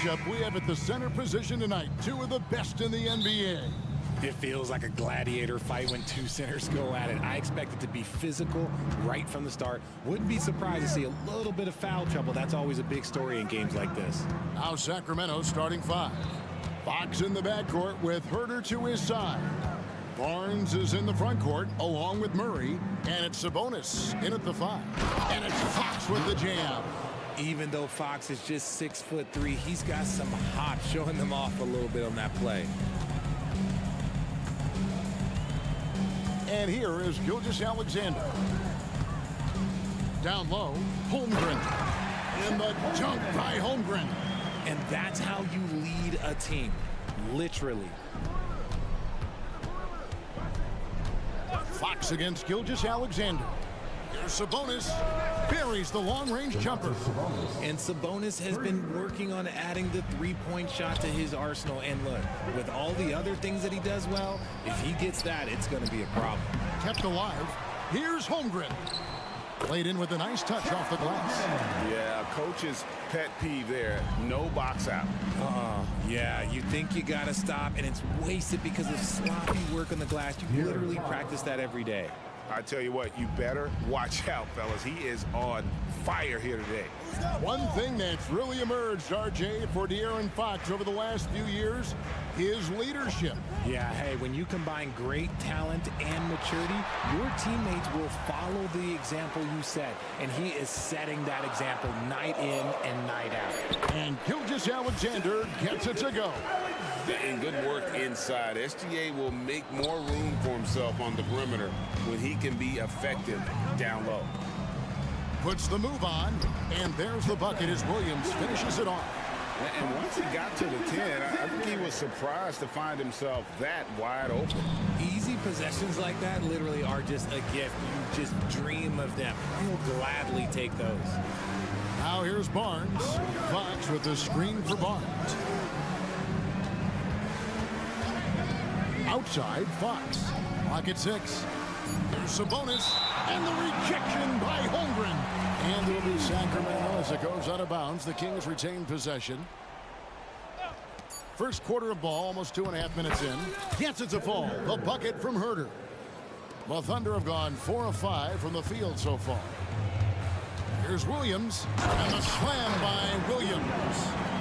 matchup we have at the center position tonight. Two of the best in the NBA. It feels like a gladiator fight when two centers go at it. I expect it to be physical right from the start. Wouldn't be surprised to see a little bit of foul trouble. That's always a big story in games like this. Now Sacramento starting five. Fox in the backcourt with Herter to his side. Barnes is in the front court along with Murray. And it's Sabonis in at the five. And it's Fox with the jam. Even though Fox is just 6'3", he's got some hop, showing them off a little bit on that play. And here is Gilgeous-Alexander. Down low, Holmgren. In the dunk by Holmgren. And that's how you lead a team, literally. Fox against Gilgeous-Alexander. Here's Sabonis. Buries the long-range jumper. And Sabonis has been working on adding the three-point shot to his arsenal. And look, with all the other things that he does well, if he gets that, it's going to be a problem. Kept alive. Here's Holmgren. Played in with a nice touch off the glass. Yeah, coach's pet peeve there. No box out. Yeah, you think you got to stop, and it's wasted because of sloppy work on the glass. You literally practice that every day. I tell you what, you better watch out, fellas. He is on fire here today. One thing that's really emerged, RJ, for De'Aaron Fox over the last few years, his leadership. Yeah, hey, when you combine great talent and maturity, your teammates will follow the example you set. And he is setting that example night in and night out. And Gilgeous-Alexander gets it to go. And good work inside. SGA will make more room for himself on the perimeter when he can be effective down low. Puts the move on, and there's the bucket as Williams finishes it off. And once he got to the 10, I think he was surprised to find himself that wide open. Easy possessions like that literally are just a gift. You just dream of them. You'll gladly take those. Now here's Barnes. Fox with the screen for Barnes. Outside, Fox. Clock at 6. There's Sabonis, and the rejection by Holmgren. And it'll be Sacramento as it goes out of bounds. The Kings retain possession. First quarter of ball, almost 2.5 minutes in. Gets it to fall. The bucket from Herter. The Thunder have gone 4 of 5 from the field so far. Here's Williams, and the slam by Williams.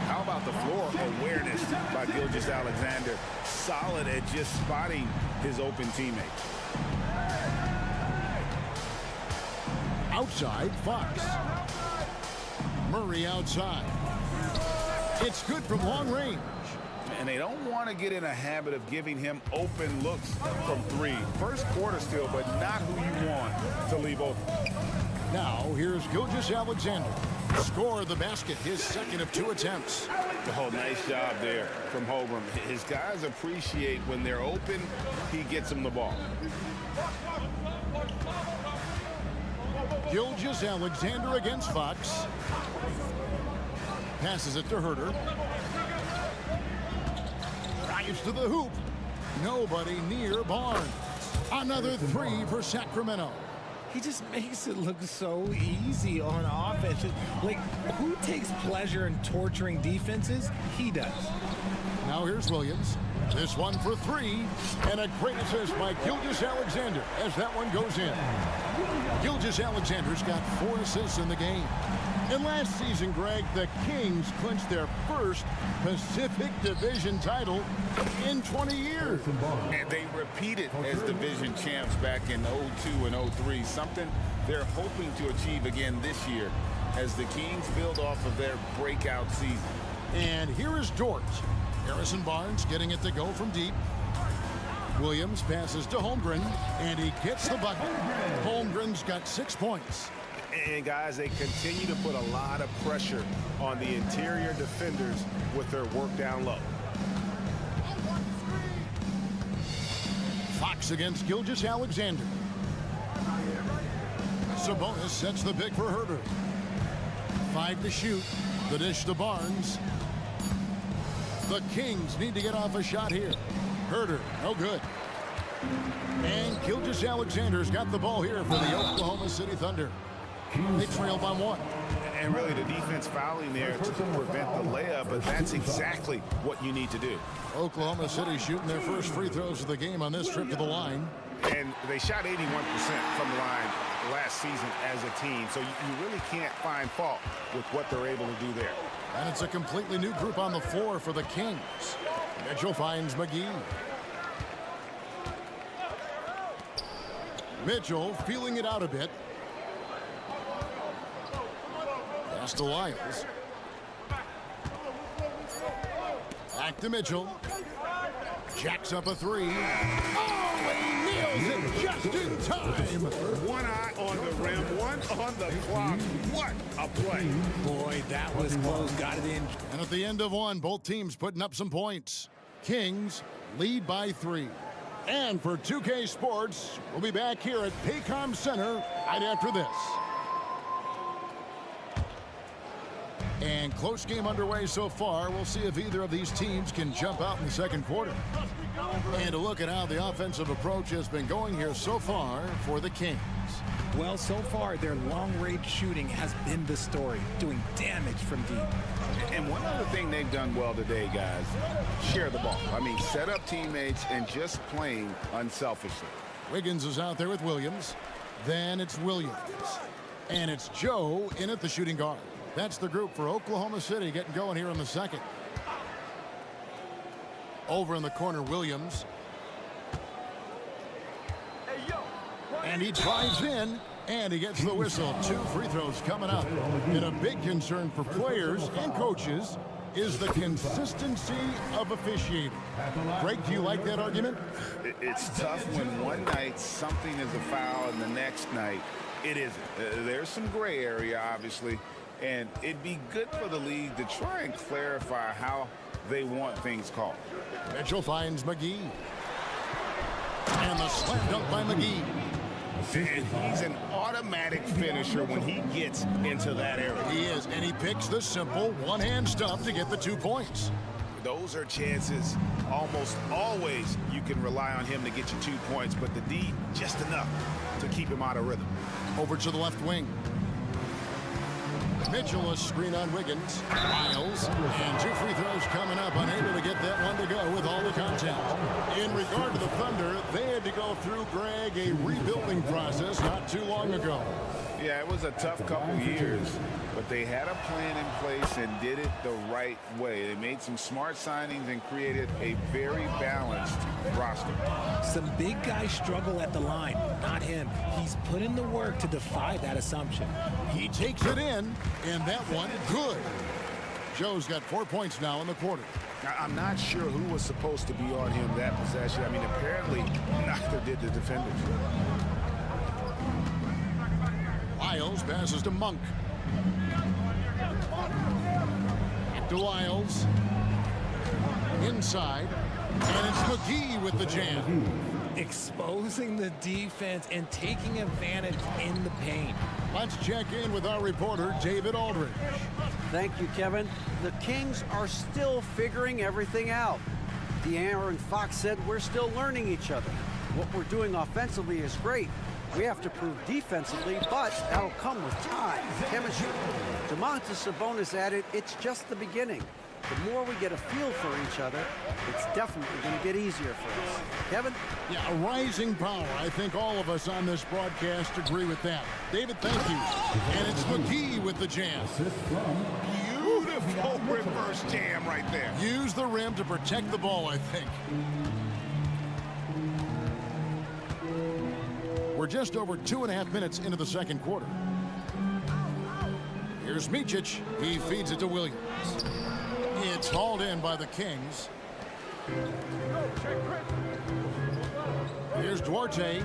How about the floor awareness by Gilgeous-Alexander? Solid at just spotting his open teammate. Outside, Fox. Murray outside. It's good from long range. And they don't want to get in a habit of giving him open looks from 3. First quarter still, but not who you want to leave open. Now, here's Gilgeous-Alexander. Score the basket, his second of 2 attempts. Oh, nice job there from Holmgren. His guys appreciate when they're open, he gets them the ball. Gilgeous-Alexander against Fox. Passes it to Herter. Drives to the hoop. Nobody near Barnes. Another 3 for Sacramento. He just makes it look so easy on offense. Like, who takes pleasure in torturing defenses? He does. Now here's Williams. This one for 3. And a great assist by Gilgeous-Alexander as that one goes in. Gilgeous-Alexander's got 4 assists in the game. And last season, Greg, the Kings clinched their first Pacific Division title in 20 years. And they repeated as division champs back in 02 and 03, something they're hoping to achieve again this year as the Kings build off of their breakout season. And here is Dort. Harrison Barnes getting it to go from deep. Williams passes to Holmgren, and he gets the bucket. Holmgren's got 6 points. And guys, they continue to put a lot of pressure on the interior defenders with their work down low. Fox against Gilgeous-Alexander. Sabonis sets the pick for Herter. 5 to shoot. The dish to Barnes. The Kings need to get off a shot here. Herter, no good. And Gilgeous-Alexander's got the ball here for the Oklahoma City Thunder. They trail by 1. And really the defense fouling there to prevent the layup, but that's exactly what you need to do. Oklahoma City shooting their first free throws of the game on this trip to the line. And they shot 81% from the line last season as a team, so you really can't find fault with what they're able to do there. And it's a completely new group on the floor for the Kings. Mitchell finds McGee. Mitchell feeling it out a bit. Pass to Lyles. Back to Mitchell. Jacks up a three. Oh, he nails it just in time. One eye on the rim, one on the clock. What a play. Boy, that was close. Got it in. And at the end of one, both teams putting up some points. Kings lead by 3. And for 2K Sports, we'll be back here at Paycom Center right after this. And close game underway so far. We'll see if either of these teams can jump out in the second quarter. And a look at how the offensive approach has been going here so far for the Kings. Well, so far, their long-range shooting has been the story, doing damage from deep. And one other thing they've done well today, guys, share the ball. I mean, set up teammates and just playing unselfishly. Wiggins is out there with Williams. Then it's Williams. And it's Joe in at the shooting guard. That's the group for Oklahoma City getting going here in the second. Over in the corner, Williams. And he drives in, and he gets the whistle. 2 free throws coming up. And a big concern for players and coaches is the consistency of officiating. Greg, do you like that argument? It's tough when one night something is a foul and the next night it isn't. There's some gray area, obviously, and it'd be good for the league to try and clarify how they want things called. Mitchell finds McGee. And the slam dunk by McGee. And he's an automatic finisher when he gets into that area. He is, and he picks the simple one-hand stuff to get the 2 points. Those are chances almost always you can rely on him to get you 2 points, but the D just enough to keep him out of rhythm. Over to the left wing. Mitchell, a screen on Wiggins. Lyles, and 2 free throws coming up. Unable to get that one to go with all the contact. In regard to the Thunder, they had to go through, Greg, a rebuilding process not too long ago. Yeah, it was a tough couple years, but they had a plan in place and did it the right way. They made some smart signings and created a very balanced roster. Some big guys struggle at the line, not him. He's put in the work to defy that assumption. He takes it in, and that one good. Joe's got 4 points now in the quarter. I'm not sure who was supposed to be on him that possession. I mean, apparently neither did the defenders. Lyles passes to Monk. Back to Lyles. Inside. And it's McGee with the jam. Exposing the defense and taking advantage in the paint. Let's check in with our reporter, David Aldridge. Thank you, Kevin. The Kings are still figuring everything out. De'Aaron Fox said we're still learning each other. What we're doing offensively is great. We have to prove defensively, but that'll come with time, chemistry. Domantas Sabonis added, it's just the beginning. The more we get a feel for each other, it's definitely going to get easier for us. Kevin? Yeah, a rising power. I think all of us on this broadcast agree with that. David, thank you. And it's McGee with the jam. Beautiful reverse jam right there. Use the rim to protect the ball, I think. We're just over 2.5 minutes into the second quarter. Here's Micic. He feeds it to Williams. It's hauled in by the Kings. Here's Duarte.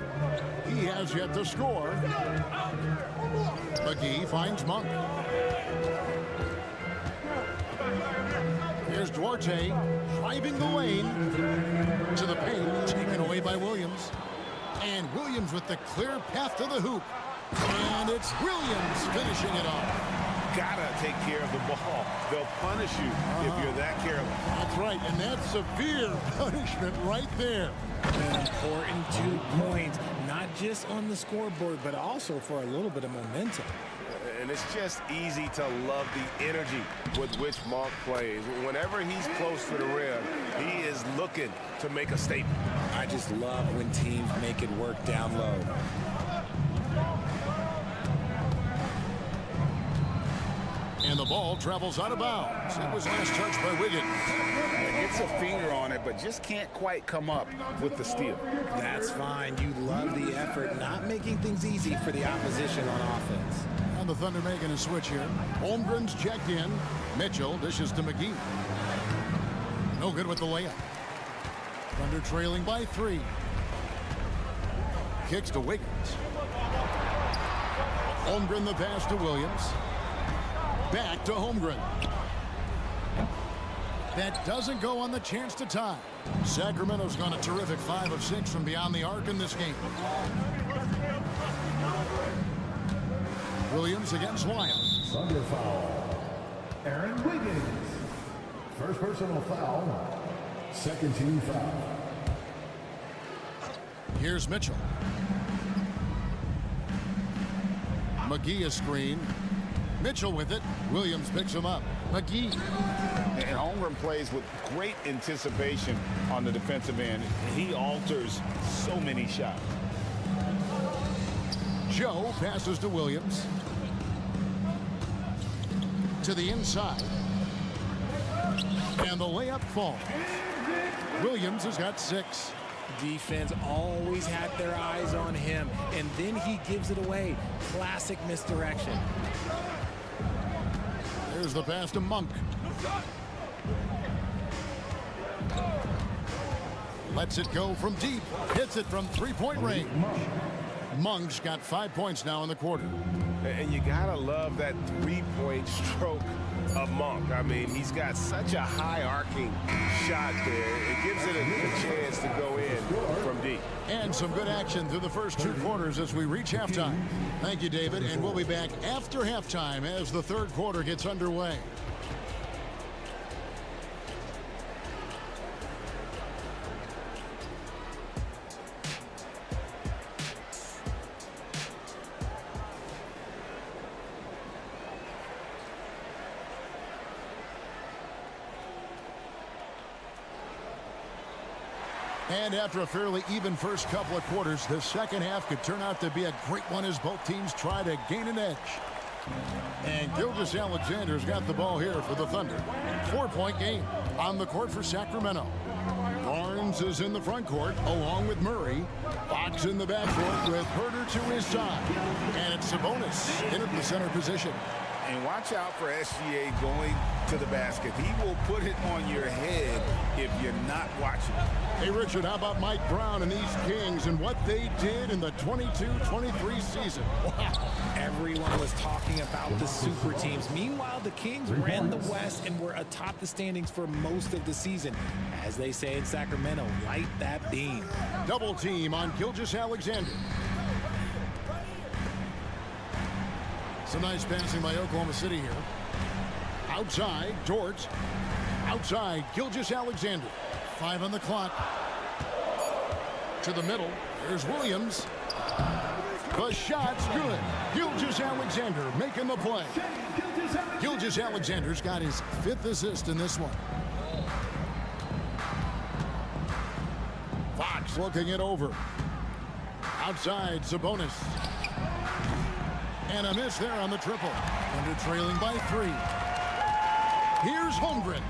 He has yet to score. McGee finds Monk. Here's Duarte driving the lane to the paint, taken away by Williams. And Williams with the clear path to the hoop. And it's Williams finishing it off. Gotta take care of the ball. They'll punish you if you're that careless. That's right, and that's severe punishment right there. An important 2 points, not just on the scoreboard, but also for a little bit of momentum. and it's just easy to love the energy with which Monk plays. Whenever he's close to the rim, he is looking to make a statement. I just love when teams make it work down low. And the ball travels out of bounds. It was last touched by Wiggins. Gets a finger on it, but just can't quite come up with the steal. That's fine. You love the effort, not making things easy for the opposition on offense. And the Thunder making a switch here. Holmgren's checked in. Mitchell dishes to McGee. No good with the layup. Thunder trailing by 3. Kicks to Wiggins. Holmgren the pass to Williams. Back to Holmgren. That doesn't go on the chance to tie. Sacramento's gone a terrific 5 of 6 from beyond the arc in this game. Williams against Lyons. Thunder foul. Aaron Wiggins. First personal foul. Second team foul. Here's Mitchell. McGee a screen. Mitchell with it. Williams picks him up. McGee. And Holmgren plays with great anticipation on the defensive end. He alters so many shots. Joe passes to Williams. To the inside. And the layup falls. Williams has got 6. Defense always had their eyes on him, and then he gives it away. Classic misdirection. There's the pass to Monk. Lets it go from deep. Hits it from 3-point range. Monk's got 5 points now in the quarter. And you gotta love that three-point stroke of Monk. I mean, he's got such a high arcing shot there. It gives it a chance to go in from deep. And some good action through the first 2 quarters as we reach halftime. Thank you, David, and we'll be back after halftime as the third quarter gets underway. And after a fairly even first couple of quarters, the second half could turn out to be a great one as both teams try to gain an edge. And Gilgeous-Alexander's got the ball here for the Thunder. 4-point game on the court for Sacramento. Barnes is in the front court along with Murray. Fox in the backcourt with Herter to his side. And it's Sabonis in at the center position. And watch out for SGA going to the basket. He will put it on your head if you're not watching. Hey, Richard, how about Mike Brown and these Kings and what they did in the 22-23 season? Wow. Everyone was talking about the super teams. Meanwhile, the Kings ran the West and were atop the standings for most of the season. As they say in Sacramento, light that beam. Double team on Gilgeous-Alexander. Some nice passing by Oklahoma City here. Outside, Dort. Outside, Gilgeous-Alexander. 5 on the clock. To the middle. There's Williams. The shot's good. Gilgeous-Alexander making the play. Gilgeous-Alexander's got his 5th assist in this one. Fox looking it over. Outside, Sabonis. And a miss there on the triple. Under trailing by 3. Here's Holmgren.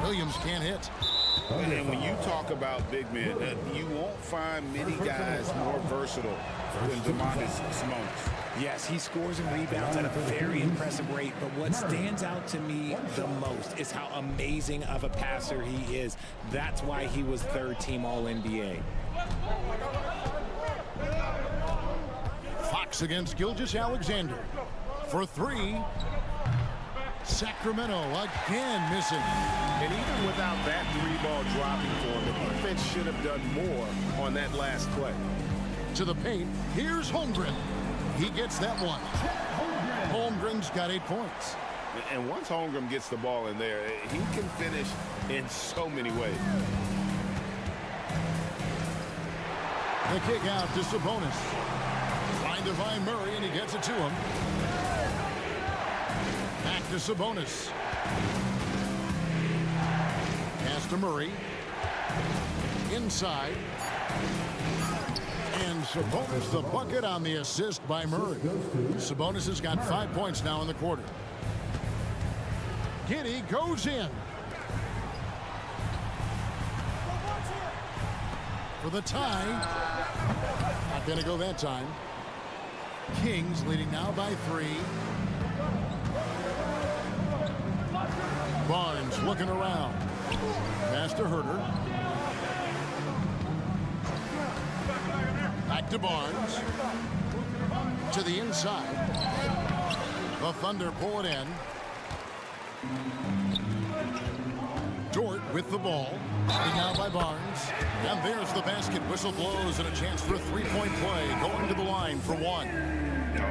Williams can't hit. And when you talk about big men, you won't find many guys more versatile than Domantas Sabonis. Yes, he scores and rebounds at a very impressive rate, but what stands out to me the most is how amazing of a passer he is. That's why he was 3rd team All-NBA. Fox against Gilgeous-Alexander. For 3. Sacramento again missing. And even without that 3-ball dropping for him, the defense should have done more on that last play. To the paint. Here's Holmgren. He gets that one. Holmgren's got 8 points. And once Holmgren gets the ball in there, he can finish in so many ways. The kick out to Sabonis. Trying to find Murray, and he gets it to him. Back to Sabonis. Pass to Murray. Inside. And Sabonis the bucket on the assist by Murray. Sabonis has got 5 points now in the quarter. Giddey goes in. For the tie. Not going to go that time. Kings leading now by 3. Barnes looking around. Pass to Herter. Back to Barnes. To the inside. The Thunder pull it in. Dort with the ball. Now by Barnes. And there's the basket. Whistle blows and a chance for a three-point play. Going to the line for one.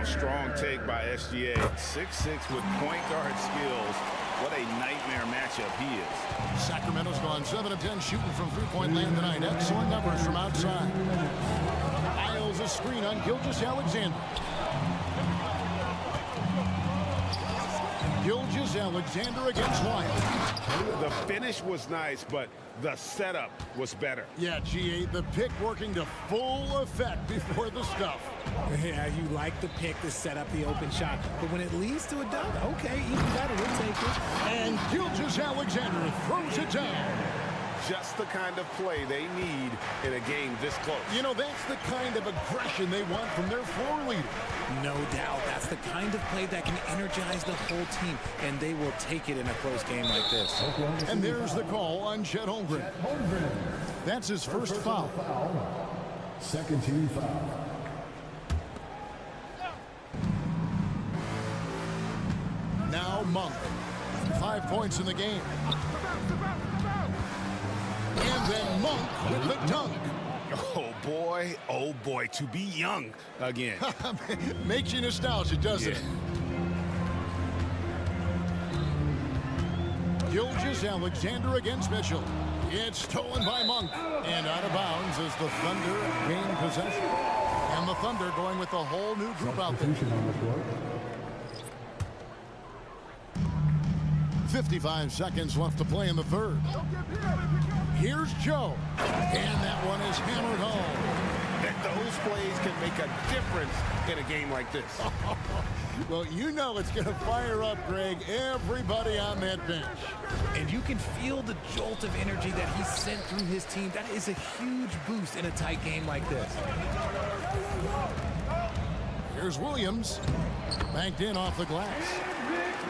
Strong take by SGA. 6'6" with point guard skills. What a nightmare matchup he is. Sacramento's gone 7 of 10 shooting from three-point land tonight. Excellent numbers from outside. Isles a screen on Gilgeous-Alexander. Gilgeous-Alexander against Wild. The finish was nice, but the setup was better. Yeah, GA, the pick working to full effect before the stuff. Yeah, you like the pick to set up the open shot, but when it leads to a dunk, okay, even better, we'll take it. And Gilgeous-Alexander throws it down. Just the kind of play they need in a game this close. You know, that's the kind of aggression they want from their floor leader. No doubt. That's the kind of play that can energize the whole team, and they will take it in a close game like this. And there's the call on Chet Holmgren. That's his first foul. Second team foul. Now Monk. 5 points in the game. And then Monk with the dunk. Oh boy, to be young again. Makes you nostalgic, doesn't it? Gilgeous-Alexander against Mitchell. It's stolen by Monk. And out of bounds as the Thunder gain possession. And the Thunder going with a whole new group out there. 55 seconds left to play in the third. Here's Joe. And that one is hammered home. Those plays can make a difference in a game like this. Well, you know it's going to fire up, Greg, everybody on that bench. And you can feel the jolt of energy that he sent through his team. That is a huge boost in a tight game like this. Here's Williams. Banked in off the glass.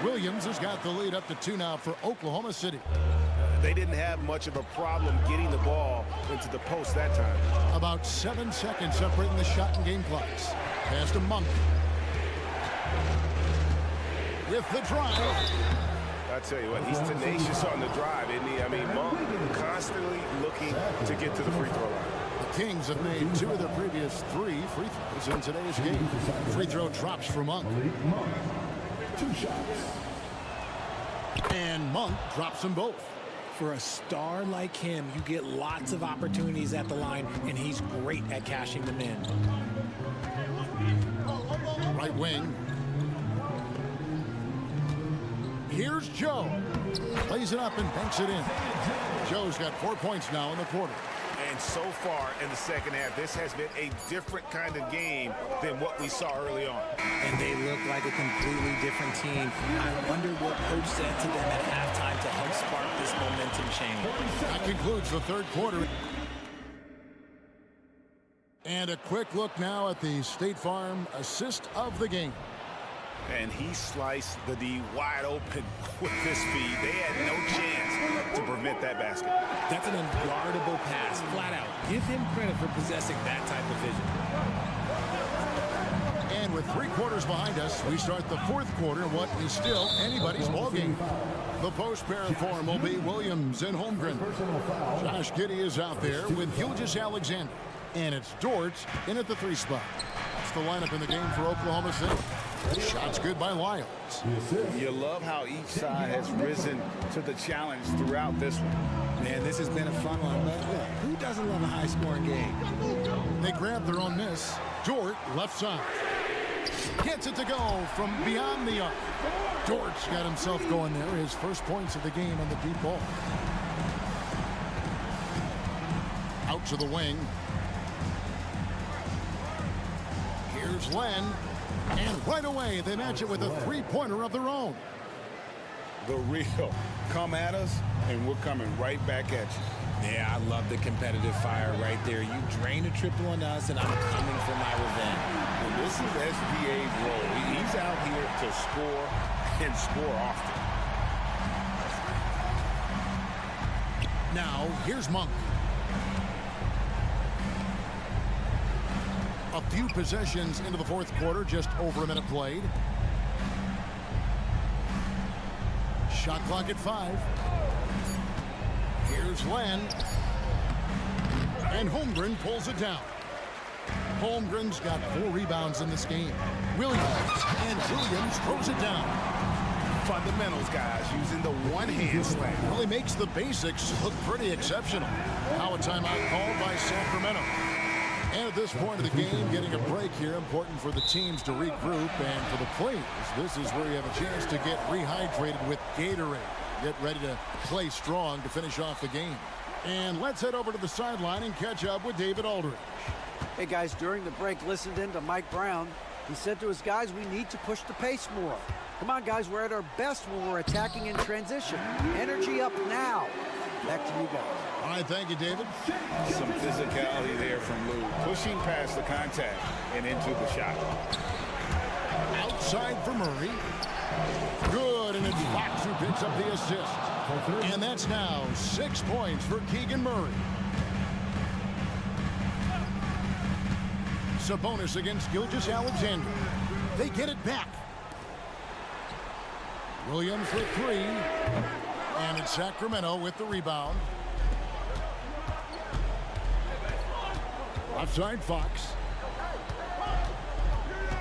Williams has got the lead up to 2 now for Oklahoma City. They didn't have much of a problem getting the ball into the post that time. About 7 seconds separating the shot and game clocks. Pass to Monk. With the drive. I tell you what, he's tenacious on the drive, isn't he? I mean, Monk constantly looking to get to the free throw line. The Kings have made 2 of their previous 3 free throws in today's game. Free throw drops for Monk. 2 shots. And Monk drops them both. For a star like him, you get lots of opportunities at the line, and he's great at cashing them in. Right wing. Here's Joe. Plays it up and banks it in. Joe's got 4 points now in the quarter. And so far in the second half, this has been a different kind of game than what we saw early on. And they look like a completely different team. I wonder what coach said to them at halftime to help spark this momentum change. That concludes the third quarter. And a quick look now at the State Farm assist of the game. And he sliced the D wide open with this feed. They had no chance to prevent that basket. That's an unguardable pass, flat out. Give him credit for possessing that type of vision. And with 3 quarters behind us, we start the fourth quarter, what is still anybody's ball game. The post pair form will be Williams and Holmgren. Josh Giddey is out there with Gilgeous-Alexander. And it's Dort in at the 3 spot. That's the lineup in the game for Oklahoma City. Shots good by Lyles. You love how each side has risen to the challenge throughout this one. Man, this has been a fun one, but look, who doesn't love a high-scoring game? They grab their own miss. Dort left side. Gets it to go from beyond the arc. Dortch got himself going there. His first points of the game on the deep ball. Out to the wing. Here's Len. And right away, they match it with a three-pointer of their own. The real. Come at us, and we're coming right back at you. Yeah, I love the competitive fire right there. You drain a triple on us, and I'm coming for my revenge. And this is SGA's role. He's out here to score and score often. Now, here's Monk. A few possessions into the fourth quarter, just over a minute played. Shot clock at 5. Here's Len. And Holmgren pulls it down. Holmgren's got 4 rebounds in this game. Williams. And Williams throws it down. Fundamentals, guys, using the one-hand slam. Really makes the basics look pretty exceptional. Now a timeout called by Sacramento. And at this point of the game, getting a break here, important for the teams to regroup, and for the players, this is where you have a chance to get rehydrated with Gatorade. Get ready to play strong to finish off the game. And let's head over to the sideline and catch up with David Aldridge. Hey, guys, during the break, listened in to Mike Brown. He said to his guys, we need to push the pace more. Come on, guys, we're at our best when we're attacking in transition. Energy up now. Back to you guys. All right, thank you, David. Some physicality there from Lou, pushing past the contact and into the shot. Outside for Murray. Good, and it's Fox who picks up the assist. And that's now 6 points for Keegan Murray. Sabonis against Gilgeous-Alexander. They get it back. Williams for 3. And it's Sacramento with the rebound. Outside Fox.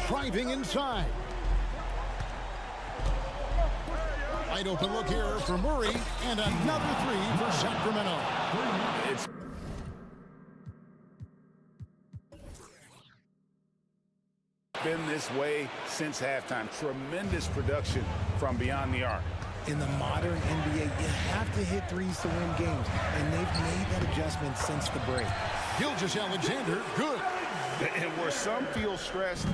Driving inside. Wide open look here for Murray. And another 3 for Sacramento. It's been this way since halftime. Tremendous production from beyond the arc. In the modern NBA, you have to hit threes to win games, and they've made that adjustment since the break. Gilgeous-Alexander, good. And where some feel stressed,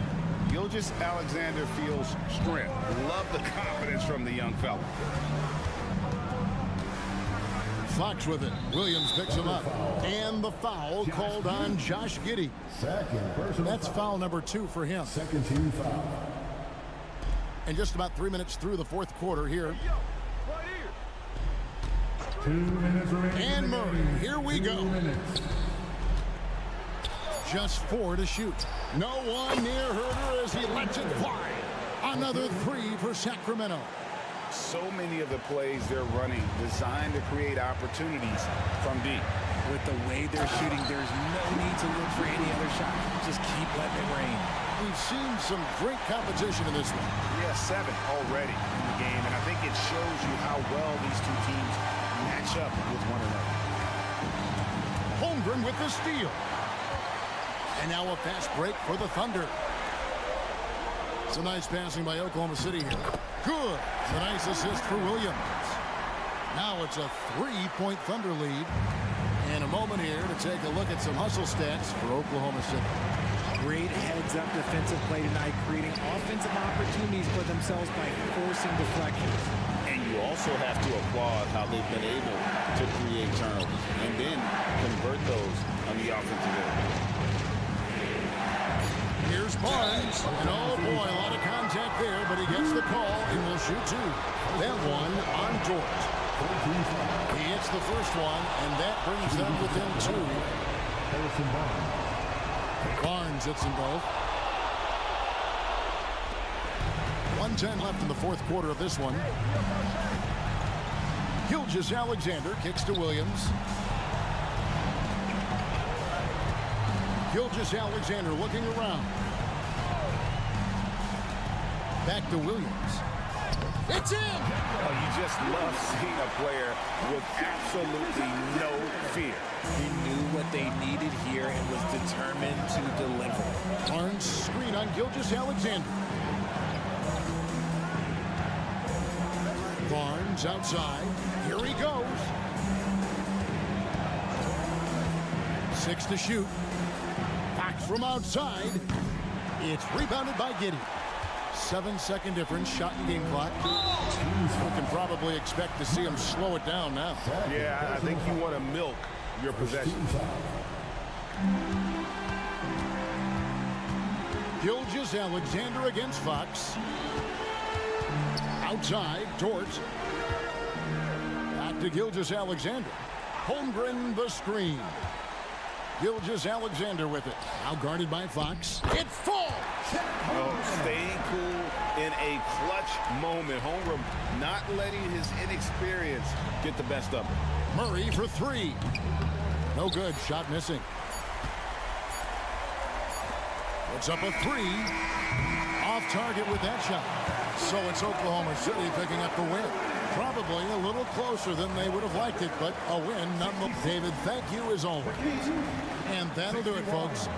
Gilgeous-Alexander feels strength. Love the confidence from the young fella. Fox with it. Williams picks him up. And the foul called on Josh Giddey. That's foul number 2 for him. Second team foul. And just about 3 minutes through the fourth quarter here. 2 minutes remaining. And Murray, here we go. Minutes. Just 4 to shoot. No one near Herder as he lets it fly. Another 3 for Sacramento. So many of the plays they're running designed to create opportunities from deep. With the way they're shooting, there's no need to look for any other shot. Just keep letting it rain. We've seen some great competition in this one. Yeah, 7 already in the game, and I think it shows you how well these two teams match up with one another. Holmgren with the steal. And now a fast break for the Thunder. It's a nice passing by Oklahoma City here. Good. It's a nice assist for Williams. Now it's a 3-point Thunder lead. And a moment here to take a look at some hustle stats for Oklahoma City. Great heads-up defensive play tonight, creating offensive opportunities for themselves by forcing deflections. And you also have to applaud how they've been able to create turnovers and then convert those on the offensive end. Here's Barnes. And oh boy, a lot of contact there, but he gets the call and will shoot 2. That one on Dort. He hits the first one, and that brings them within 2. Barnes hits them both. 1:10 left in the fourth quarter of this one. Gilgeous-Alexander kicks to Williams. Gilgeous-Alexander looking around. Back to Williams. It's in. Oh, you just love seeing a player with absolutely no fear. He knew what they needed here and was determined to deliver. Barnes screen on Gilgeous-Alexander. Barnes outside. Here he goes. 6 to shoot. Fox from outside. It's rebounded by Giddey. 7-second difference, shot and game clock. We can probably expect to see him slow it down now. Yeah, I think you want to milk your possession. Gilgeous-Alexander against Fox. Outside, Dort. Back to Gilgeous-Alexander. Holmgren the screen. Gilgeous-Alexander with it. Now guarded by Fox. It falls! Oh, staying cool in a clutch moment. Holmgren not letting his inexperience get the best of him. Murray for 3. No good. Shot missing. It's up a 3. Off target with that shot. So it's Oklahoma City picking up the win. Probably a little closer than they would have liked it, but a win nonetheless. David, thank you as always. And that'll do it, folks.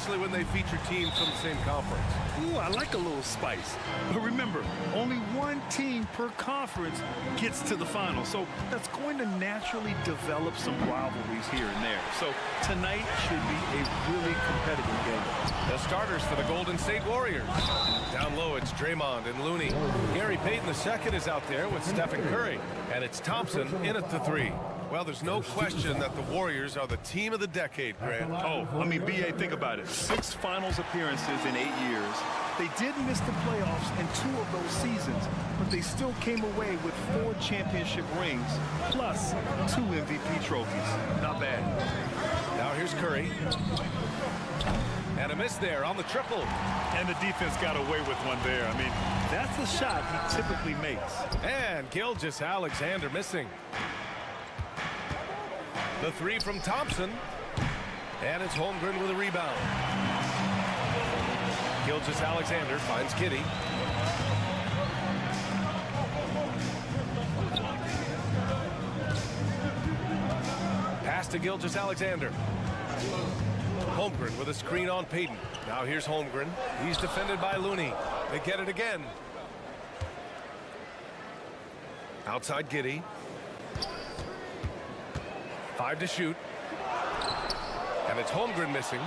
especially when they feature teams from the same conference. Ooh, I like a little spice. But remember, only one team per conference gets to the final. So that's going to naturally develop some rivalries here and there. So tonight should be a really competitive game. The starters for the Golden State Warriors. Down low, it's Draymond and Looney. Gary Payton II is out there with Stephen Curry. And it's Thompson in at the 3. Well, there's no question that the Warriors are the team of the decade, Grant. Oh, I mean, B.A., think about it. 6 finals appearances in 8 years. They did miss the playoffs in 2 of those seasons, but they still came away with 4 championship rings, plus 2 MVP trophies. Not bad. Now here's Curry. And a miss there on the triple. And the defense got away with one there. I mean, that's a shot he typically makes. And Gilgeous-Alexander missing. The 3 from Thompson. And it's Holmgren with a rebound. Gilgeous-Alexander finds Kitty. Pass to Gilgeous-Alexander. Holmgren with a screen on Payton. Now here's Holmgren. He's defended by Looney. They get it again. Outside Giddey. 5 to shoot. And it's Holmgren missing.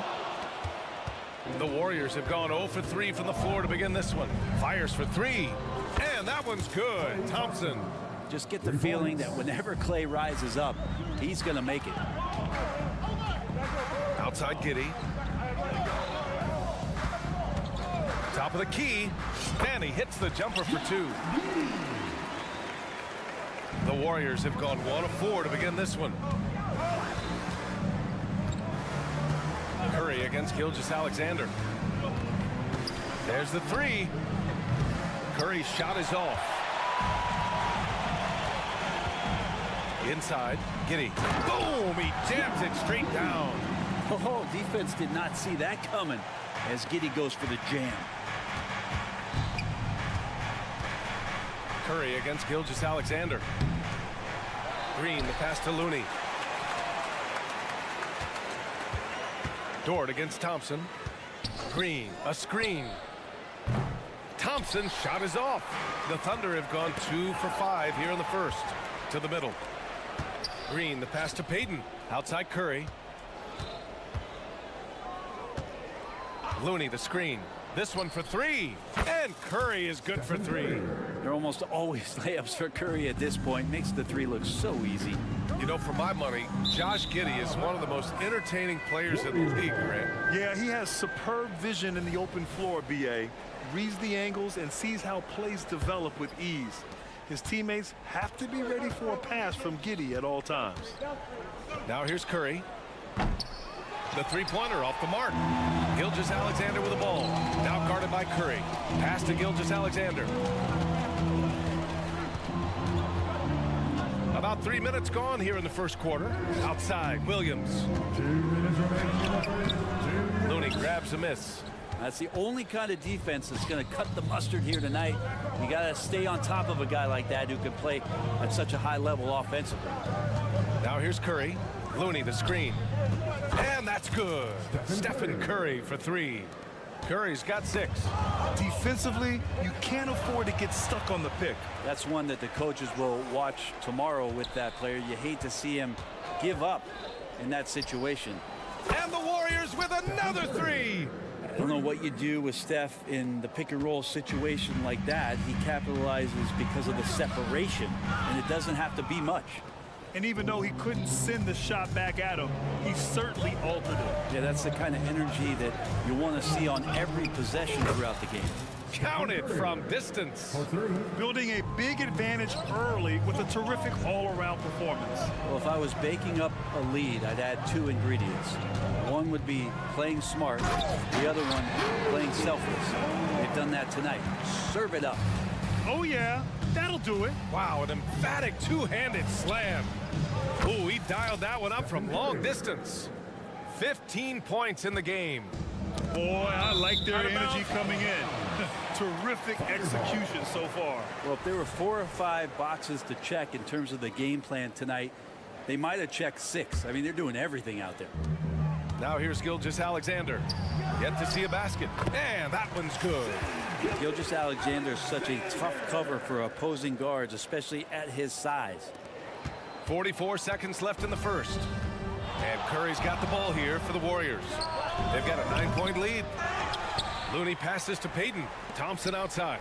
The Warriors have gone 0 for 3 from the floor to begin this one. Fires for 3. And that one's good. Thompson. Just get the feeling that whenever Clay rises up, he's going to make it. Outside Giddey. Top of the key. And he hits the jumper for 2. The Warriors have gone 1 of 4 to begin this one. Curry against Gilgeous-Alexander. There's the 3. Curry's shot is off. Inside, Giddey. Boom! He jams it straight down. Oh, defense did not see that coming as Giddey goes for the jam. Curry against Gilgeous-Alexander. Green, the pass to Looney. Dort against Thompson. Green, a screen. Thompson's shot is off. The Thunder have gone 2 for 5 here in the first. To the middle. Green, the pass to Payton. Outside Curry. Looney, the screen. This one for 3. And Curry is good for 3. They're almost always layups for Curry at this point. Makes the 3 look so easy. You know, for my money, Josh Giddey is one of the most entertaining players in the league, Grant. Yeah, he has superb vision in the open floor, B.A. Reads the angles and sees how plays develop with ease. His teammates have to be ready for a pass from Giddey at all times. Now here's Curry. The 3-pointer off the mark. Gilgeous-Alexander with the ball. Now guarded by Curry. Pass to Gilgeous-Alexander. About 3 minutes gone here in the first quarter. Outside, Williams. 2 minutes remaining. Looney grabs a miss. That's the only kind of defense that's going to cut the mustard here tonight. You got to stay on top of a guy like that who can play at such a high level offensively. Now here's Curry. Looney, the screen. And that's good. Stephen Curry for 3. Curry's got 6. Defensively, you can't afford to get stuck on the pick. That's one that the coaches will watch tomorrow with that player. You hate to see him give up in that situation. And the Warriors with another 3. I don't know what you do with Steph in the pick and roll situation like that. He capitalizes because of the separation, and it doesn't have to be much. And even though he couldn't send the shot back at him, he certainly altered it. Yeah, that's the kind of energy that you want to see on every possession throughout the game. Counted from distance. Building a big advantage early with a terrific all-around performance. Well, if I was baking up a lead, I'd add 2 ingredients. One would be playing smart. The other one, playing selfless. They've done that tonight. Serve it up. Oh, yeah. That'll do it. Wow, an emphatic two-handed slam. Ooh, he dialed that one up from long distance. 15 points in the game. Boy, I like their energy coming in. Terrific execution so far. Well, if there were 4 or 5 boxes to check in terms of the game plan tonight, they might have checked 6. I mean, they're doing everything out there. Now here's Gilgeous-Alexander. Yet to see a basket. And that one's good. Gilgeous-Alexander is such a tough cover for opposing guards, especially at his size. 44 seconds left in the first. And Curry's got the ball here for the Warriors. They've got a 9-point lead. Looney passes to Payton. Thompson outside.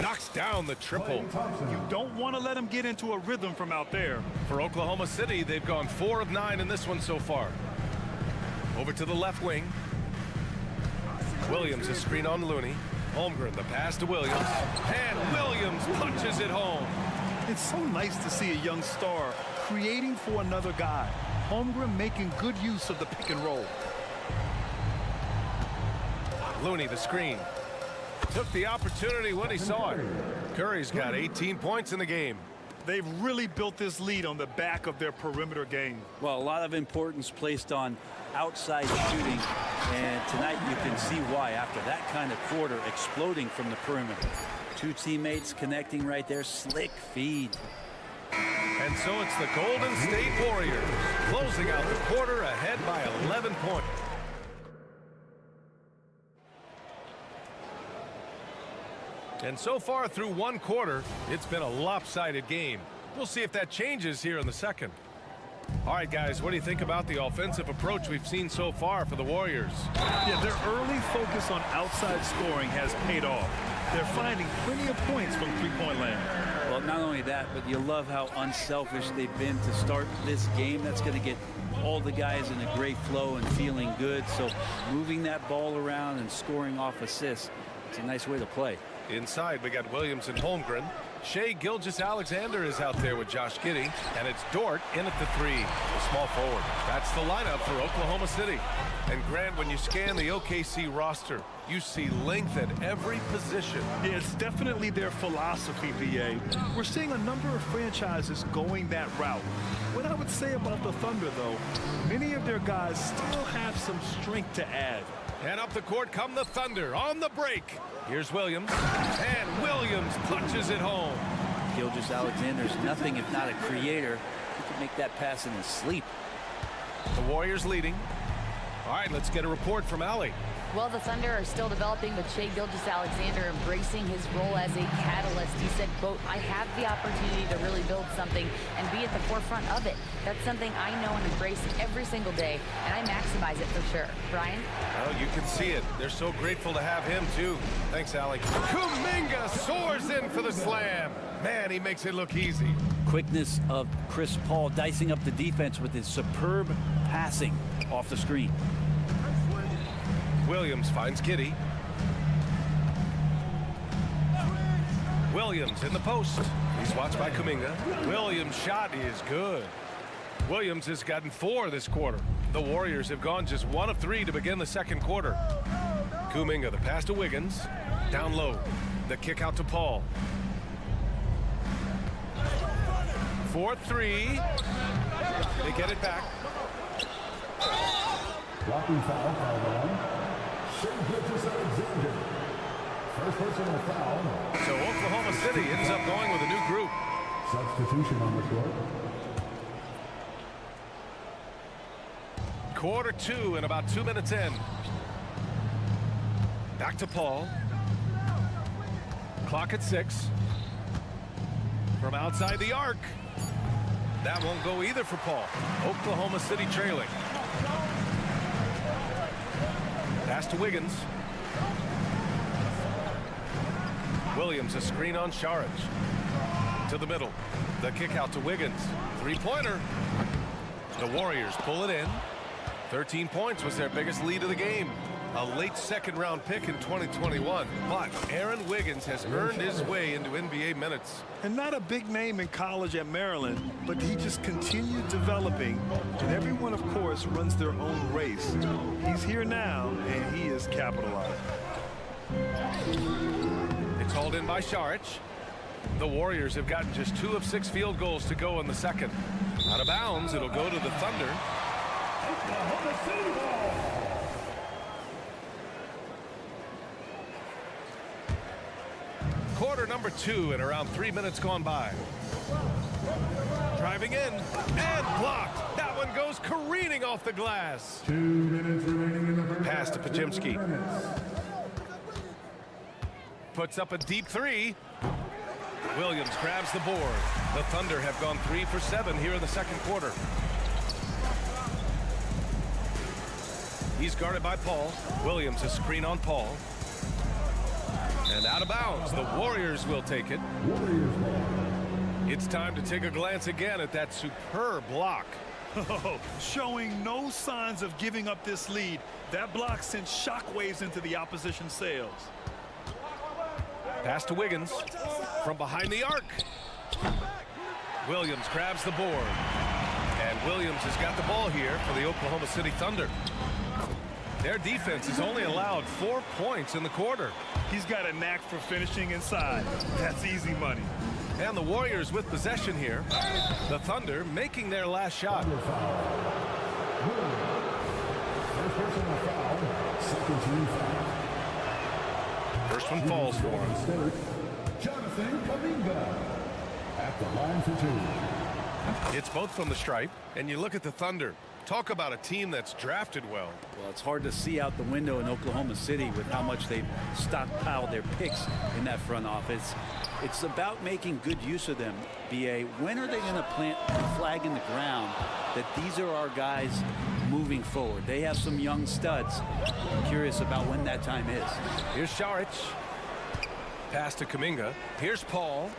Knocks down the triple. You don't want to let him get into a rhythm from out there. For Oklahoma City, they've gone 4 of 9 in this one so far. Over to the left wing. Williams a screen on Looney. Holmgren the pass to Williams. And Williams punches it home. It's so nice to see a young star creating for another guy. Holmgren making good use of the pick and roll. Looney the screen. Took the opportunity when he saw it. Curry's got 18 points in the game. They've really built this lead on the back of their perimeter game. Well, a lot of importance placed on outside shooting, and tonight you can see why after that kind of quarter exploding from the perimeter. Two teammates connecting right there, slick feed. And so it's the Golden State Warriors closing out the quarter ahead by 11 points. And so far through one quarter, it's been a lopsided game. We'll see if that changes here in the second. All right, guys, what do you think about the offensive approach we've seen so far for the Warriors? Yeah, their early focus on outside scoring has paid off. They're finding plenty of points from three-point land. Well, not only that, but you love how unselfish they've been to start this game. That's going to get all the guys in a great flow and feeling good. So moving that ball around and scoring off assists, it's a nice way to play. Inside, we got Williams and Holmgren. Shai Gilgeous-Alexander is out there with Josh Giddey, and it's Dort in at the 3, the small forward. That's the lineup for Oklahoma City. And Grant, when you scan the OKC roster, you see length at every position. Yeah, it's definitely their philosophy, VA. We're seeing a number of franchises going that route. What I would say about the Thunder, though, many of their guys still have some strength to add. And up the court come the Thunder on the break. Here's Williams, and Williams punches it home. Gilgeous-Alexander's nothing if not a creator. He could make that pass in his sleep. The Warriors leading. All right, let's get a report from Allie. Well, the Thunder are still developing with Shai Gilgeous-Alexander embracing his role as a catalyst. He said, quote, "I have the opportunity to really build something and be at the forefront of it. That's something I know and embrace every single day, and I maximize it for sure." Brian? Well, you can see it. They're so grateful to have him, too. Thanks, Allie. Kuminga soars in for the slam. Man, he makes it look easy. Quickness of Chris Paul dicing up the defense with his superb passing off the screen. Williams finds Giddey. Williams in the post. He's watched by Kuminga. Williams' shot is good. Williams has gotten 4 this quarter. The Warriors have gone just 1 of 3 to begin the second quarter. Kuminga, the pass to Wiggins. Down low. The kick out to Paul. 4-3. They get it back. Blocking foul, foul line. Shai Gilgeous-Alexander. First personal foul. So Oklahoma City ends up going with a new group. Substitution on the court. Quarter 2 and about 2 minutes in. Back to Paul. Clock at 6. From outside the arc. That won't go either for Paul. Oklahoma City trailing. Pass to Wiggins. Williams a screen on Saric. To the middle. The kick out to Wiggins. Three-pointer. The Warriors pull it in. 13 points was their biggest lead of the game. A late second-round pick in 2021. But Aaron Wiggins has earned his way into NBA minutes. And not a big name in college at Maryland, but he just continued developing. And everyone, of course, runs their own race. He's here now, and he is capitalized. It's hauled in by Saric. The Warriors have gotten just 2 of 6 field goals to go in the second. Out of bounds, it'll go to the Thunder. Quarter number 2 and around 3 minutes gone by. Driving in and blocked. That one goes careening raining off the glass. 2 minutes remaining in the first Pass to half. Pajemski. 2 minutes. Puts up a deep three. Williams grabs the board. The Thunder have gone 3 for 7 here in the second quarter. He's guarded by Paul. Williams a screen on Paul. And out of bounds. The Warriors will take it. Warriors ball. It's time to take a glance again at that superb block. Showing no signs of giving up this lead. That block sent shockwaves into the opposition sails. Pass to Wiggins from behind the arc. Williams grabs the board. And Williams has got the ball here for the Oklahoma City Thunder. Their defense has only allowed 4 points in the quarter. He's got a knack for finishing inside. That's easy money. And the Warriors with possession here. The Thunder making their last shot. First personal foul. Second team foul. First one falls for him. Jonathan Kuminga at the line for 2. It's both from the stripe. And you look at the Thunder. Talk about a team that's drafted well. Well, it's hard to see out the window in Oklahoma City with how much they've stockpiled their picks in that front office. It's about making good use of them. BA, when are they going to plant a flag in the ground that these are our guys moving forward? They have some young studs. I'm curious about when that time is. Here's Saric. Pass to Kuminga. Here's Paul.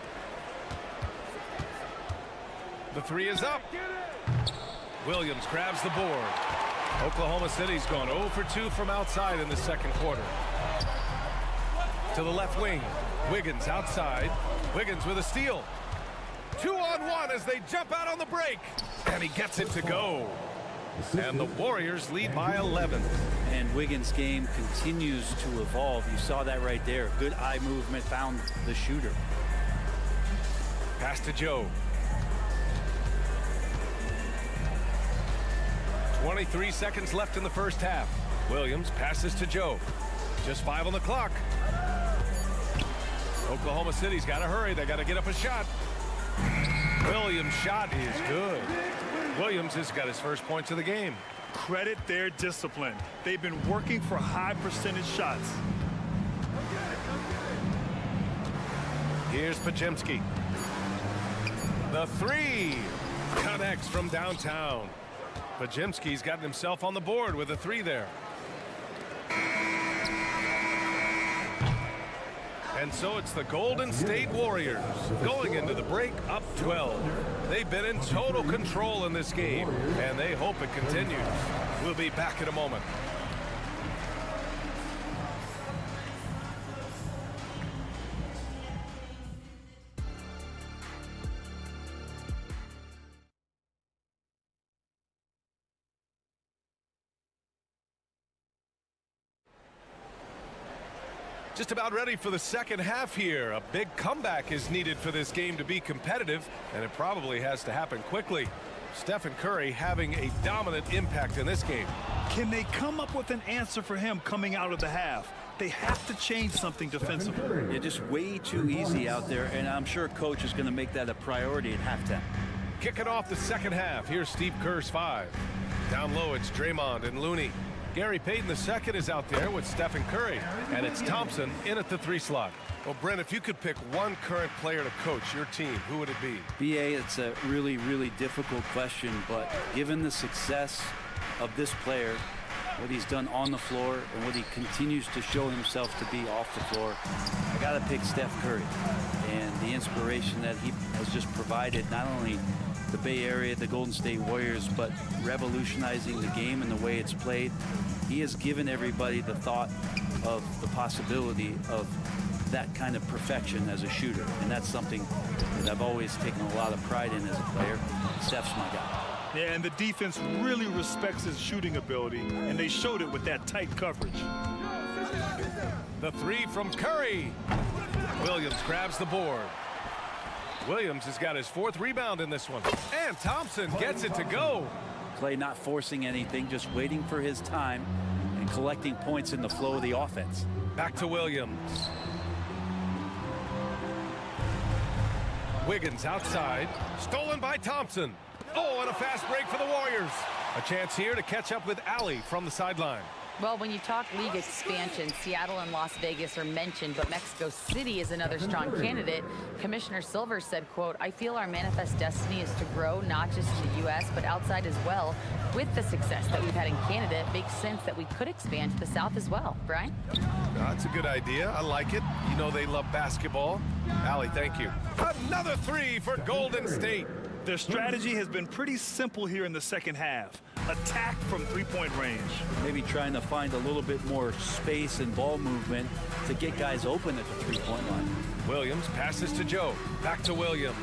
The three is up. Williams grabs the board. Oklahoma City's gone 0 for 2 from outside in the second quarter. To the left wing. Wiggins outside. Wiggins with a steal. 2-on-1 as they jump out on the break. And he gets it to go. And the Warriors lead by 11. And Wiggins' game continues to evolve. You saw that right there. Good eye movement, found the shooter. Pass to Joe. 23 seconds left in the first half. Williams passes to Joe. Just 5 on the clock. Oklahoma City's got to hurry. They got to get up a shot. Williams' shot is good. Williams has got his first points of the game. Credit their discipline. They've been working for high percentage shots. Here's Pajemski. The three connects from downtown. Pajemski's gotten himself on the board with a three there. And so it's the Golden State Warriors going into the break up 12. They've been in total control in this game, and they hope it continues. We'll be back in a moment. Just about ready for the second half here. A big comeback is needed for this game to be competitive, and it probably has to happen quickly. Stephen Curry having a dominant impact in this game. Can they come up with an answer for him coming out of the half? They have to change something defensively. You're just way too easy out there, and I'm sure coach is going to make that a priority at halftime. Kicking off the second half, here's Steve Kerr's 5. Down low, it's Draymond and Looney. Gary Payton II is out there with Stephen Curry, and it's Thompson in at the 3 slot. Well, Brent, if you could pick one current player to coach your team, who would it be? BA, it's a really, really difficult question, but given the success of this player, what he's done on the floor and what he continues to show himself to be off the floor, I got to pick Steph Curry. And the inspiration that he has just provided, not only the Bay Area, the Golden State Warriors, but revolutionizing the game and the way it's played. He has given everybody the thought of the possibility of that kind of perfection as a shooter, and that's something that I've always taken a lot of pride in as a player. Steph's my guy. Yeah, and the defense really respects his shooting ability, and they showed it with that tight coverage. The 3 from Curry. Williams grabs the board. Williams has got his 4th rebound in this one. And Thompson gets it to go. Clay not forcing anything, just waiting for his time and collecting points in the flow of the offense. Back to Williams. Wiggins outside. Stolen by Thompson. Oh, and a fast break for the Warriors. A chance here to catch up with Allie from the sideline. Well, when you talk league expansion, Seattle and Las Vegas are mentioned, but Mexico City is another strong candidate. Commissioner Silver said, quote, "I feel our manifest destiny is to grow not just in the U.S., but outside as well. With the success that we've had in Canada, it makes sense that we could expand to the South as well." Brian? That's a good idea. I like it. You know they love basketball. Allie, thank you. Another three for Golden State. Their strategy has been pretty simple here in the second half. Attack from three-point range. Maybe trying to find a little bit more space and ball movement to get guys open at the three-point line. Williams passes to Joe. Back to Williams.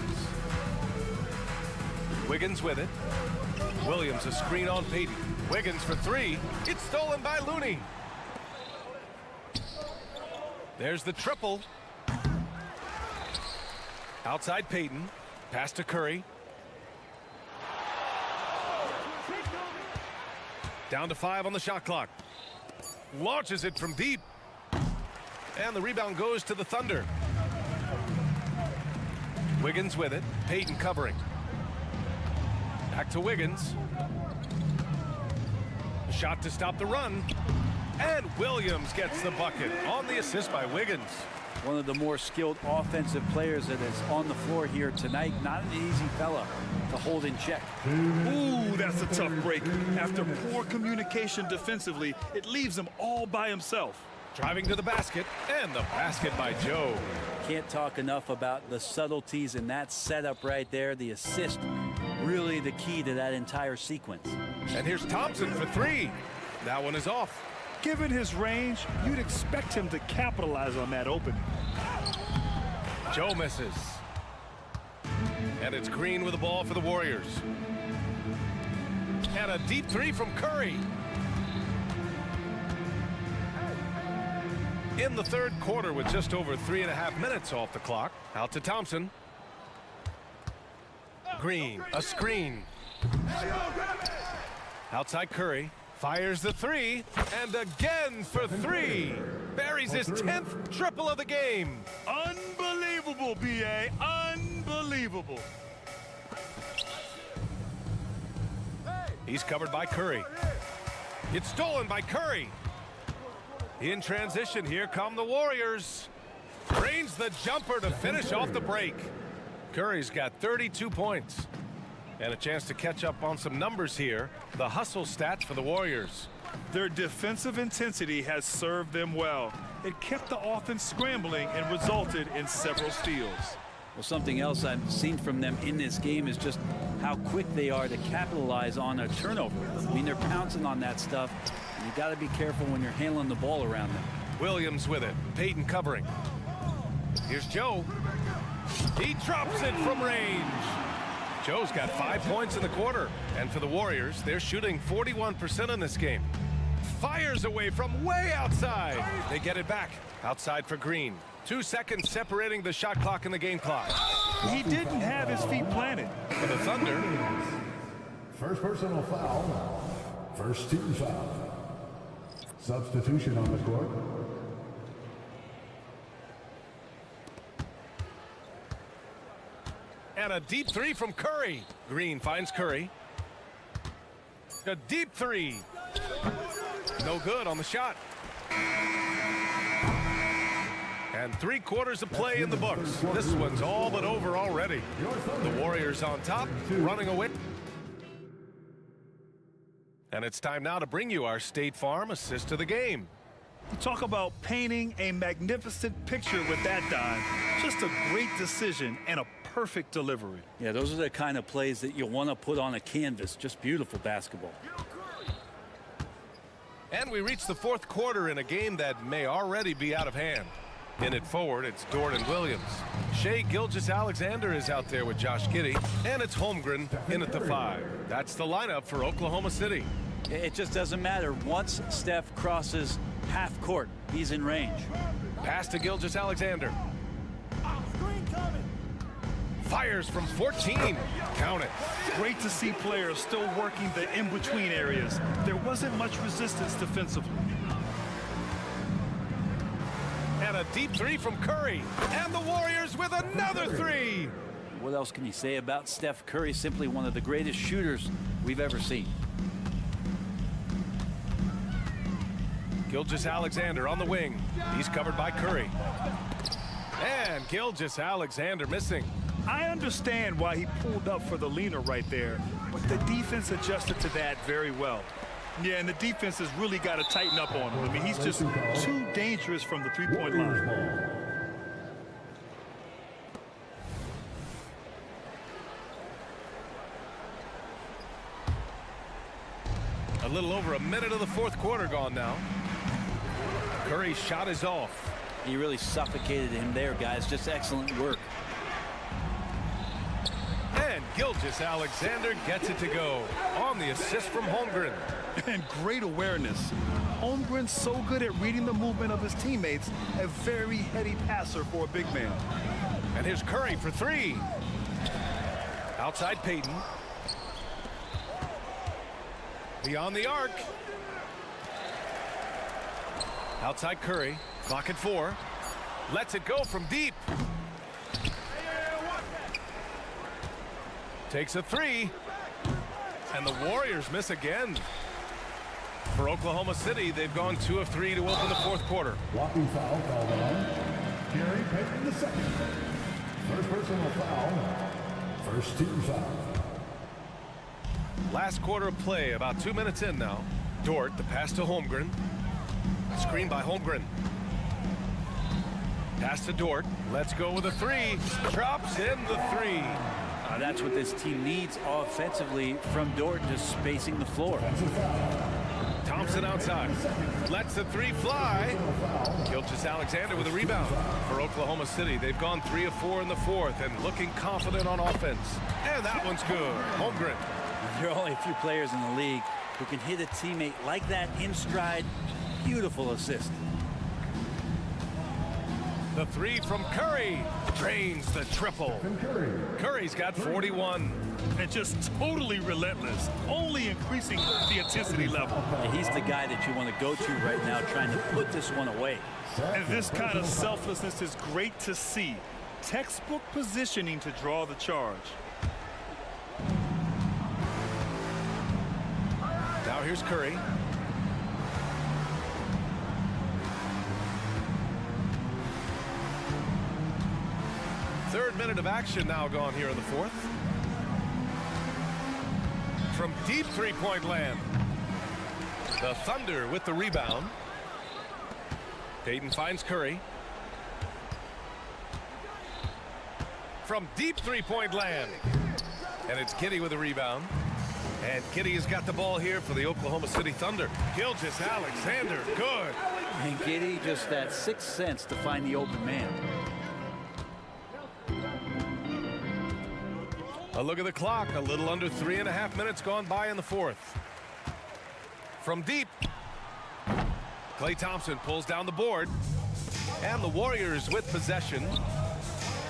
Wiggins with it. Williams a screen on Payton. Wiggins for three. It's stolen by Looney. There's the triple. Outside Payton. Pass to Curry. Down to 5 on the shot clock. Launches it from deep. And the rebound goes to the Thunder. Wiggins with it. Payton covering. Back to Wiggins. A shot to stop the run. And Williams gets the bucket on the assist by Wiggins. One of the more skilled offensive players that is on the floor here tonight. Not an easy fella to hold in check. Ooh, that's a tough break. After poor communication defensively, it leaves him all by himself. Driving to the basket, and the basket by Joe. Can't talk enough about the subtleties in that setup right there. The assist, really the key to that entire sequence. And here's Thompson for three. That one is off. Given his range, you'd expect him to capitalize on that opening. Joe misses. And it's Green with the ball for the Warriors. And a deep three from Curry. In the third quarter with just over 3.5 minutes off the clock. Out to Thompson. Green, a screen. Outside Curry. Fires the three, and again for three. Buries his 10th triple of the game. Unbelievable, B.A. Unbelievable. He's covered by Curry. It's stolen by Curry. In transition, here come the Warriors. Drains the jumper to finish off the break. Curry's got 32 points. And a chance to catch up on some numbers here. The hustle stats for the Warriors. Their defensive intensity has served them well. It kept the offense scrambling and resulted in several steals. Well, something else I've seen from them in this game is just how quick they are to capitalize on a turnover. I mean, they're pouncing on that stuff. And you got to be careful when you're handling the ball around them. Williams with it. Payton covering. Here's Joe. He drops it from range. Joe's got 5 points in the quarter. And for the Warriors, they're shooting 41% in this game. Fires away from way outside. They get it back. Outside for Green. 2 seconds separating the shot clock and the game clock. He didn't have his feet planted. For the Thunder. First personal foul. First team foul. Substitution on the court. And a deep three from Curry. Green finds Curry. A deep three. No good on the shot. And 3 quarters of play in the books. This one's all but over already. The Warriors on top, running away. And it's time now to bring you our State Farm assist of the game. Talk about painting a magnificent picture with that dime. Just a great decision and a perfect delivery. Yeah, those are the kind of plays that you want to put on a canvas. Just beautiful basketball. And we reach the 4th quarter in a game that may already be out of hand. In it forward, it's Jordan Williams. Shai Gilgeous-Alexander is out there with Josh Giddey. And it's Holmgren in at the 5. That's the lineup for Oklahoma City. It just doesn't matter. Once Steph crosses half court, he's in range. Pass to Gilgeous-Alexander. Fires from 14. Count it. Great to see players still working the in-between areas. There wasn't much resistance defensively. And a deep three from Curry. And the Warriors with another three. What else can you say about Steph Curry? Simply one of the greatest shooters we've ever seen. Gilgeous-Alexander on the wing. He's covered by Curry. And Gilgeous-Alexander missing. I understand why he pulled up for the leaner right there, but the defense adjusted to that very well. Yeah, and the defense has really got to tighten up on him. I mean, he's just too dangerous from the three-point line. A little over a minute of the fourth quarter gone now. Curry's shot is off. He really suffocated him there, guys. Just excellent work. And Gilgeous-Alexander gets it to go on the assist from Holmgren. And great awareness. Holmgren's so good at reading the movement of his teammates. A very heady passer for a big man. And here's Curry for three. Outside Payton. Beyond the arc. Outside Curry. Clock at 4. Lets it go from deep. Takes a three. And the Warriors miss again. For Oklahoma City, they've gone 2 of 3 to open the fourth quarter. Blocking foul called on Gary Payton the second. First personal foul. First team foul. Last quarter of play, about 2 minutes in now. Dort, the pass to Holmgren. Screen by Holmgren. Pass to Dort. Let's go with a three. Drops in the three. That's what this team needs offensively from Dort, just spacing the floor. Thompson outside. Lets the three fly. Gilgeous-Alexander with a rebound for Oklahoma City. They've gone 3 of 4 in the fourth and looking confident on offense. And that one's good. Holmgren. There are only a few players in the league who can hit a teammate like that in stride. Beautiful assist. The three from Curry drains the triple. Curry's got 41. And just totally relentless, only increasing the intensity level. And he's the guy that you want to go to right now, trying to put this one away. And this kind of selflessness is great to see. Textbook positioning to draw the charge. Now here's Curry. Third minute of action now gone here in the fourth. From deep three-point land. The Thunder with the rebound. Payton finds Curry. From deep three-point land. And it's Giddey with the rebound. And Giddey has got the ball here for the Oklahoma City Thunder. Gilgeous-Alexander, good. And Giddey just that sixth sense to find the open man. A look at the clock. A little under 3.5 minutes gone by in the fourth. From deep. Klay Thompson pulls down the board. And the Warriors with possession.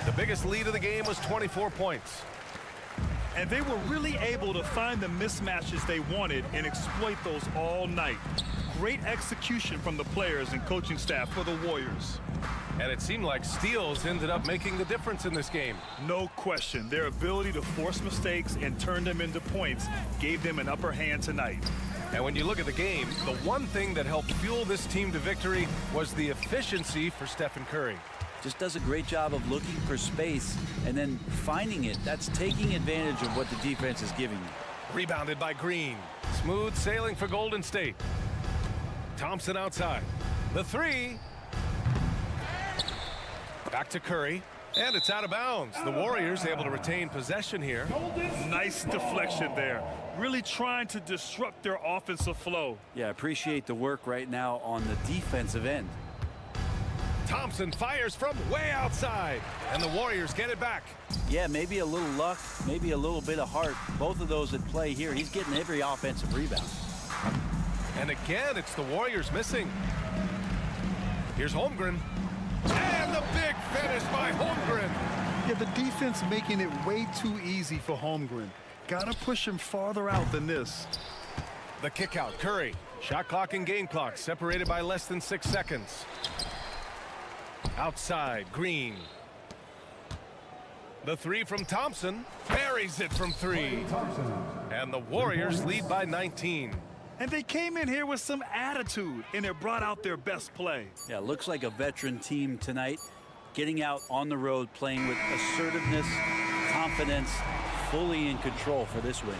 The biggest lead of the game was 24 points. And they were really able to find the mismatches they wanted and exploit those all night. Great execution from the players and coaching staff for the Warriors. And it seemed like steals ended up making the difference in this game. No question. Their ability to force mistakes and turn them into points gave them an upper hand tonight. And when you look at the game, the one thing that helped fuel this team to victory was the efficiency for Stephen Curry. Just does a great job of looking for space and then finding it. That's taking advantage of what the defense is giving you. Rebounded by Green. Smooth sailing for Golden State. Thompson outside. The three. Back to Curry. And it's out of bounds. The Warriors able to retain possession here. Nice deflection there. Really trying to disrupt their offensive flow. Yeah, appreciate the work right now on the defensive end. Thompson fires from way outside. And the Warriors get it back. Yeah, maybe a little luck, maybe a little bit of heart. Both of those at play here. He's getting every offensive rebound. And again, it's the Warriors missing. Here's Holmgren. And the big finish by Holmgren. Yeah, the defense making it way too easy for Holmgren. Gotta push him farther out than this. The kick out, Curry. Shot clock and game clock separated by less than 6 seconds. Outside, Green. The three from Thompson. Buries it from three. And the Warriors lead by 19. And they came in here with some attitude, and it brought out their best play. Yeah, looks like a veteran team tonight, getting out on the road, playing with assertiveness, confidence, fully in control for this win.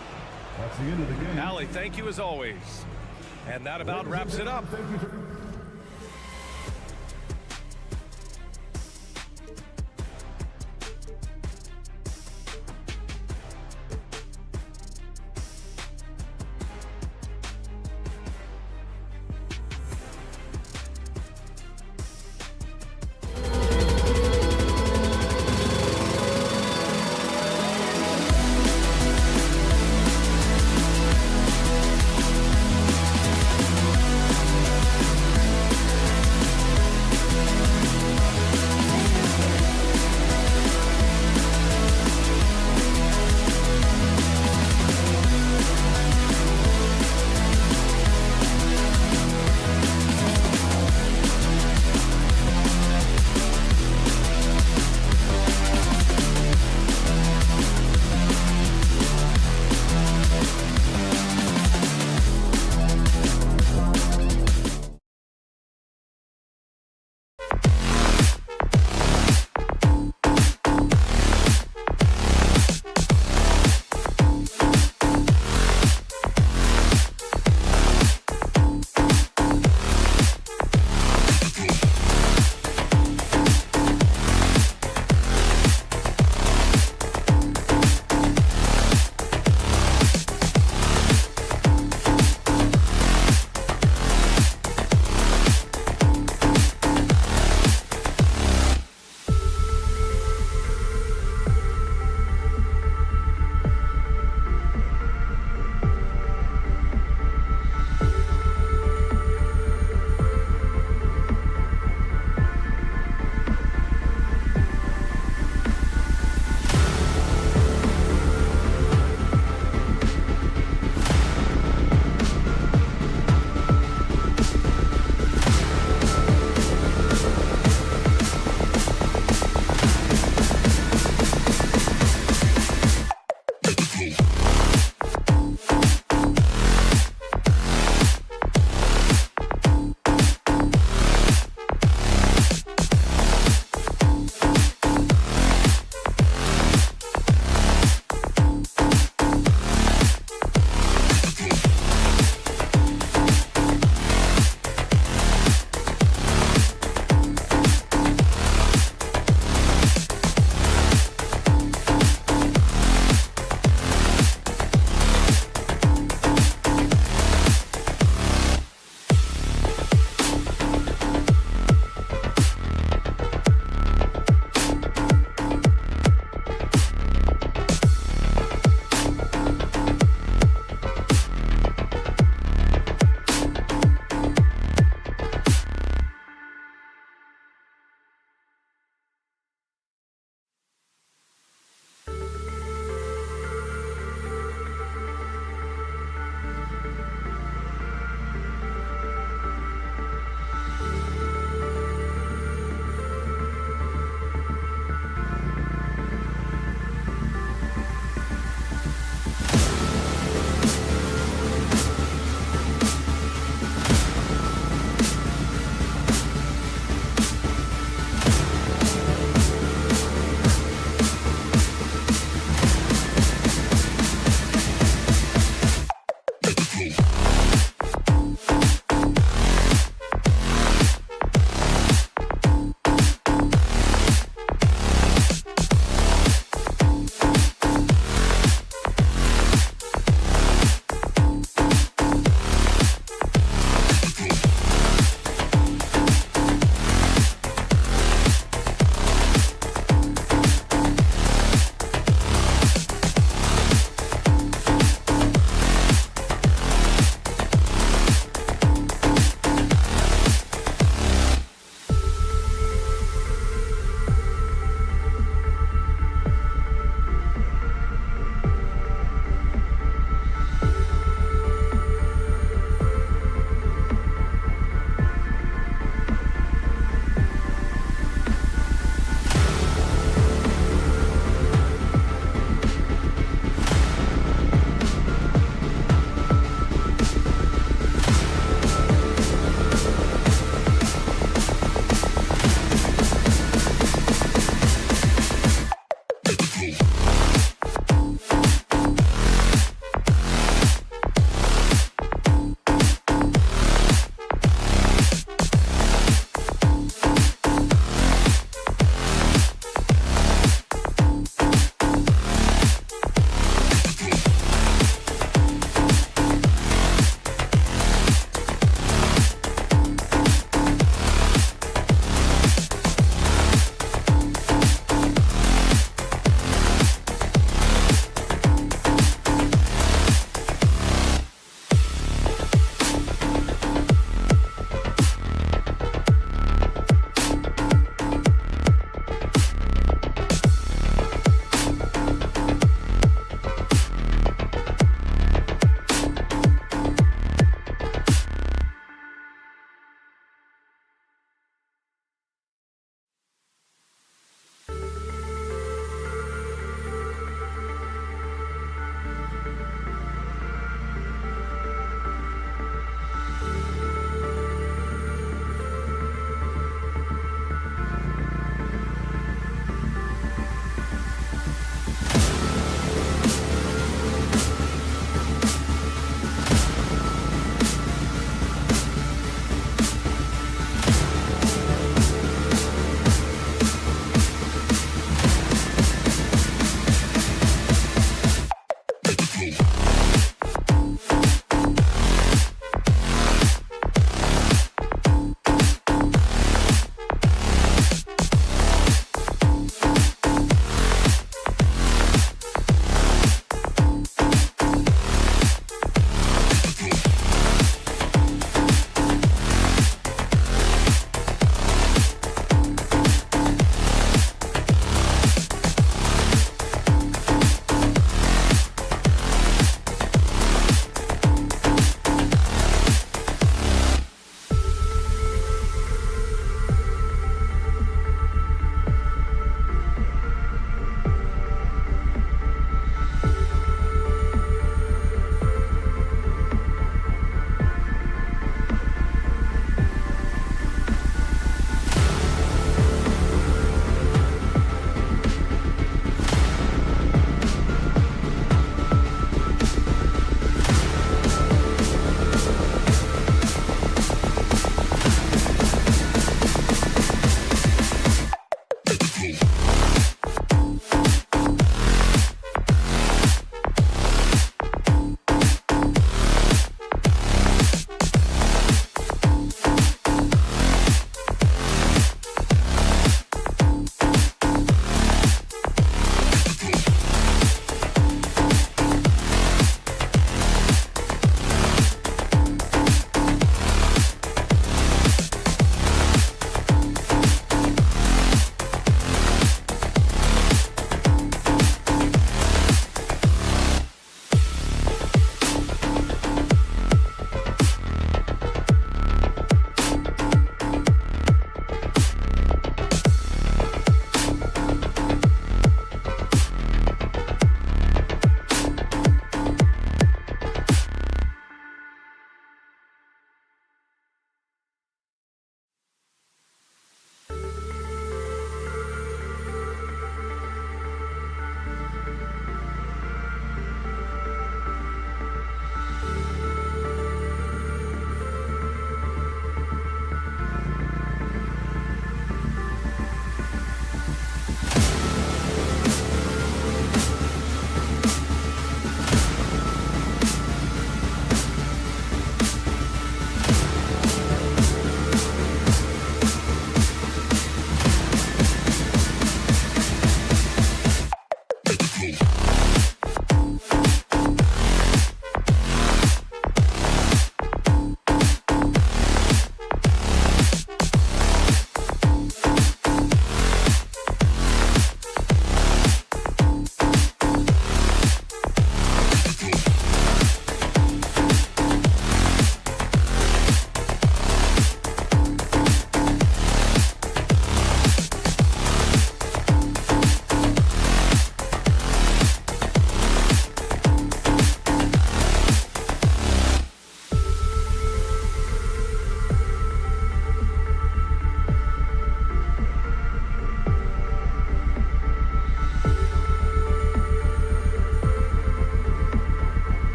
That's the end of the game. Allie, thank you as always. And that about wraps it up. Thank you for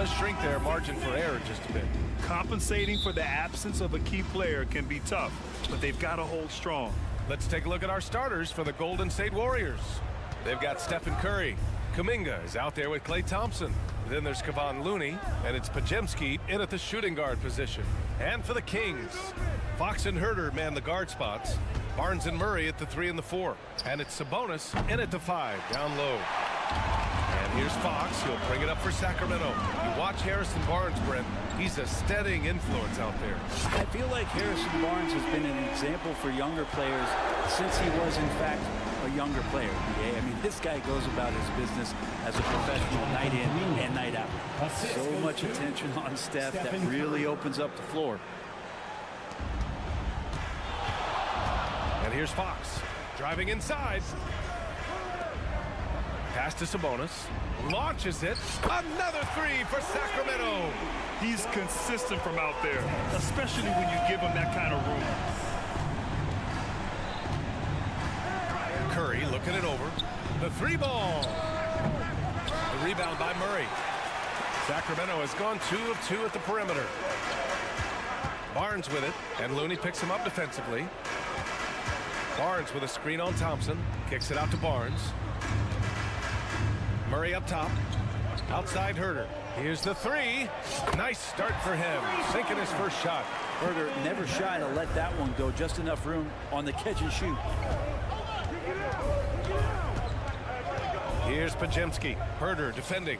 does shrink their margin for error just a bit. Compensating for the absence of a key player can be tough, but they've got to hold strong. Let's take a look at our starters for the Golden State Warriors. They've got Stephen Curry. Kuminga is out there with Klay Thompson. Then there's Kevon Looney, and it's Podziemski in at the shooting guard position. And for the Kings, Fox and Herter man the guard spots. Barnes and Murray at the 3 and the 4. And it's Sabonis in at the 5, down low. And here's Fox. He'll bring it up for Sacramento. You watch Harrison Barnes, Brent. He's a steadying influence out there. I feel like Harrison Barnes has been an example for younger players since he was, in fact, a younger player. I mean, this guy goes about his business as a professional night in and night out. So much attention on Steph that really opens up the floor. And here's Fox driving inside. Pass to Sabonis. Launches it. Another 3 for Sacramento. He's consistent from out there, especially when you give him that kind of room. Curry looking it over. The 3 ball. The rebound by Murray. Sacramento has gone 2 of 2 at the perimeter. Barnes with it, and Looney picks him up defensively. Barnes with a screen on Thompson. Kicks it out to Barnes. Murray up top. Outside Herter. Here's the 3. Nice start for him. Sinking his first shot. Herter never shy to let that one go. Just enough room on the catch and shoot. Here's Podziemski. Herter defending.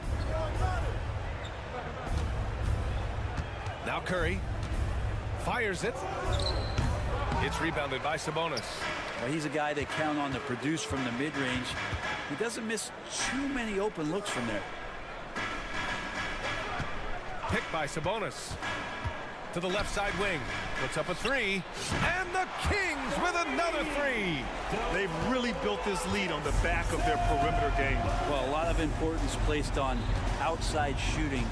Now Curry. Fires it. It's rebounded by Sabonis. Well, he's a guy they count on to produce from the mid-range. He doesn't miss too many open looks from there. Picked by Sabonis. To the left side wing. Puts up a 3. And the Kings with another 3. They've really built this lead on the back of their perimeter game. Well, a lot of importance placed on outside shooting.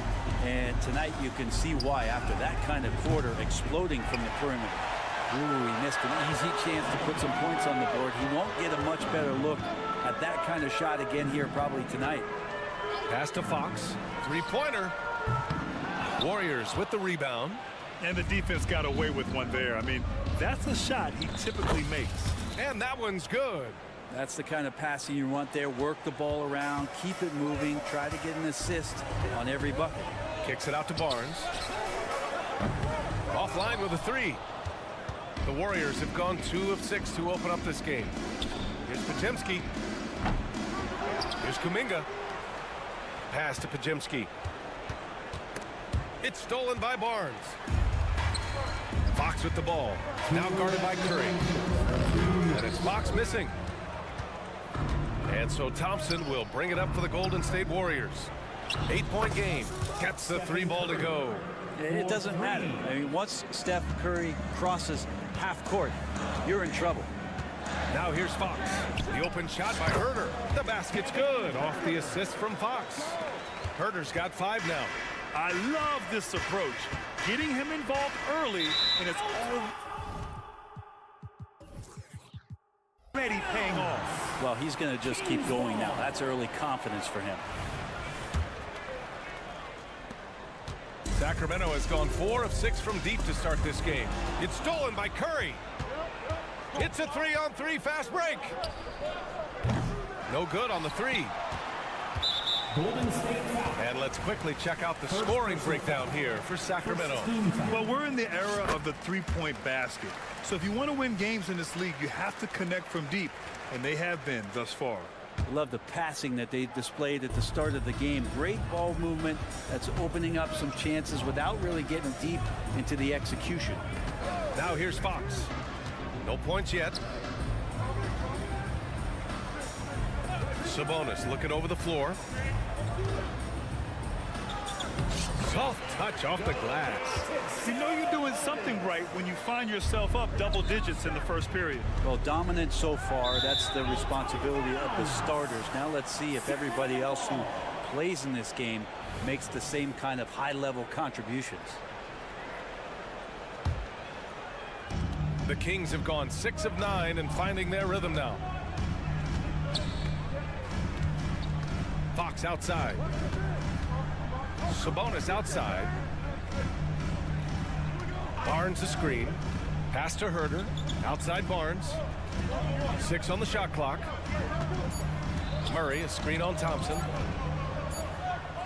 And tonight you can see why after that kind of quarter exploding from the perimeter. Ooh, he missed an easy chance to put some points on the board. He won't get a much better look at that kind of shot again here probably tonight. Pass to Fox. 3-pointer. Warriors with the rebound. And the defense got away with one there. I mean, that's a shot he typically makes. And that one's good. That's the kind of passing you want there. Work the ball around, keep it moving, try to get an assist on every bucket. Kicks it out to Barnes. Offline with a 3. The Warriors have gone 2 of 6 to open up this game. Here's Podziemski. Here's Kuminga. Pass to Podziemski. It's stolen by Barnes. Fox with the ball. Now guarded by Curry. And it's Fox missing. And so Thompson will bring it up for the Golden State Warriors. 8-point game. Gets the 3 ball to go. It doesn't matter. I mean, once Steph Curry crosses half court, you're in trouble. Now here's Fox. The open shot by Herter. The basket's good. Off the assist from Fox. Herter's got 5 now. I love this approach. Getting him involved early, and it's already paying off. Well, he's going to just keep going now. That's early confidence for him. Sacramento has gone 4 of 6 from deep to start this game. It's stolen by Curry. It's a 3-on-3 fast break. No good on the 3. And let's quickly check out the scoring breakdown here for Sacramento. Well, we're in the era of the 3-point basket. So if you want to win games in this league, you have to connect from deep. And they have been thus far. Love the passing that they displayed at the start of the game. Great ball movement that's opening up some chances without really getting deep into the execution. Now here's Fox. No points yet. Sabonis looking over the floor. Soft touch off the glass. You know you're doing something right when you find yourself up double digits in the first period. Well, dominant so far. That's the responsibility of the starters. Now let's see if everybody else who plays in this game makes the same kind of high-level contributions. The Kings have gone 6 of 9 and finding their rhythm now. Fox outside. Sabonis outside. Barnes a screen. Pass to Herter. Outside Barnes. 6 on the shot clock. Murray a screen on Thompson.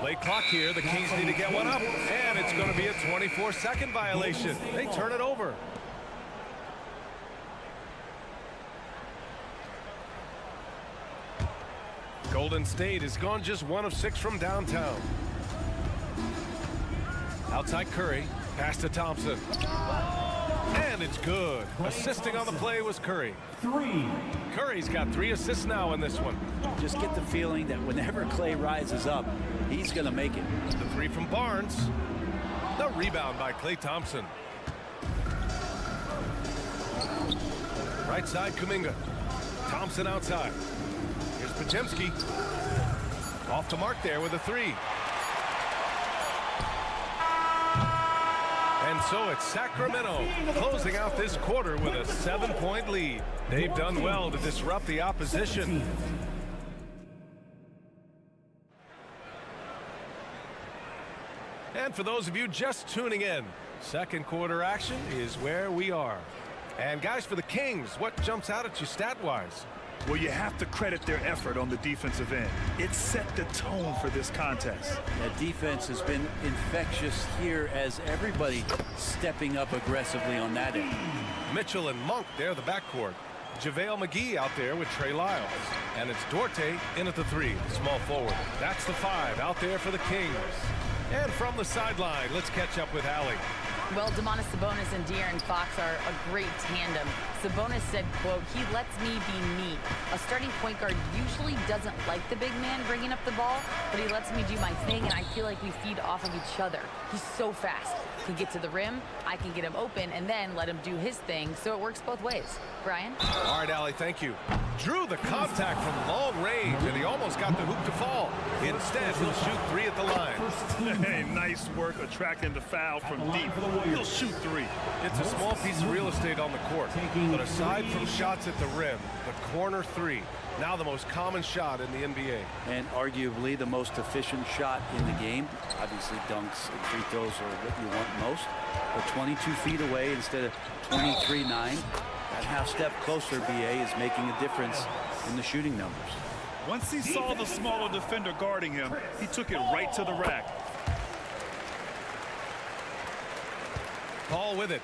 Late clock here. The Kings need to get one up. And it's going to be a 24-second violation. They turn it over. Golden State has gone just 1 of 6 from downtown. Outside Curry. Pass to Thompson. And it's good. Assisting on the play was Curry. 3. Curry's got 3 assists now in this one. Just get the feeling that whenever Clay rises up, he's going to make it. The 3 from Barnes. The rebound by Klay Thompson. Right side, Kuminga. Thompson outside. Here's Podziemski. Off the mark there with a 3. And so it's Sacramento closing out this quarter with a 7-point lead. They've done well to disrupt the opposition. And for those of you just tuning in, second quarter action is where we are. And guys, for the Kings, what jumps out at you stat-wise? Well, you have to credit their effort on the defensive end. It set the tone for this contest. That defense has been infectious here as everybody stepping up aggressively on that end. Mitchell and Monk, they're the backcourt. JaVale McGee out there with Trey Lyles. And it's Duarte in at the 3, the small forward. That's the 5 out there for the Kings. And from the sideline, let's catch up with Allie. Well, Domantas Sabonis and De'Aaron Fox are a great tandem. Sabonis said, quote, "He lets me be me. A starting point guard usually doesn't like the big man bringing up the ball, but he lets me do my thing, and I feel like we feed off of each other. He's so fast. He can get to the rim, I can get him open, and then let him do his thing, so it works both ways." Brian? All right, Allie, thank you. Drew the contact from long range, and he almost got the hoop to fall. Instead, he'll shoot 3 at the line. Hey, nice work attracting the foul from deep. He'll shoot 3. It's a small piece of real estate on the court, but aside from shots at the rim, the corner 3, now the most common shot in the NBA. And arguably the most efficient shot in the game. Obviously, dunks and free throws are what you want most. But 22 feet away instead of 23-9. That half step closer, BA, is making a difference in the shooting numbers. Once he saw the smaller defender guarding him, he took it right to the rack. Paul with it.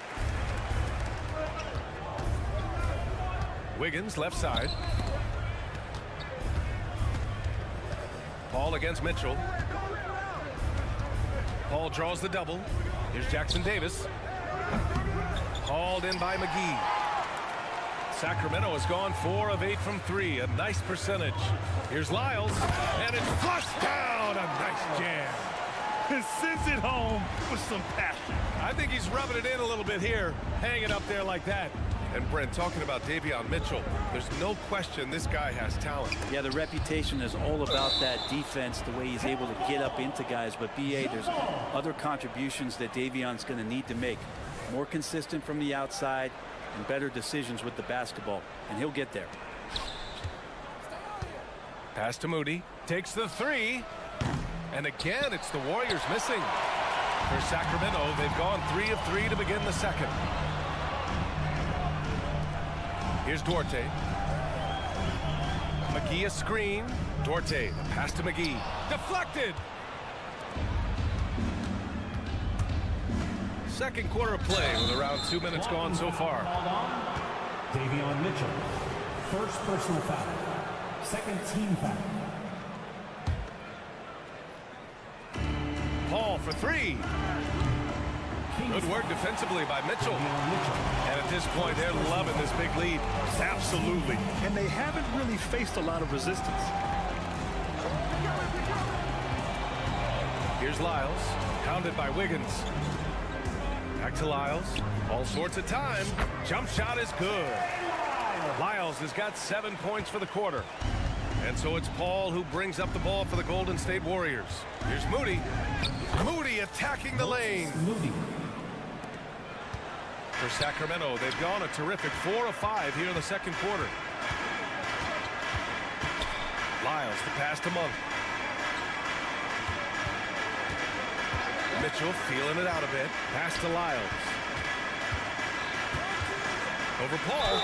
Wiggins left side. Paul against Mitchell. Paul draws the double. Here's Jackson Davis. Called in by McGee. Sacramento has gone 4 of 8 from 3. A nice percentage. Here's Lyles. And it's flushed down. A nice jam. And sends it home with some passion. I think he's rubbing it in a little bit here. Hang it up there like that. And Brent, talking about Davion Mitchell, there's no question this guy has talent. Yeah, the reputation is all about that defense, the way he's able to get up into guys. But BA, there's other contributions that Davion's going to need to make. More consistent from the outside and better decisions with the basketball. And he'll get there. Pass to Moody. Takes the 3. And again, it's the Warriors missing. For Sacramento, they've gone 3 of 3 to begin the second. Here's Duarte. McGee a screen. Duarte, the pass to McGee. Deflected! Second quarter of play with around 2 minutes gone so far. Davion Mitchell. First personal foul. Second team foul. Paul for 3. Good work defensively by Mitchell. And at this point, they're loving this big lead. Absolutely. And they haven't really faced a lot of resistance. Here's Lyles, hounded by Wiggins. Back to Lyles. All sorts of time. Jump shot is good. Lyles has got 7 points for the quarter. And so it's Paul who brings up the ball for the Golden State Warriors. Here's Moody. Moody attacking the lane. For Sacramento, they've gone a terrific 4 of 5 here in the second quarter. Lyles, the pass to Monk. Mitchell feeling it out a bit. Pass to Lyles. Over Paul.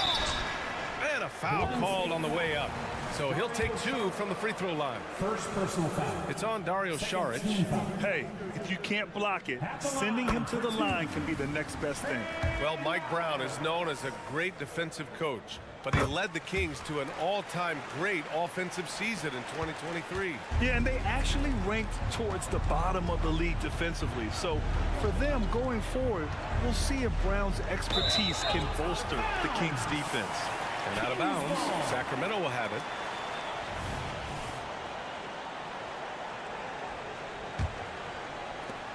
And a foul called on the way up. So he'll take 2 from the free throw line. First personal foul. It's on Dario Saric. Hey, if you can't block it, sending him to the line can be the next best thing. Well, Mike Brown is known as a great defensive coach, but he led the Kings to an all-time great offensive season in 2023. Yeah, and they actually ranked towards the bottom of the league defensively. So for them going forward, we'll see if Brown's expertise can bolster the Kings defense. And out of bounds, Sacramento will have it.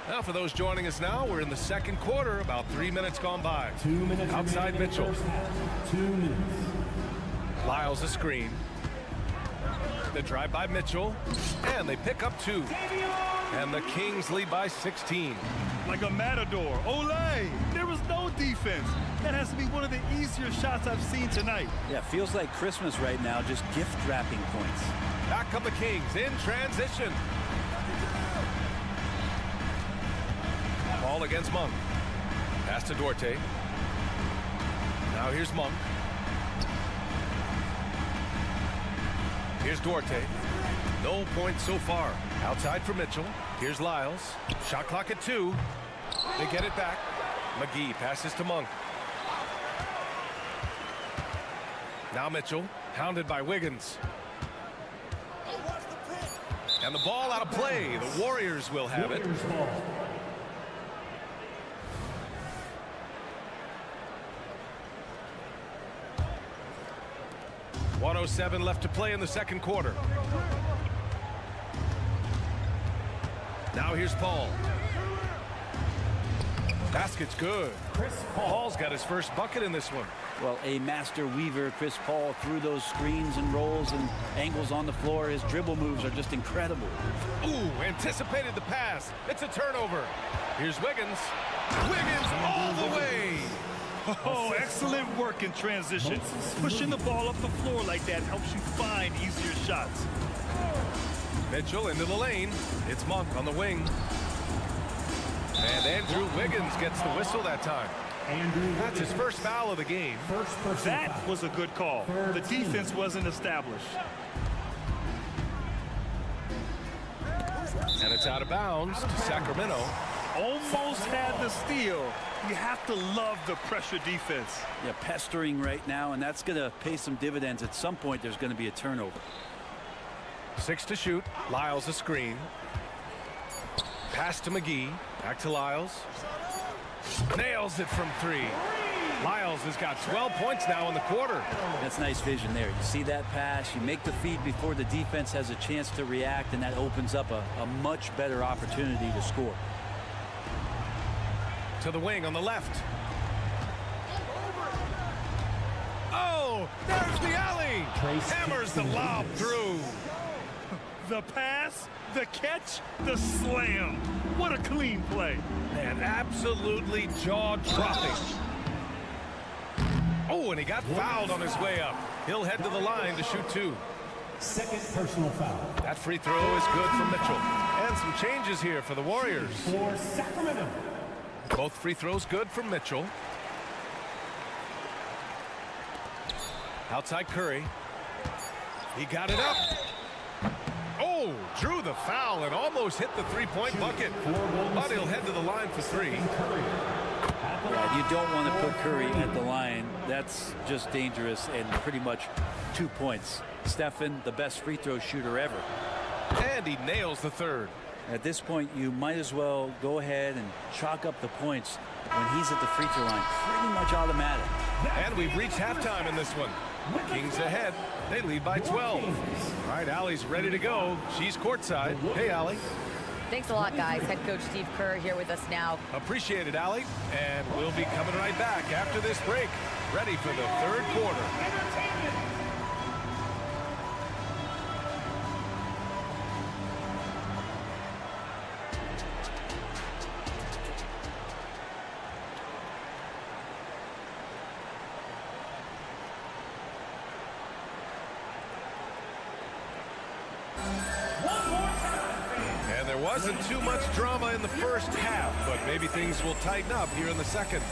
Now, for those joining us now, we're in the second quarter, about 3 minutes gone by. 2 minutes. Outside Mitchell. 2 minutes. Lyles a screen. The drive by Mitchell. And they pick up 2. And the Kings lead by 16. Like a matador. Olay! There was no defense. That has to be one of the easier shots I've seen tonight. Yeah, feels like Christmas right now, just gift wrapping points. Back come the Kings in transition. Ball against Monk. Pass to Duarte. Now here's Monk. Here's Duarte. No points so far. Outside for Mitchell. Here's Lyles. Shot clock at 2. They get it back. McGee passes to Monk. Now Mitchell, hounded by Wiggins. And the ball out of play. The Warriors will have it. 1:07 left to play in the second quarter. Now here's Paul. Basket's good. Paul's got his first bucket in this one. Well, a master weaver, Chris Paul, through those screens and rolls and angles on the floor. His dribble moves are just incredible. Ooh, anticipated the pass. It's a turnover. Here's Wiggins. Wiggins all the way. Oh, excellent work in transition. Pushing the ball up the floor like that helps you find easier shots. Mitchell into the lane. It's Monk on the wing. And Andrew Wiggins gets the whistle that time. That's his first foul of the game. That was a good call. The defense wasn't established. And it's out of bounds to Sacramento. Almost had the steal. You have to love the pressure defense. Yeah, pestering right now, and that's going to pay some dividends. At some point, there's going to be a turnover. 6 to shoot. Lyles a screen. Pass to McGee. Back to Lyles. Nails it from 3. Lyles has got 12 points now in the quarter. That's nice vision there. You see that pass, you make the feed before the defense has a chance to react, and that opens up a much better opportunity to score. To the wing on the left. Oh, there's the alley. Hammers the lob through. The pass, the catch, the slam. What a clean play. Man, absolutely jaw-dropping. Oh, and he got fouled on his way up. He'll head to the line to shoot 2. Second personal foul. That free throw is good for Mitchell. And some changes here for the Warriors. For Sacramento. Both free throws good for Mitchell. Outside Curry. He got it up. Oh, drew the foul and almost hit the three-point bucket. But he'll head to the line for 3. Yeah, you don't want to put Curry at the line. That's just dangerous, and pretty much 2 points. Stephen, the best free throw shooter ever. And he nails the 3rd. At this point, you might as well go ahead and chalk up the points when he's at the free throw line. Pretty much automatic. And we've reached halftime in this one. Kings ahead. They lead by 12. All right, Allie's ready to go. She's courtside. Hey, Allie. Thanks a lot, guys. Head coach Steve Kerr here with us now. Appreciate it, Allie. And we'll be coming right back after this break. Ready for the 3rd quarter. wasn't too much drama in the first half, but maybe things will tighten up here in the second.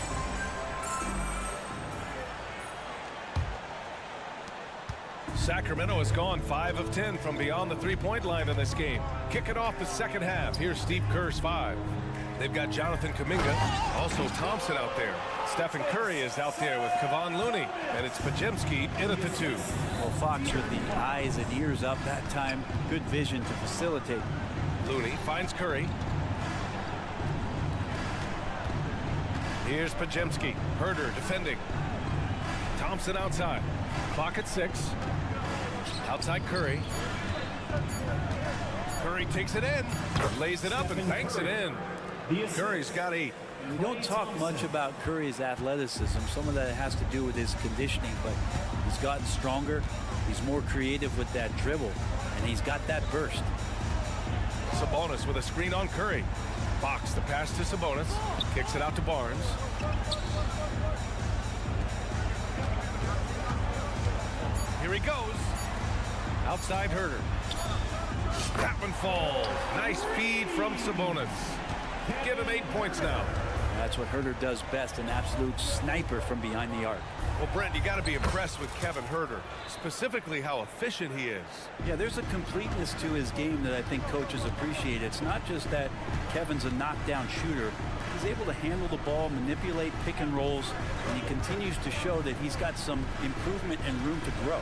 Sacramento has gone 5 of 10 from beyond the three-point line in this game. Kicking off the second half, here's Steve Kerr's 5. They've got Jonathan Kuminga, also Thompson out there. Stephen Curry is out there with Kevon Looney, and it's Podziemski in at the 2. Well, Fox with the eyes and ears up that time. Good vision to facilitate. Looney finds Curry. Here's Podziemski. Herder defending. Thompson outside. Clock at 6. Outside Curry. Curry takes it in. Lays it up and banks it in. Curry's got 8. We don't talk much about Curry's athleticism. Some of that has to do with his conditioning, but he's gotten stronger. He's more creative with that dribble, and he's got that burst. Sabonis with a screen on Curry. Fox the pass to Sabonis. Kicks it out to Barnes. Here he goes. Outside Herder. That one falls. Nice feed from Sabonis. Give him 8 points now. That's what Herder does best, an absolute sniper from behind the arc. Well, Brent, you got to be impressed with Kevin Herder, specifically how efficient he is. Yeah, there's a completeness to his game that I think coaches appreciate. It's not just that Kevin's a knockdown shooter. He's able to handle the ball, manipulate pick and rolls, and he continues to show that he's got some improvement and room to grow.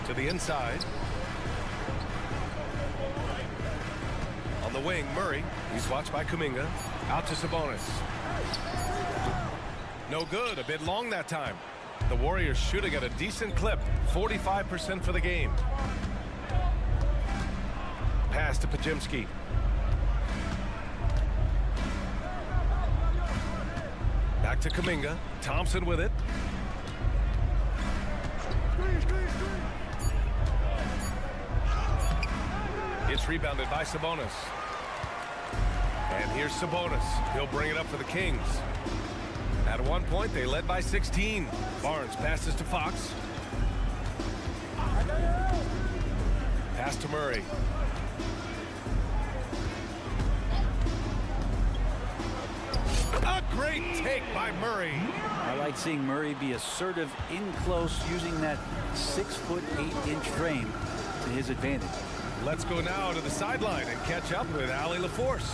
To the inside. On the wing, Murray. He's watched by Kuminga. Out to Sabonis. No good. A bit long that time. The Warriors shooting at a decent clip. 45% for the game. Pass to Podziemski. Back to Kuminga. Thompson with it. It's rebounded by Sabonis. And here's Sabonis. He'll bring it up for the Kings. At one point, they led by 16. Barnes passes to Fox. Pass to Murray. A great take by Murray. I like seeing Murray be assertive in close, using that 6'8" frame to his advantage. Let's go now to the sideline and catch up with Allie LaForce.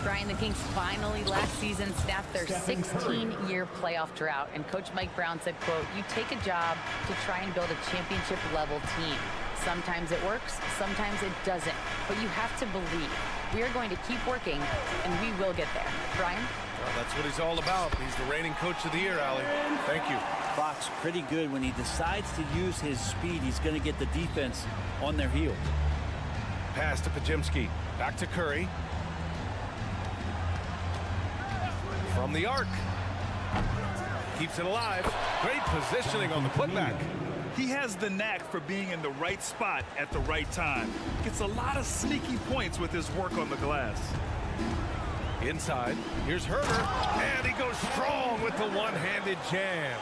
Brian, the Kings finally last season snapped their 16-year playoff drought, and Coach Mike Brown said, quote, "You take a job to try and build a championship-level team. Sometimes it works, sometimes it doesn't, but you have to believe. We are going to keep working, and we will get there." Brian? Well, that's what he's all about. He's the reigning coach of the year, Allie. Thank you. Fox pretty good. When he decides to use his speed, he's going to get the defense on their heels. Pass to Podziemski. Back to Curry. From the arc. Keeps it alive. Great positioning on the putback. He has the knack for being in the right spot at the right time. Gets a lot of sneaky points with his work on the glass. Inside. Here's Herder. And he goes strong with the one-handed jam.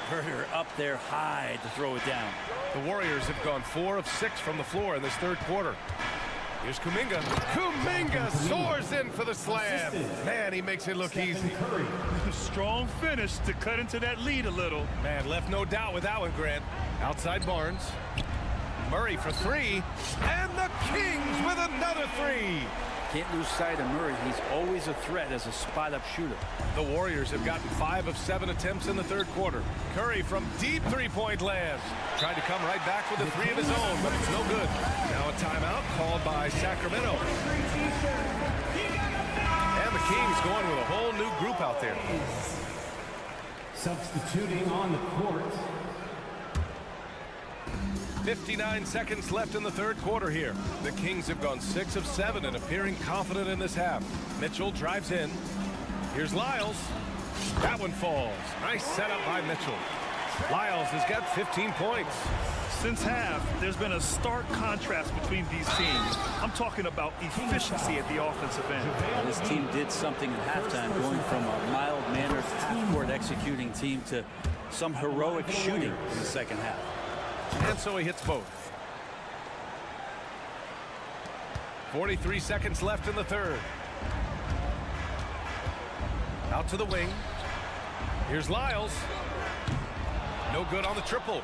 Herder up there high to throw it down. The Warriors have gone 4 of 6 from the floor in this third quarter. Here's Kuminga. Kuminga soars in for the slam. Man, he makes it look easy. Strong finish to cut into that lead a little. Man, left no doubt with that one, Grant. Outside Barnes. Murray for 3. And the Kings with another 3. Can't lose sight of Murray. He's always a threat as a spot-up shooter. The Warriors have gotten 5 of 7 attempts in the third quarter. Curry from deep three-point lands. Tried to come right back with a 3 of his own, but it's no good. Now a timeout called by Sacramento. And the Kings going with a whole new group out there. Substituting on the court. 59 seconds left in the third quarter here. The Kings have gone 6 of 7 and appearing confident in this half. Mitchell drives in. Here's Lyles. That one falls. Nice setup by Mitchell. Lyles has got 15 points. Since half, there's been a stark contrast between these teams. I'm talking about efficiency at the offensive end. This team did something at halftime, going from a mild-mannered half-court executing team to some heroic shooting in the second half. And so he hits both. 43 seconds left in the third. Out to the wing. Here's Lyles. No good on the triple.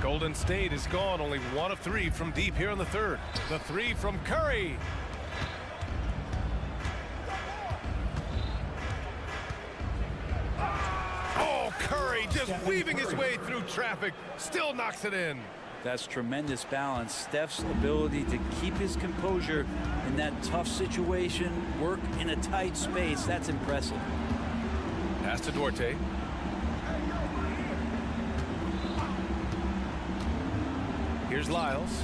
Golden State is gone. Only 1 of 3 from deep here in the third. The 3 from Curry. Oh, Curry just weaving his way through traffic. Still knocks it in. That's tremendous balance. Steph's ability to keep his composure in that tough situation, work in a tight space, that's impressive. Pass to Duarte. Here's Lyles.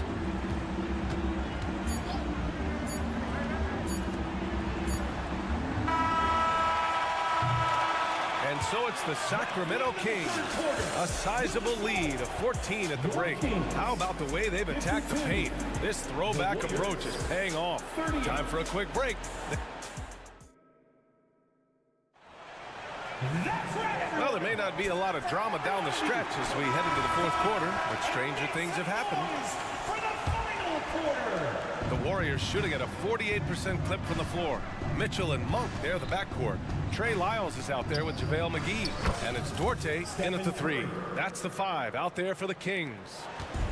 And so it's the Sacramento Kings. A sizable lead of 14 at the break. How about the way they've attacked the paint? This throwback approach is paying off. Time for a quick break. Well, there may not be a lot of drama down the stretch as we head into the fourth quarter, but stranger things have happened. The Warriors shooting at a 48% clip from the floor. Mitchell and Monk, they're the backcourt. Trey Lyles is out there with JaVale McGee. And it's Duarte in at the 3. That's the 5 out there for the Kings.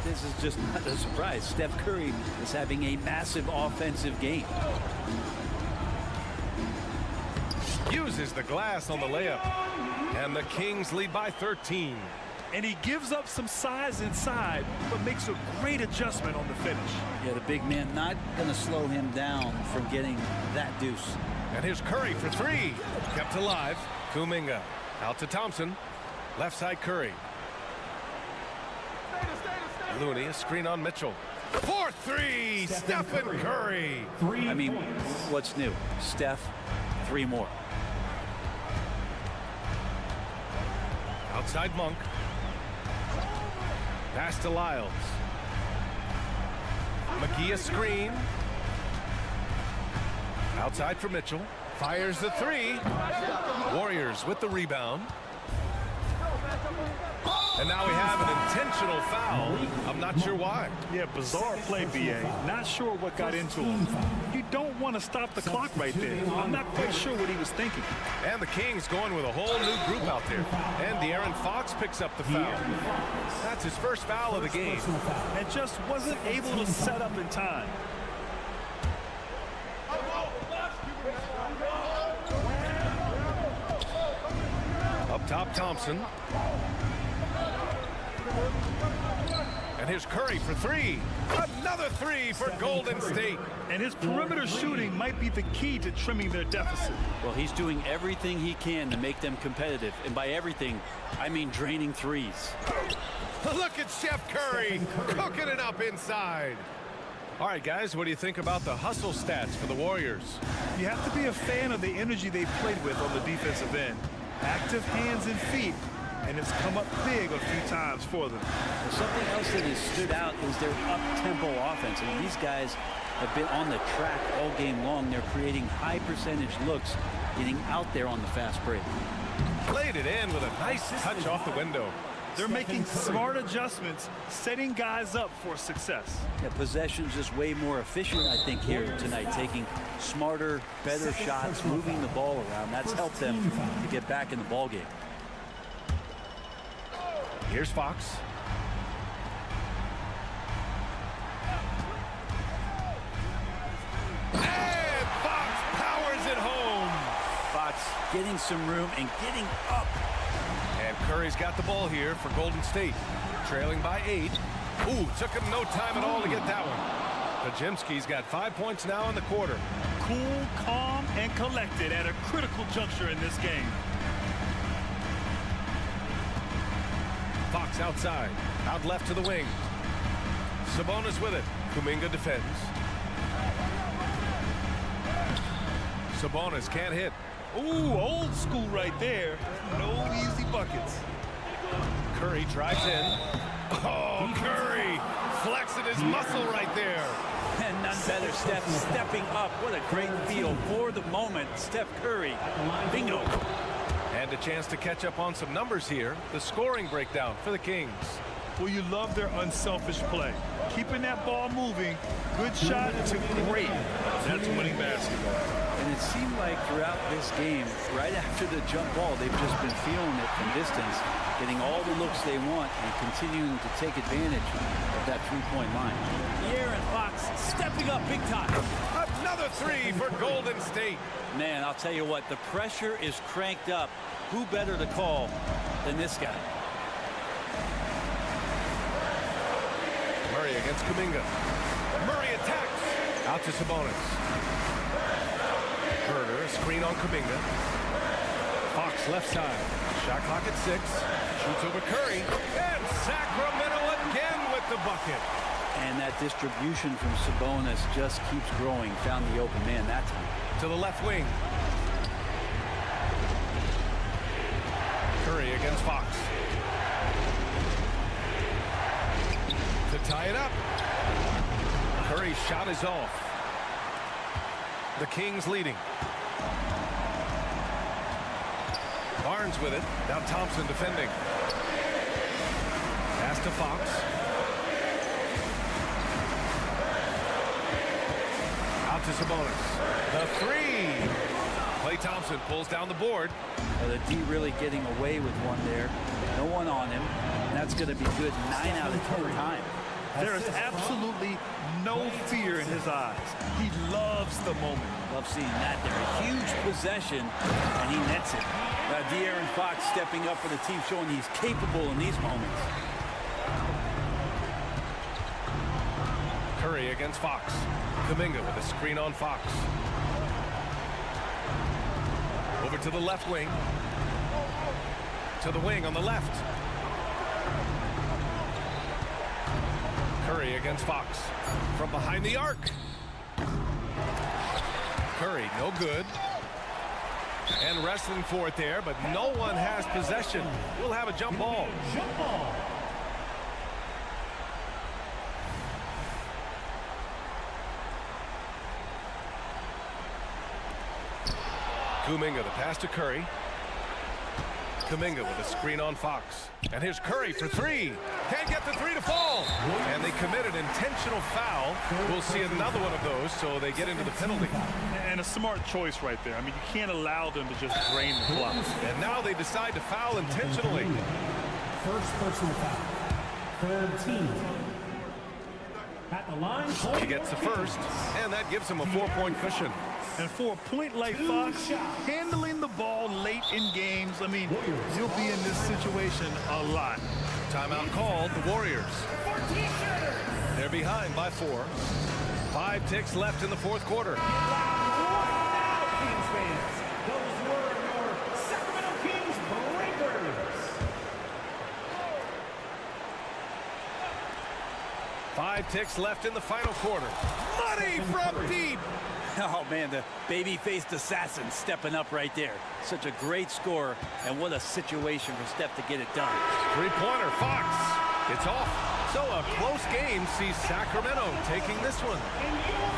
This is just not a surprise. Steph Curry is having a massive offensive game. Uses the glass on the layup. And the Kings lead by 13. And he gives up some size inside, but makes a great adjustment on the finish. Yeah, the big man not going to slow him down from getting that deuce. And here's Curry for 3. Kept alive. Kuminga out to Thompson. Left side Curry. Looney, a screen on Mitchell. 4-3, Stephen Curry. I mean, what's new? Steph, 3 more. Outside Monk. Pass to Lyles. McGee a screen. Outside for Mitchell. Fires the 3. Warriors with the rebound. And now we have an intentional foul. I'm not sure why. Yeah, bizarre play, BA. Not sure what got into him. You don't want to stop the clock right there. I'm not quite sure what he was thinking. And the Kings going with a whole new group out there. And De'Aaron Fox picks up the foul. That's his first foul of the game. And just wasn't able to set up in time. Up top, Thompson. And here's Curry for 3. Another 3 for Golden State. And his perimeter shooting might be the key to trimming their deficit. Well, he's doing everything he can to make them competitive. And by everything, I mean draining threes. Look at Steph Curry cooking it up inside. All right, guys, what do you think about the hustle stats for the Warriors? You have to be a fan of the energy they played with on the defensive end. Active hands and feet. And it's come up big a few times for them. Something else that has stood out is their up-tempo offense. I mean, these guys have been on the track all game long. They're creating high percentage looks, getting out there on the fast break. Played it in with a nice touch off the window. They're making smart adjustments, setting guys up for success. Yeah, possession's just way more efficient, I think, here tonight, taking smarter, better shots, moving the ball around. That's helped them to get back in the ball game. Here's Fox. And Fox powers it home. Fox getting some room and getting up. And Curry's got the ball here for Golden State. Trailing by 8. Ooh, took him no time at all to get that one. Pajemski's got 5 points now in the quarter. Cool, calm, and collected at a critical juncture in this game. Fox outside. Out left to the wing. Sabonis with it. Kuminga defends. Sabonis can't hit. Ooh, old school right there. No easy buckets. Curry drives in. Oh, Curry flexing his muscle right there. And none better, Steph stepping up. What a great feel for the moment. Steph Curry. Bingo. And a chance to catch up on some numbers here. The scoring breakdown for the Kings. Well, you love their unselfish play. Keeping that ball moving, good shot to great. That's winning basketball. And it seemed like throughout this game, right after the jump ball, they've just been feeling it from distance, getting all the looks they want and continuing to take advantage of that three-point line. De'Aaron Fox stepping up big time. Another three for Golden State. Man, I'll tell you what, the pressure is cranked up. Who better to call than this guy? Murray against Kuminga. Murray attacks. Out to Sabonis. Herder, a screen on Kuminga. Fox left side. Shot clock at 6. Shoots over Curry. And Sacramento again with the bucket. And that distribution from Sabonis just keeps growing. Found the open man that time. To the left wing. Curry against Fox. To tie it up. Curry's shot is off. The Kings leading. Barnes with it. Now Thompson defending. Pass to Fox. Out to Sabonis. The three. Klay Thompson pulls down the board. The D really getting away with one there. No one on him. And that's going to be good 9 out of 10 times. There is absolutely no fear in his eyes. He loves the moment. Love seeing that there. A huge possession, and he nets it. De'Aaron Fox stepping up for the team, showing he's capable in these moments. Curry against Fox. Kuminga with a screen on Fox. Over to the left wing. To the wing on the left. Curry against Fox. From behind the arc. Curry, no good. And wrestling for it there, but no one has possession. We'll have a jump ball. Jump ball. Kuminga, the pass to Curry. Kuminga with a screen on Fox. And here's Curry for three. Can't get the three to fall. And they committed intentional foul. We'll see another one of those, so they get into the penalty. And a smart choice right there. I mean, you can't allow them to just drain the clock. And now they decide to foul intentionally. First personal foul. Third team. At the line. He gets the first, and that gives him a 4-point cushion. And for a point like Fox, handling the ball late in games, I mean, you'll be in this situation a lot. Timeout called, the Warriors. They're behind by 4. 5 ticks left in the fourth quarter. Kings fans, those were your Sacramento Kings breakers. 5 ticks left in the final quarter. Money from deep. Oh, man, the baby-faced assassin stepping up right there. Such a great score, and what a situation for Steph to get it done. Three-pointer, Fox. It's off. So a close game sees Sacramento taking this one.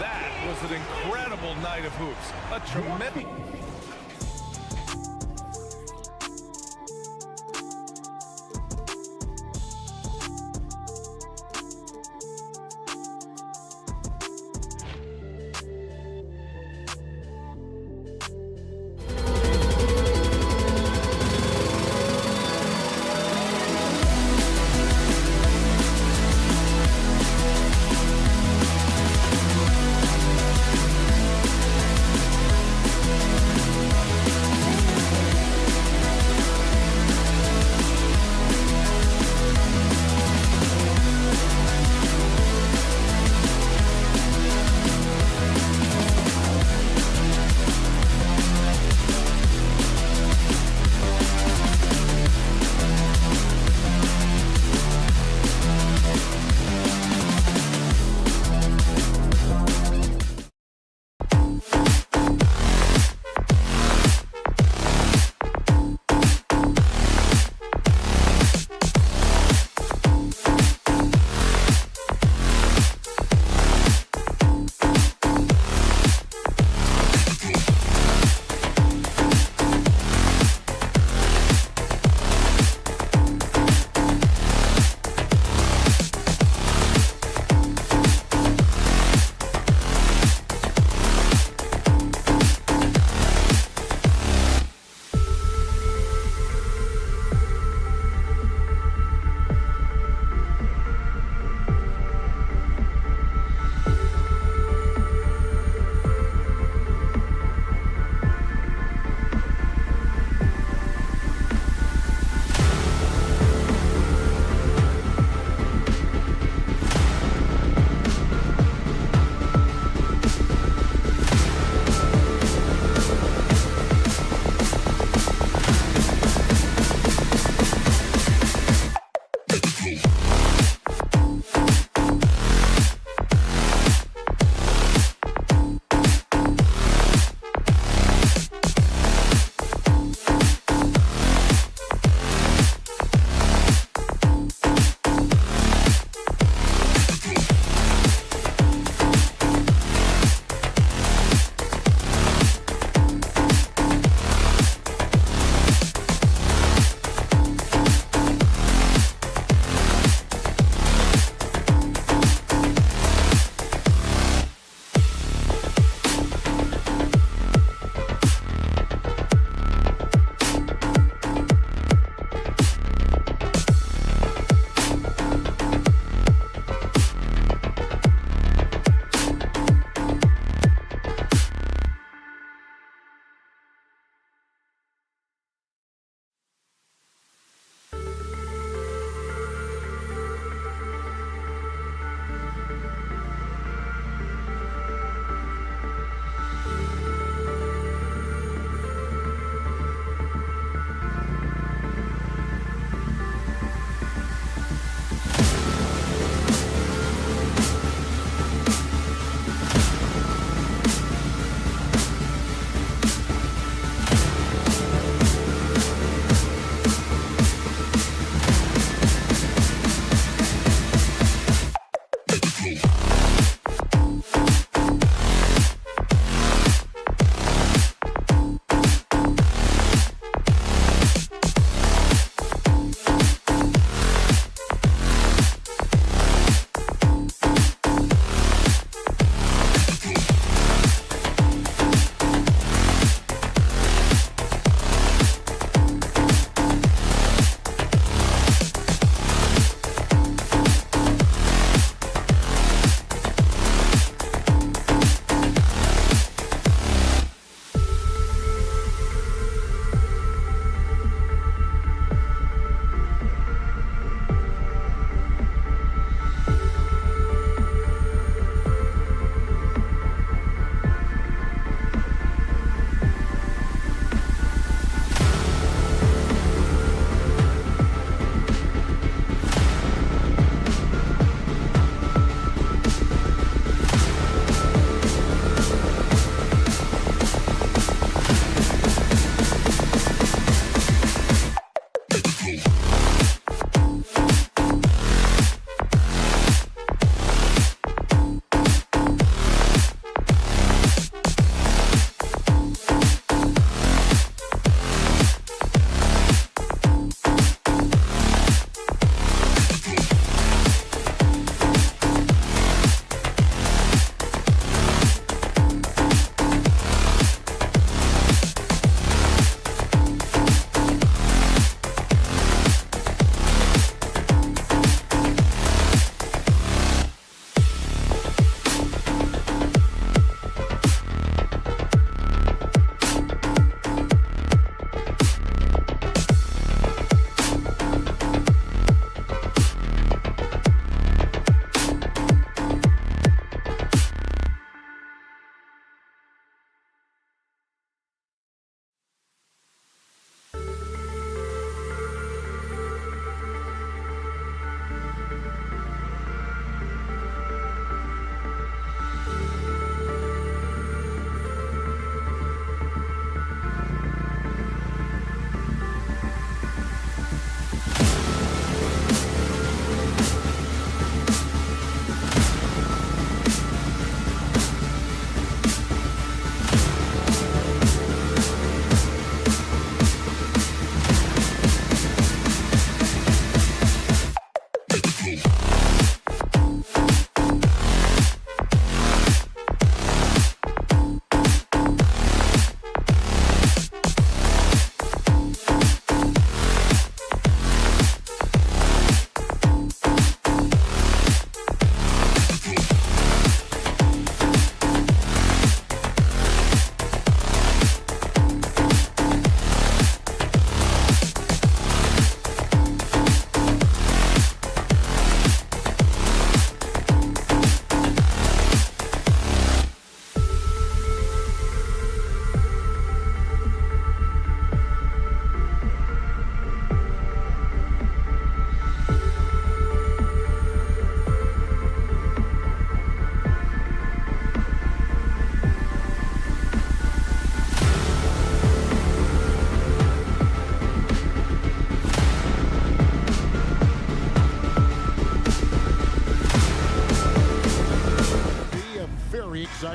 That was an incredible night of hoops. A tremendous...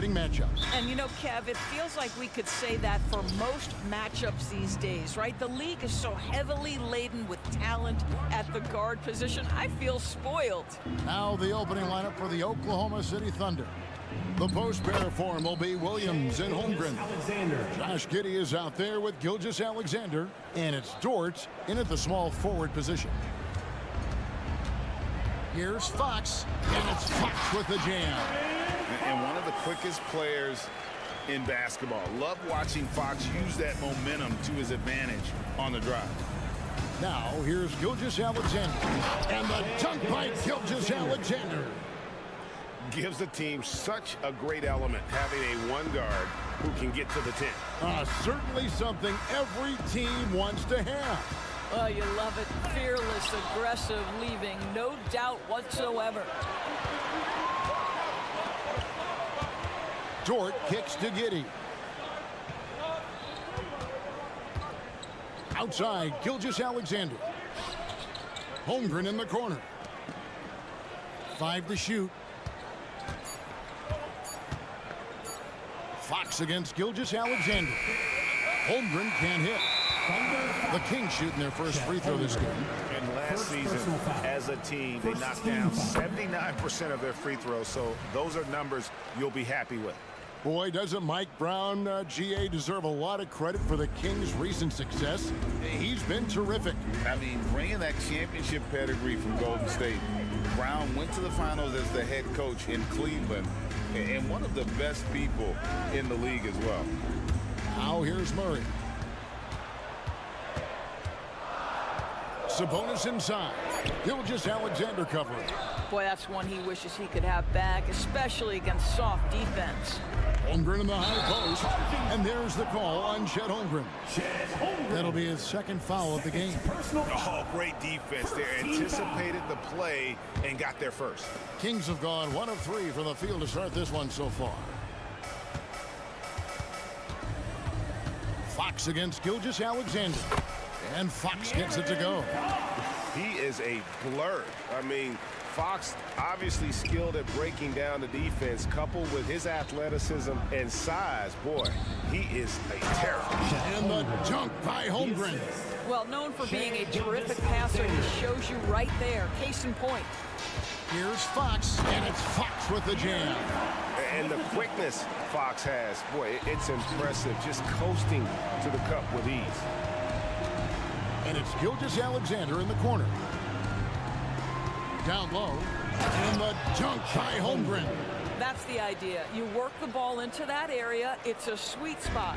exciting matchups. And you know, Kev, it feels like we could say that for most matchups these days, right? The league is so heavily laden with talent at the guard position. I feel spoiled. Now the opening lineup for the Oklahoma City Thunder. The post pair form will be Williams and Holmgren. Josh Giddey is out there with Gilgeous-Alexander, and it's Dort in at the small forward position. Here's Fox, and it's Fox with the jam. And one of the quickest players in basketball. Love watching Fox use that momentum to his advantage on the drive. Now here's Gilgeous-Alexander, and the dunk by Gilgeous-Alexander. Gives the team such a great element having a one guard who can get to the 10. Certainly something every team wants to have. Oh, you love it. Fearless, aggressive, leaving no doubt whatsoever. Dort kicks to Giddey. Outside, Gilgeous-Alexander. Holmgren in the corner. 5 to shoot. Fox against Gilgeous-Alexander. Holmgren can't hit. The Kings shooting their first free throw this game. And last season, as a team, they knocked down 79% of their free throws, so those are numbers you'll be happy with. Boy, doesn't Mike Brown, GA, deserve a lot of credit for the Kings' recent success? He's been terrific. I mean, bringing that championship pedigree from Golden State, Brown went to the finals as the head coach in Cleveland, and one of the best people in the league as well. Now here's Murray. Sabonis inside. Gilgeous-Alexander covering. Boy, that's one he wishes he could have back, especially against soft defense. Holmgren in the high post. And there's the call on Chet Holmgren. That'll be his second foul of the game. Oh, great defense there. Anticipated the play and got there first. Kings have gone 1 of 3 from the field to start this one so far. Fox against Gilgeous-Alexander. And Fox gets it to go. He is a blur. I mean, Fox obviously skilled at breaking down the defense, coupled with his athleticism and size. Boy, he is a terror. And the dunk by Holmgren. Well, known for being a terrific passer, he shows you right there. Case in point. Here's Fox, and it's Fox with the jam. And the quickness Fox has, boy, it's impressive. Just coasting to the cup with ease. And it's Gilgeous-Alexander in the corner. Down low. And the dunk by Holmgren. That's the idea. You work the ball into that area. It's a sweet spot.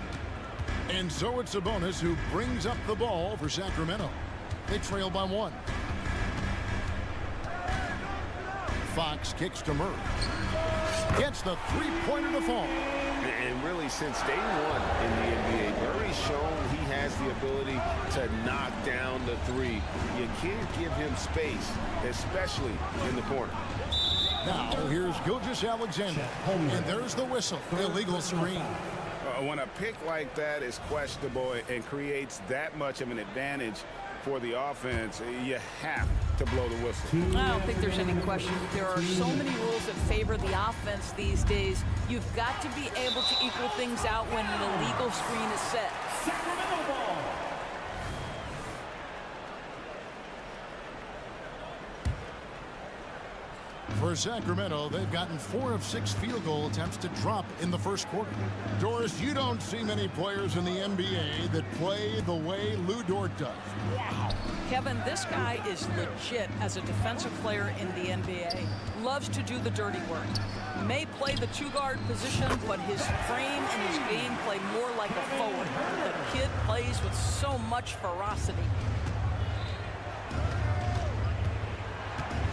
And so it's Sabonis who brings up the ball for Sacramento. They trail by 1. Fox kicks to Murray. Gets the three-pointer to fall. And really, since day one in the NBA, Murray's shown he has the ability to knock down the three. You can't give him space, especially in the corner. Now, here's Gilgeous-Alexander. And there's the whistle. Illegal screen. When a pick like that is questionable and creates that much of an advantage for the offense, you have to blow the whistle. I don't think there's any question. There are so many rules that favor the offense these days. You've got to be able to equal things out when an illegal screen is set. Sacramento ball. For Sacramento, they've gotten 4 of 6 field goal attempts to drop in the first quarter. Doris, you don't see many players in the NBA that play the way Lou Dort does. Wow. Kevin, this guy is legit as a defensive player in the NBA. Loves to do the dirty work. May play the 2-guard position, but his frame and his game play more like a forward. The kid plays with so much ferocity.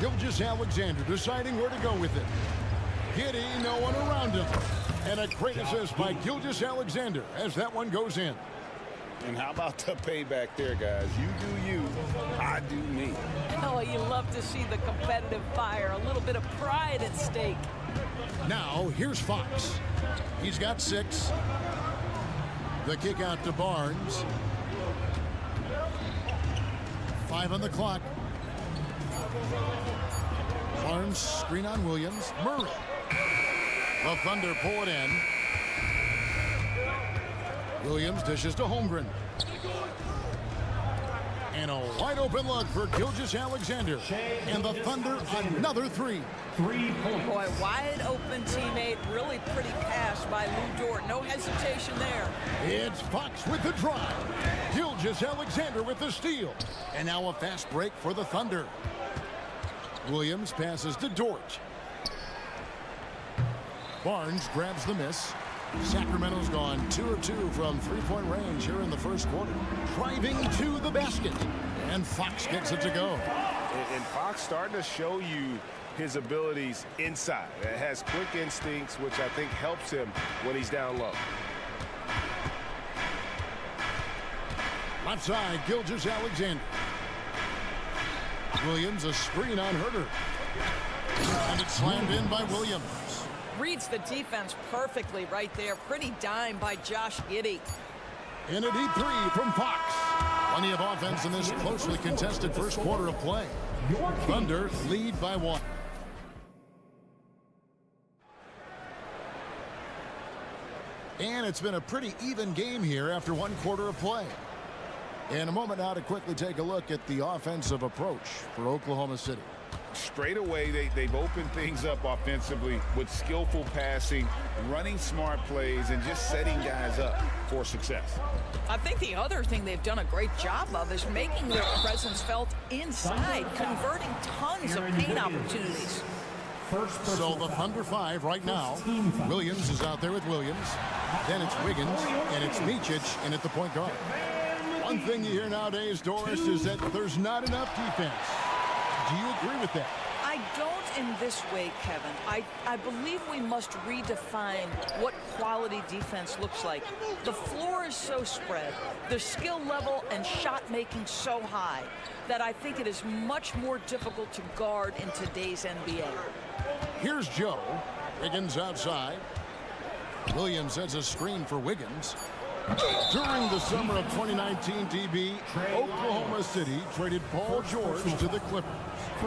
Gilgeous-Alexander deciding where to go with it. Giddey, no one around him. And a great assist by Gilgeous-Alexander as that one goes in. And how about the payback there, guys? You do you, I do me. Oh, you love to see the competitive fire. A little bit of pride at stake. Now, here's Fox. He's got 6. The kick out to Barnes. 5 on the clock. Barnes, screen on Williams. Murray. The Thunder pull it in. Williams dishes to Holmgren. And a wide open look for Gilgeous-Alexander. And the Thunder another three. Boy, wide open teammate. Really pretty pass by Lou Dort. No hesitation there. It's Fox with the drive. Gilgeous-Alexander with the steal. And now a fast break for the Thunder. Williams passes to Dort. Barnes grabs the miss. Sacramento's gone 2 of 2 from three-point range here in the first quarter. Driving to the basket. And Fox gets it to go. And Fox starting to show you his abilities inside. It has quick instincts, which I think helps him when he's down low. Left side, Gilgeous-Alexander. Williams, a screen on Herter. And it's slammed in by Williams. Reads the defense perfectly right there. Pretty dime by Josh Giddey. And a deep three from Fox. Plenty of offense in this closely contested first quarter of play. Thunder lead by 1. And it's been a pretty even game here after 1 quarter of play. In a moment now to quickly take a look at the offensive approach for Oklahoma City. Straight away, they've opened things up offensively with skillful passing, running smart plays, and just setting guys up for success. I think the other thing they've done a great job of is making their presence felt inside, converting tons of paint opportunities. So the Thunder 5 right now. Williams is out there with Williams. Then it's Wiggins, and it's Micic in at the point guard. One thing you hear nowadays, Doris, is that there's not enough defense. Do you agree with that? I don't in this way, Kevin. I believe we must redefine what quality defense looks like. The floor is so spread, the skill level and shot making so high that I think it is much more difficult to guard in today's NBA. Here's Joe. Wiggins outside. Williams has a screen for Wiggins. During the summer of 2019, DB, Oklahoma City traded Paul George to the Clippers.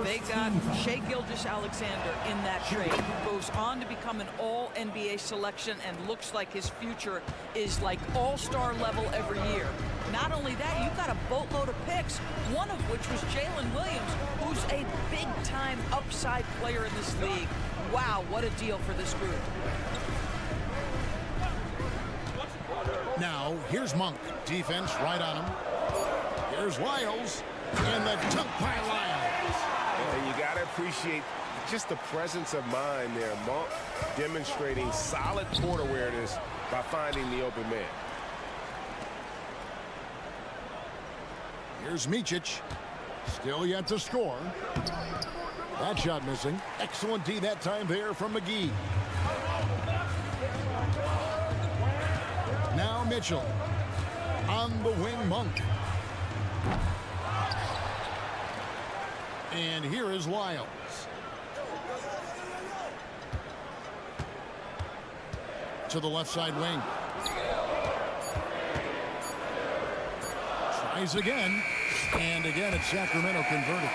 They got Shai Gilgeous-Alexander in that trade, who goes on to become an all-NBA selection and looks like his future is like all-star level every year. Not only that, you've got a boatload of picks, one of which was Jalen Williams, who's a big-time upside player in this league. Wow, what a deal for this group. Now, here's Monk. Defense right on him. Here's Lyles. And the dunk by Lyles. And you got to appreciate just the presence of mind there. Monk demonstrating solid court awareness by finding the open man. Here's Micic. Still yet to score. That shot missing. Excellent D that time there from McGee. Now Mitchell. On the wing, Monk. And here is Lyles. To the left side wing. Tries again. And again, it's Sacramento converted.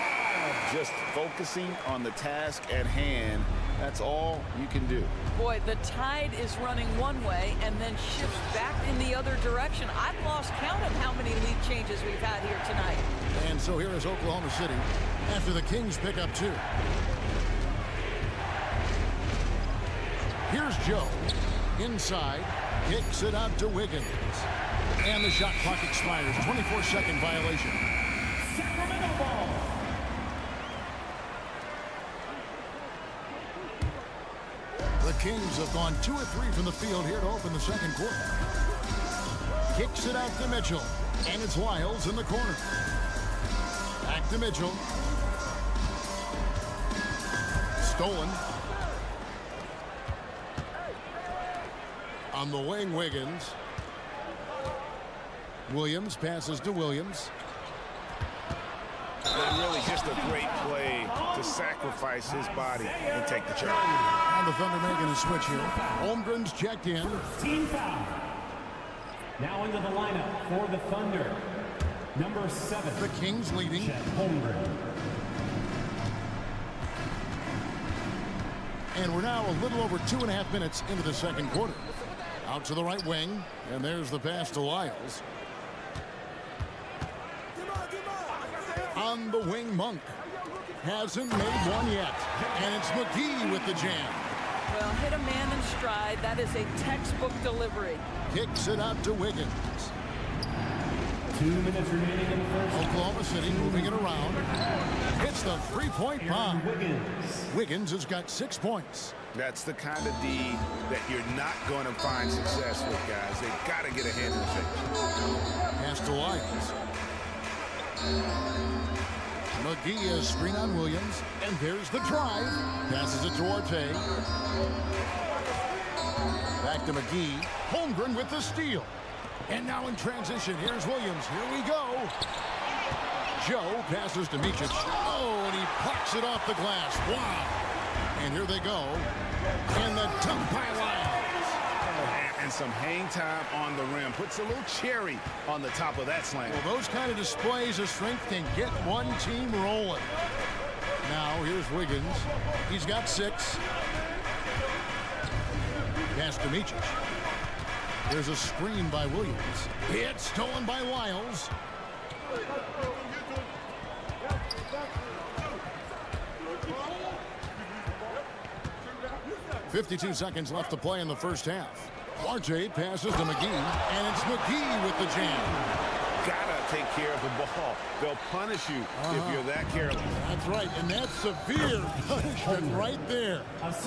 Just focusing on the task at hand. That's all you can do. Boy, the tide is running one way and then shifts back in the other direction. I've lost count of how many lead changes we've had here tonight. And so here is Oklahoma City after the Kings pick up 2. Here's Joe. Inside. Kicks it out to Wiggins. And the shot clock expires. 24-second violation. Sacramento ball. The Kings have gone 2 of 3 from the field here to open the second quarter. Kicks it out to Mitchell. And it's Lyles in the corner. Back to Mitchell. Stolen. On the wing, Wiggins. Williams passes to Williams. And really just a great play to sacrifice his body and take the charge. And the Thunder making a switch here. Holmgren's checked in. Team foul. Now into the lineup for the Thunder. Number 7. The Kings leading. Holmgren. And we're now a little over 2.5 minutes into the second quarter. Out to the right wing, and there's the pass to Lyles. On the wing, Monk. Hasn't made one yet. And it's McGee with the jam. Well, hit a man in stride. That is a textbook delivery. Kicks it out to Wiggins. 2 minutes remaining in the first. Oklahoma City moving it around. Hits the three-point bomb. Wiggins has got 6 points. That's the kind of D that you're not going to find success with, guys. They've got to get a hand in the face. Pass to Lyles. McGee is screen on Williams, and there's the drive. Passes it to Orte. Back to McGee. Holmgren with the steal. And now in transition, here's Williams. Here we go. Joe passes to Micic. Oh, and he plucks it off the glass. Wow. And here they go. And the dunk by Lyles. And some hang time on the rim. Puts a little cherry on the top of that slam. Well, those kind of displays of strength can get one team rolling. Now, here's Wiggins. He's got 6. Pass to Micic. There's a screen by Williams. It's stolen by Lyles. .52 seconds left to play in the first half. RJ passes to McGee, and it's McGee with the jam. Gotta take care of the ball. They'll punish you if you're that careless. That's right, and that's severe punishment right there.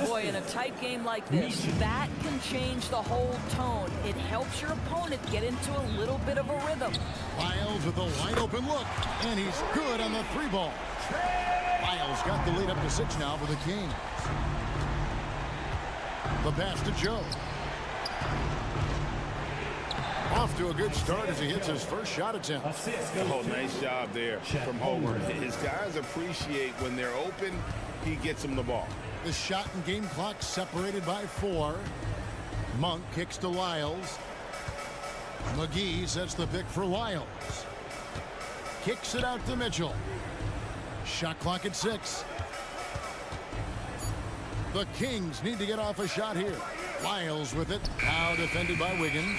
Boy, in a tight game like this, that can change the whole tone. It helps your opponent get into a little bit of a rhythm. Lyles with a wide open look, and he's good on the 3-ball. Lyles got the lead up to 6 now for the Kings. The pass to Joe. Off to a good start as he hits his first shot attempt. Oh, nice job there from Holmgren. His guys appreciate when they're open, he gets them the ball. The shot and game clock separated by 4. Monk kicks to Lyles. McGee sets the pick for Lyles. Kicks it out to Mitchell. Shot clock at 6. The Kings need to get off a shot here. Lyles with it. Now defended by Wiggins.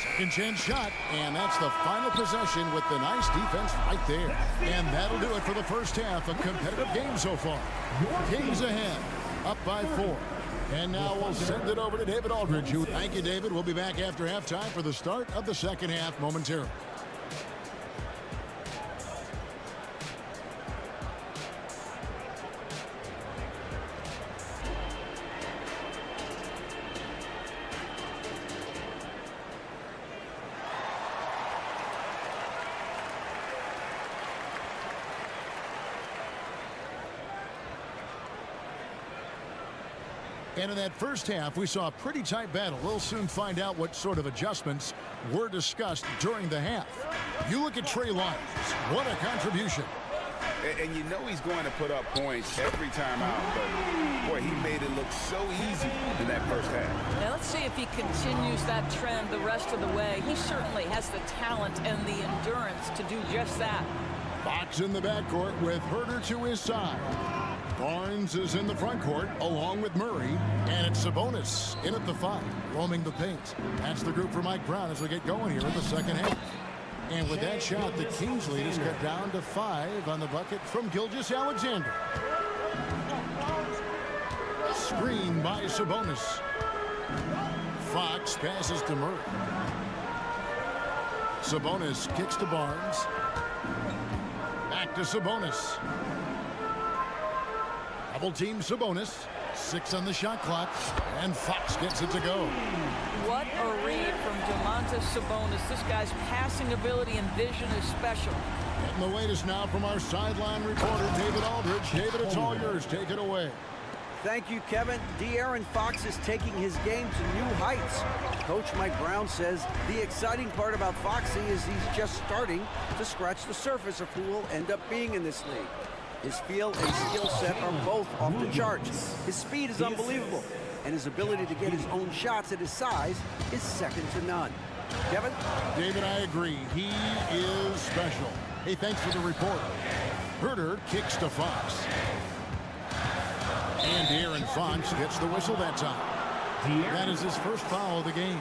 Second chance shot, and that's the final possession with the nice defense right there. And that'll do it for the first half. A competitive game so far. Kings ahead, up by 4. And now we'll send it over to David Aldridge. Thank you, David. We'll be back after halftime for the start of the second half momentarily. And in that first half, we saw a pretty tight battle. We'll soon find out what sort of adjustments were discussed during the half. You look at Trey Lyles. What a contribution. And you know he's going to put up points every time out. But, boy, he made it look so easy in that first half. Now, let's see if he continues that trend the rest of the way. He certainly has the talent and the endurance to do just that. Fox in the backcourt with Herter to his side. Barnes is in the front court along with Murray, and it's Sabonis in at the 5, roaming the paint. That's the group for Mike Brown as we get going here in the second half. And with that shot, the Kings lead is cut down to 5 on the bucket from Gilgeous-Alexander. Screen by Sabonis. Fox passes to Murray. Sabonis kicks to Barnes. Back to Sabonis. Double team Sabonis. 6 on the shot clock, and Fox gets it to go. What a read from Domantas Sabonis. This guy's passing ability and vision is special. Getting the latest now from our sideline reporter, David Aldridge. David, it's all yours. Take it away. Thank you, Kevin. De'Aaron Fox is taking his game to new heights. Coach Mike Brown says the exciting part about Foxy is he's just starting to scratch the surface of who will end up being in this league. His feel and skill set are both off the charts. His speed is unbelievable, and his ability to get his own shots at his size is second to none. Kevin? David, I agree. He is special. Hey, thanks for the report. Herter kicks to Fox. And De'Aaron Fox gets the whistle that time. That is his first foul of the game.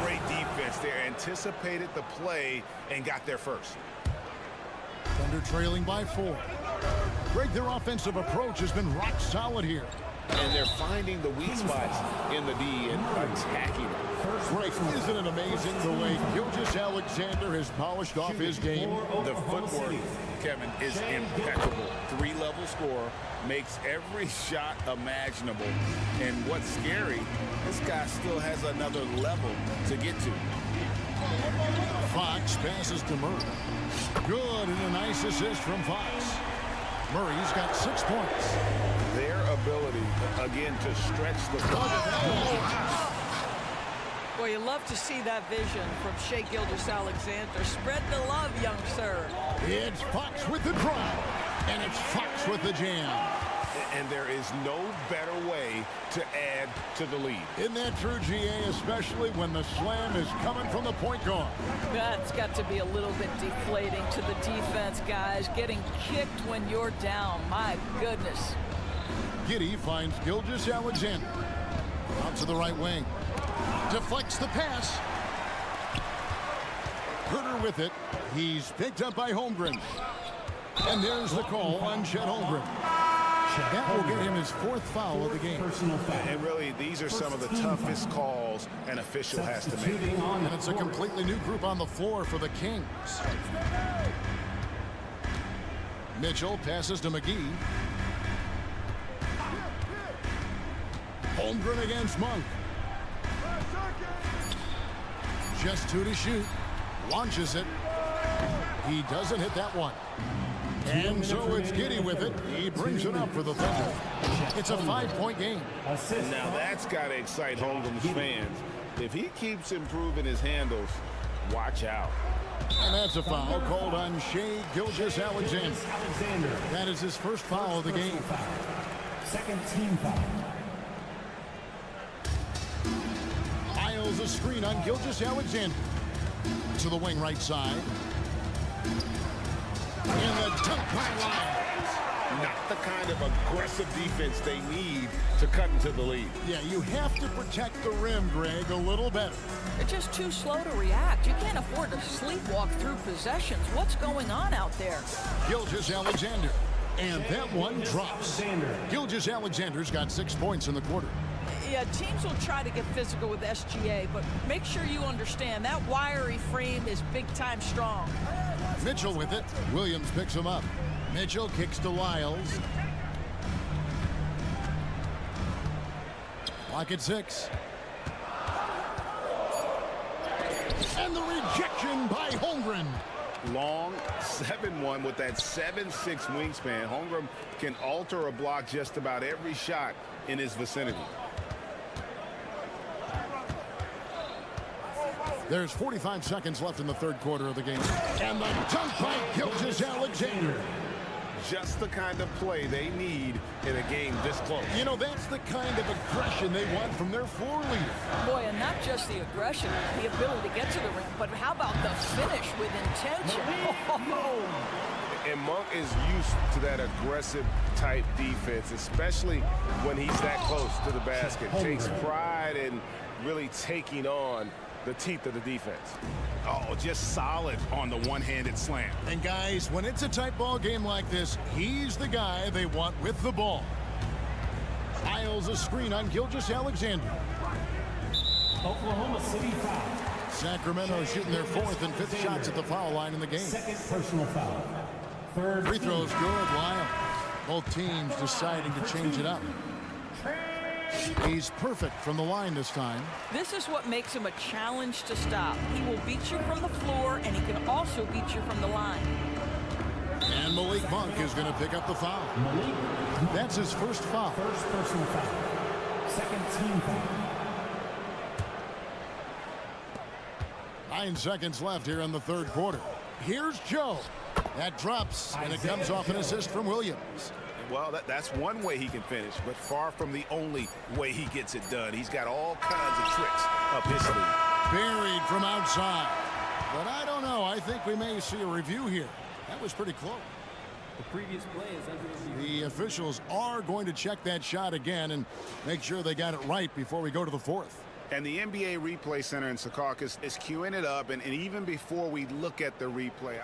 Great defense there. Anticipated the play and got there first. Thunder trailing by 4. Greg, their offensive approach has been rock solid here. And they're finding the weak spots in the D and attacking it. Greg, isn't it amazing the way Gilgeous-Alexander has polished off his game? The footwork, Kevin, is impeccable. 3-level score, makes every shot imaginable. And what's scary, this guy still has another level to get to. Fox passes to Murray. Good, and a nice assist from Fox. Murray's got 6 points. Their ability, again, to stretch the Well, you love to see that vision from Shai Gilgeous-Alexander. Spread the love, young sir. It's Fox with the drive, and it's Fox with the jam. And there is no better way to add to the lead. Isn't that true, GA, especially when the slam is coming from the point guard? That's got to be a little bit deflating to the defense, guys. Getting kicked when you're down. My goodness. Giddey finds Gilgeous-Alexander. Out to the right wing. Deflects the pass. Herter with it. He's picked up by Holmgren. And there's the call on Chet Holmgren. That will get him his 4th foul of the game. And really, these are some of the toughest calls an official has to make. And it's a completely new group on the floor for the Kings. Mitchell passes to McGee. Holmgren against Monk. Just 2 to shoot. Launches it. He doesn't hit that one. And so it's Giddey with it. He brings it up for the Thunder. It's a 5-point game. Now that's got to excite Holmgren's fans. If he keeps improving his handles, watch out. And that's a foul called on Shai Gilgeous-Alexander. That is his first foul of the game. Second team foul. Miles a screen on Gilgeous-Alexander. To the wing right side. And the dunk by Lyles. Not the kind of aggressive defense they need to cut into the lead. Yeah, you have to protect the rim, Greg, a little better. They're just too slow to react. You can't afford to sleepwalk through possessions. What's going on out there? Gilgeous-Alexander. And that one drops. Gilgeous-Alexander's got 6 points in the quarter. Yeah, teams will try to get physical with SGA, but make sure you understand that wiry frame is big-time strong. Mitchell with it. Williams picks him up. Mitchell kicks to Lyles. Clock at 6. And the rejection by Holmgren. Long 7-1 with that 7'6" wingspan. Holmgren can alter a block just about every shot in his vicinity. There's 45 seconds left in the 3rd quarter of the game. And the dunk by Gilgeous-Alexander. Just the kind of play they need in a game this close. You know, that's the kind of aggression they want from their floor leader. Boy, and not just the aggression, the ability to get to the rim, but how about the finish with intention? Oh. And Monk is used to that aggressive type defense, especially when he's that close to the basket. Takes pride in really taking on the teeth of the defense. Oh, just solid on the one-handed slam. And guys, when it's a tight ball game like this, he's the guy they want with the ball. Lyles a screen on Gilgeous-Alexander. Oklahoma City foul. Sacramento shooting their 4th and 5th shots at the foul line in the game. Second personal foul. Third free throws good. Lyles. Both teams deciding to change it up. He's perfect from the line this time. This is what makes him a challenge to stop. He will beat you from the floor, and he can also beat you from the line. And Malik Monk is going to pick up the foul. That's his first foul. First personal foul. Second team foul. 9 seconds left here in the 3rd quarter. Here's Joe. That drops, and it comes off an assist from Williams. Well, that's one way he can finish, but far from the only way he gets it done. He's got all kinds of tricks up his sleeve. Buried from outside. But I don't know. I think we may see a review here. That was pretty close. The previous play is under review. The officials are going to check that shot again and make sure they got it right before we go to the fourth. And the NBA Replay Center in Secaucus is queuing it up, and even before we look at the replay.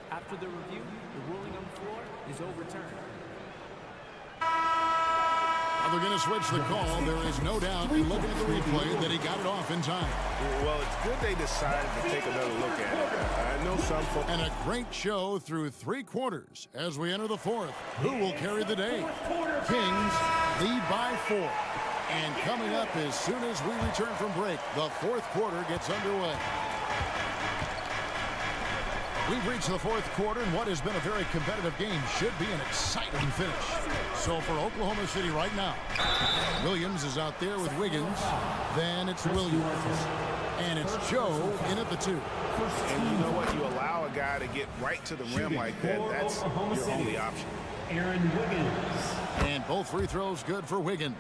After the review, the ruling on the floor is overturned. Now they're going to switch the call. There is no doubt in looking at the replay that he got it off in time. Well, it's good they decided to take another look at it. I know some folks. And a great show through 3 quarters as we enter the fourth. Who will carry the day? Kings lead by 4. And coming up as soon as we return from break, the fourth quarter gets underway. We've reached the fourth quarter, and what has been a very competitive game should be an exciting finish. So for Oklahoma City right now, Williams is out there with Wiggins. Then it's Williams. And it's Joe in at the 2. And you know what? You allow a guy to get right to the rim like that. That's your only option. Aaron Wiggins. And both free throws good for Wiggins.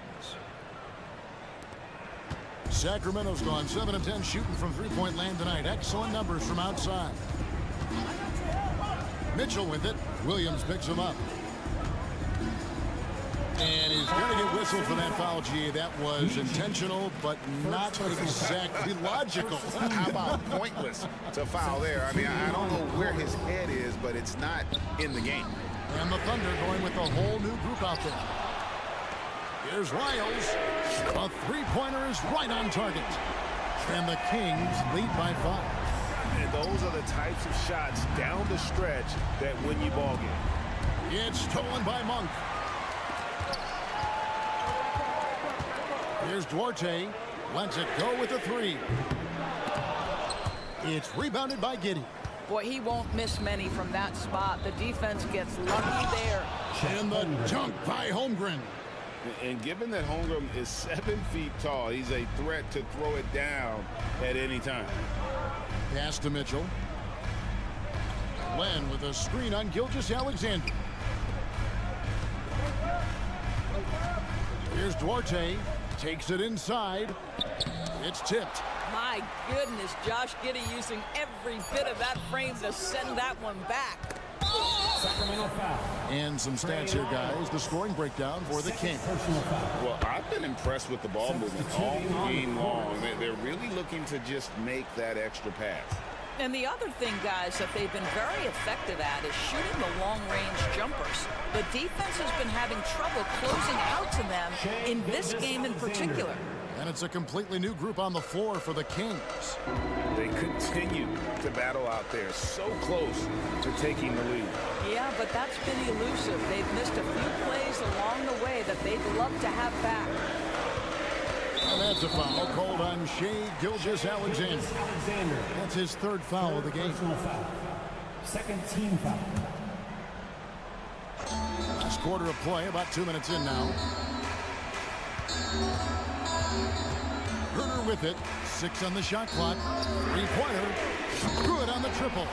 Sacramento's gone 7 of 10 shooting from three-point land tonight. Excellent numbers from outside. Mitchell with it. Williams picks him up. And he's going to get whistled for that foul, G. That was intentional, but not exactly logical. How about pointless to foul there? I mean, I don't know where his head is, but it's not in the game. And the Thunder going with a whole new group out there. Here's Riles. A three-pointer is right on target. And the Kings lead by 5. And those are the types of shots down the stretch that win you ball game. It's stolen by Monk. Here's Duarte. Lets it go with a 3. It's rebounded by Giddey. Boy, he won't miss many from that spot. The defense gets lucky there. And the dunk by Holmgren. And given that Holmgren is 7 feet tall, he's a threat to throw it down at any time. Pass to Mitchell. Len with a screen on Gilgeous-Alexander. Here's Duarte. Takes it inside. It's tipped. My goodness, Josh Giddey using every bit of that frame to send that one back. Sacramento foul. And some stats here, guys. The scoring breakdown for the Kings. Well, I've been impressed with the ball movement all game long. They're really looking to just make that extra pass. And the other thing, guys, that they've been very effective at is shooting the long-range jumpers. The defense has been having trouble closing out to them in this game in particular. And it's a completely new group on the floor for the Kings. They continue to battle out there, so close to taking the lead. Yeah, but that's been elusive. They've missed a few plays along the way that they'd love to have back. And that's a foul called on Shai Gilgeous-Alexander. That's his 3rd foul of the game. Second team foul. Last quarter of play, about 2 minutes in now. Herter with it. 6 on the shot clock. 3-pointer. Good on the triple.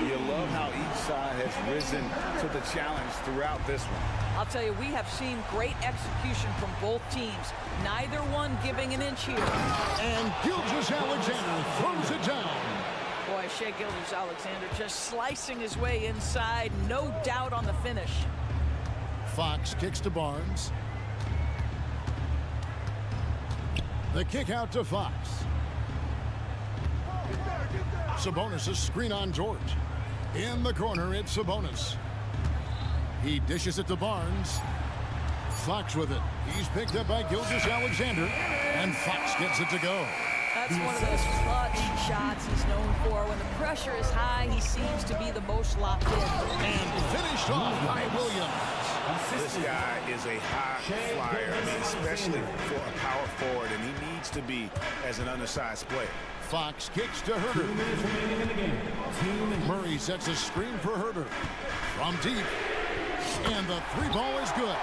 You love how each side has risen to the challenge throughout this one. I'll tell you, we have seen great execution from both teams. Neither one giving an inch here. And Gilgeous-Alexander throws it down. Boy, Shai Gilgeous-Alexander just slicing his way inside. No doubt on the finish. Fox kicks to Barnes. The kick out to Fox. Sabonis' screen on George. In the corner, it's Sabonis. He dishes it to Barnes. Fox with it. He's picked up by Gilgeous-Alexander. And Fox gets it to go. That's one of those clutch shots he's known for. When the pressure is high, he seems to be the most locked in. And finished off by Williams. This guy is a high flyer, I mean, especially for a power forward, and he needs to be as an undersized player. Fox kicks to Herter. Murray sets a screen for Herter. From deep. And the 3-ball is good.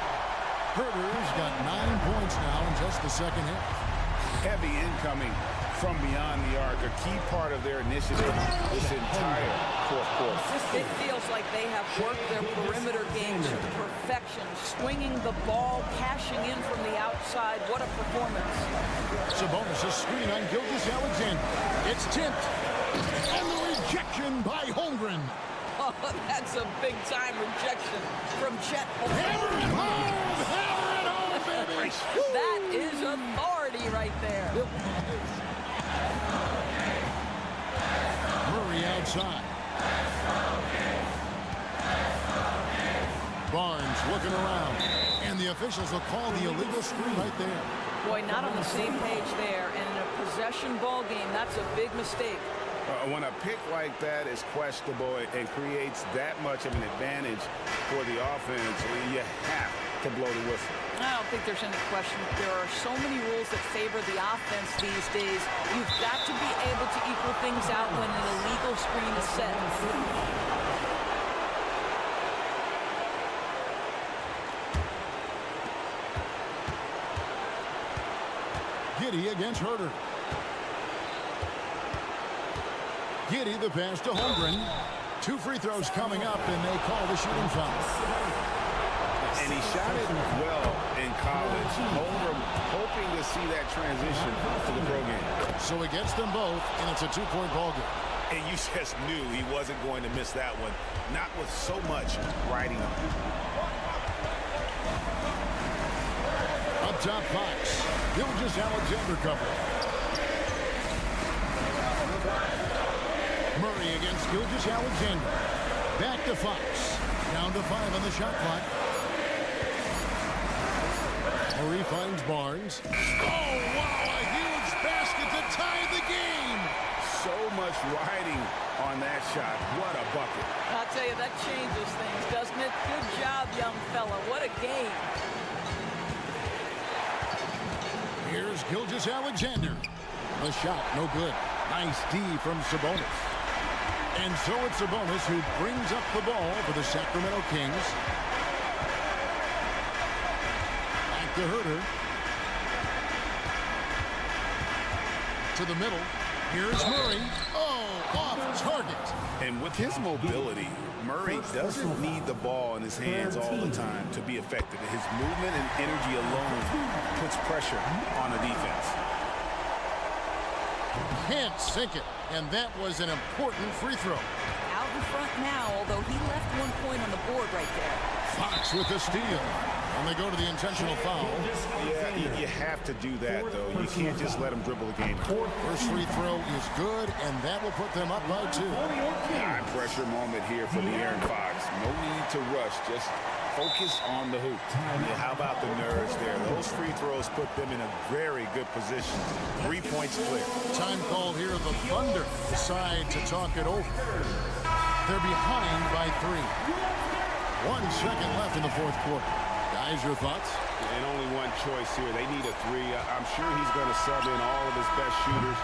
Herter's got 9 points now in just the second half. Heavy incoming from beyond the arc, a key part of their initiative this entire fourth quarter. It feels like they have worked their perimeter game to perfection, swinging the ball, cashing in from the outside. What a performance. Sabonis' screen on Gilgeous-Alexander. It's tipped. And the rejection by Holmgren. Oh, That's a big-time rejection from Chet. Hammer it home, baby. That is authority right there. Murray outside. Barnes looking around. And the officials will call the illegal screen right there. Boy, not on the same page there. And in a possession ball game, that's a big mistake. When a pick like that is questionable and creates that much of an advantage for the offense, you have to blow the whistle. I don't think there's any question. There are so many rules that favor the offense these days. You've got to be able to equal things out when an illegal screen is set. Giddey against Herter. Giddey the pass to Holmgren. 2 free throws coming up, and they call the shooting foul. And he shot it well in college. Holmgren hoping to see that transition to the pro game. So he gets them both, and it's a 2-point ball game. And you just knew he wasn't going to miss that one. Not with so much riding on him. Up top, Fox. Gilgeous-Alexander cover. Murray against Gilgeous-Alexander. Back to Fox. Down to 5 on the shot clock. Murray finds Barnes. Oh, wow, a huge basket to tie the game. So much riding on that shot. What a bucket. I'll tell you, that changes things, doesn't it? Good job, young fella. What a game. Here's Gilgeous-Alexander. The shot, no good. Nice D from Sabonis. And so it's Sabonis who brings up the ball for the Sacramento Kings. Back to Herter. To the middle. Here's Murray. Oh, off target. And with his mobility, Murray doesn't need the ball in his hands all the time to be effective. His movement and energy alone puts pressure on the defense. Can't sink it. And that was an important free throw. Out in front now, although he left 1 point on the board right there. Fox with the steal. And they go to the intentional foul. Yeah, you have to do that, though. You can't just let him dribble the game. First free throw is good, and that will put them up by 2. High pressure moment here for the Aaron Fox. No need to rush. Just focus on the hoop. Yeah, how about the nerves there? Those free throws put them in a very good position. 3 points clear. Time call here. The Thunder decide to talk it over. They're behind by 3. 1 second left in the fourth quarter. Guys, your thoughts? And only one choice here. They need a 3. I'm sure he's going to sub in all of his best shooters.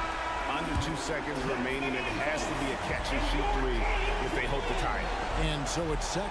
Under 2 seconds remaining. It has to be a catch-and-shoot 3 if they hope to tie it. And so it's set.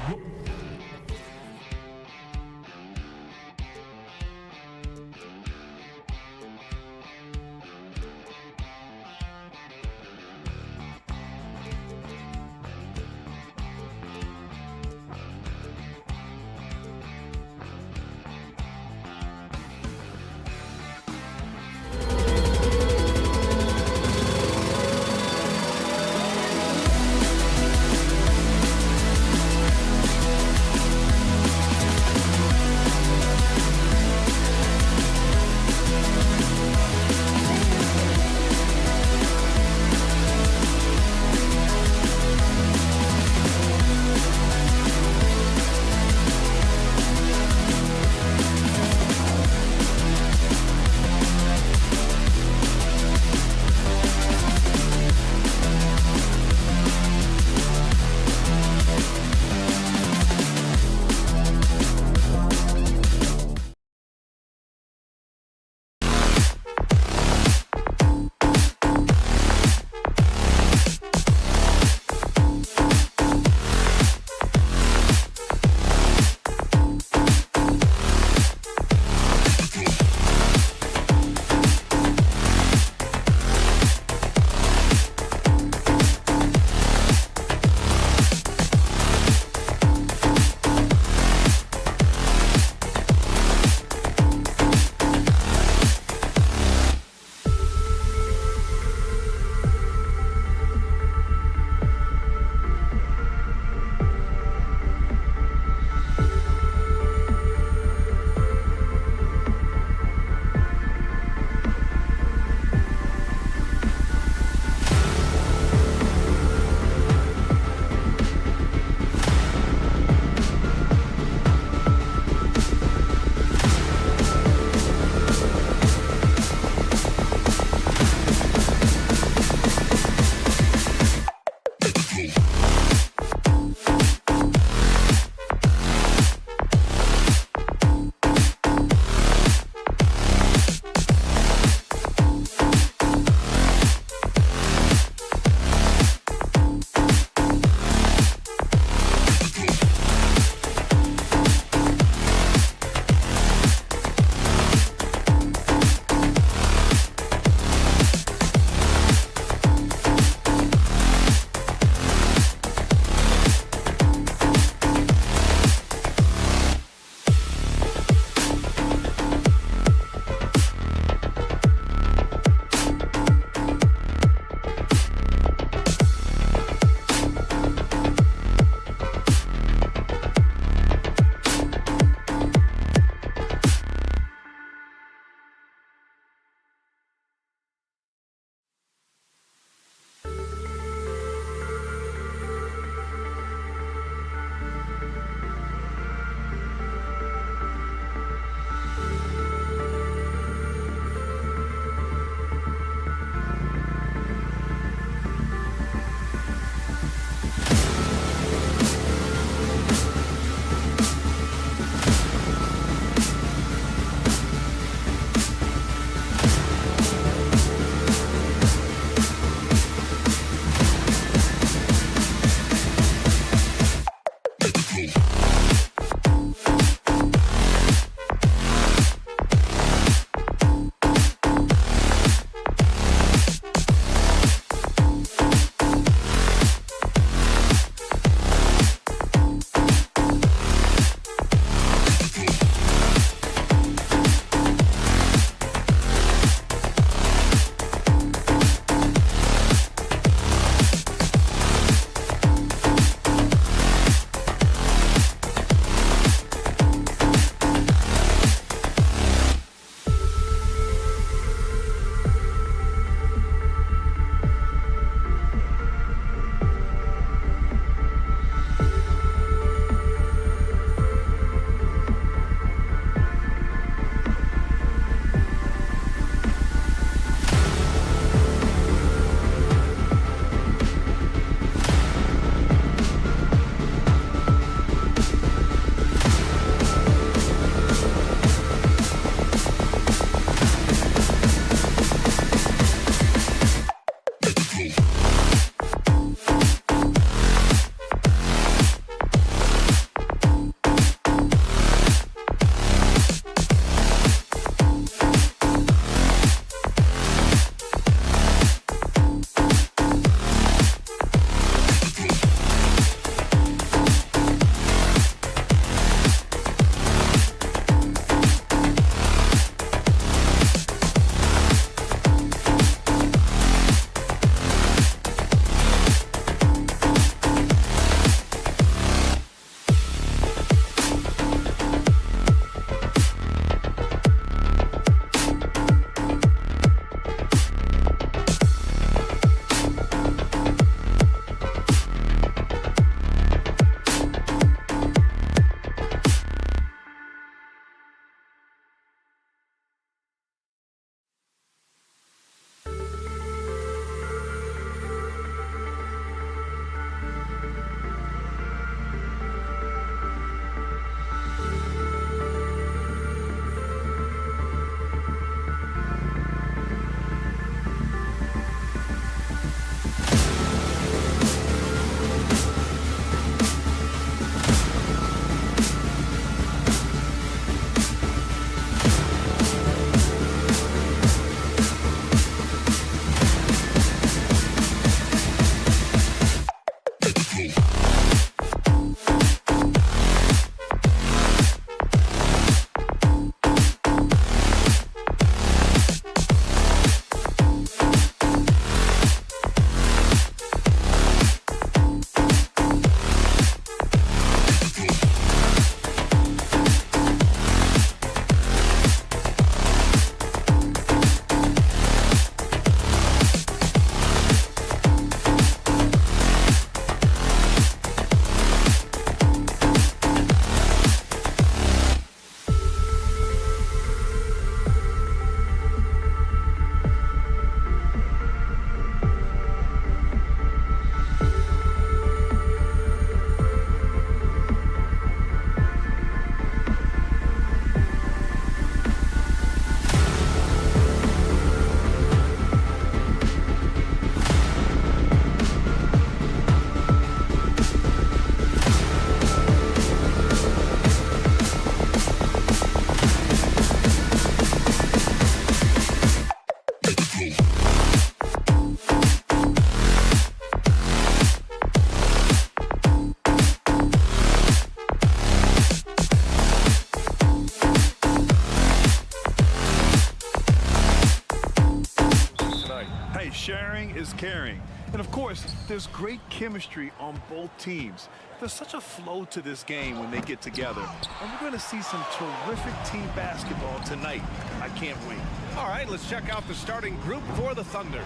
sharing is caring. And of course, there's great chemistry on both teams. There's such a flow to this game when they get together. And we're going to see some terrific team basketball tonight. I can't wait. All right, let's check out the starting group for the Thunder.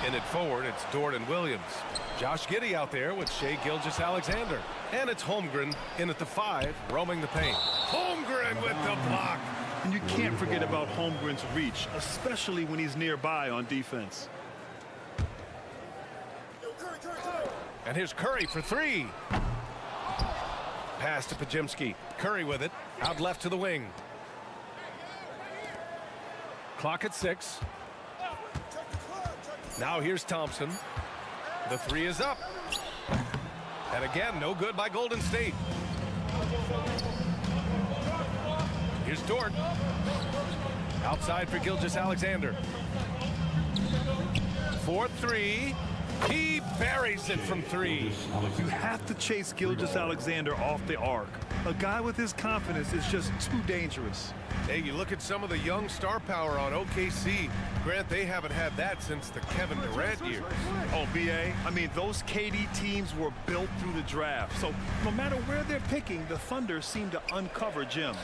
In it forward, it's Dort and Williams. Josh Giddey out there with Shai Gilgeous-Alexander. And it's Holmgren in at the 5, roaming the paint. Holmgren with the block. And you can't forget about Holmgren's reach, especially when he's nearby on defense. And here's Curry for 3. Pass to Pajemski. Curry with it. Out left to the wing. Clock at 6. Now here's Thompson. The 3 is up. And again, no good by Golden State. Here's Dort. Outside for Gilgeous-Alexander. 4-3. He buries it from 3. You have to chase Gilgeous-Alexander off the arc. A guy with his confidence is just too dangerous. Hey, you look at some of the young star power on OKC. Grant, they haven't had that since the Kevin Durant years. Oh, B.A., I mean, those KD teams were built through the draft. So no matter where they're picking, the Thunder seem to uncover gems.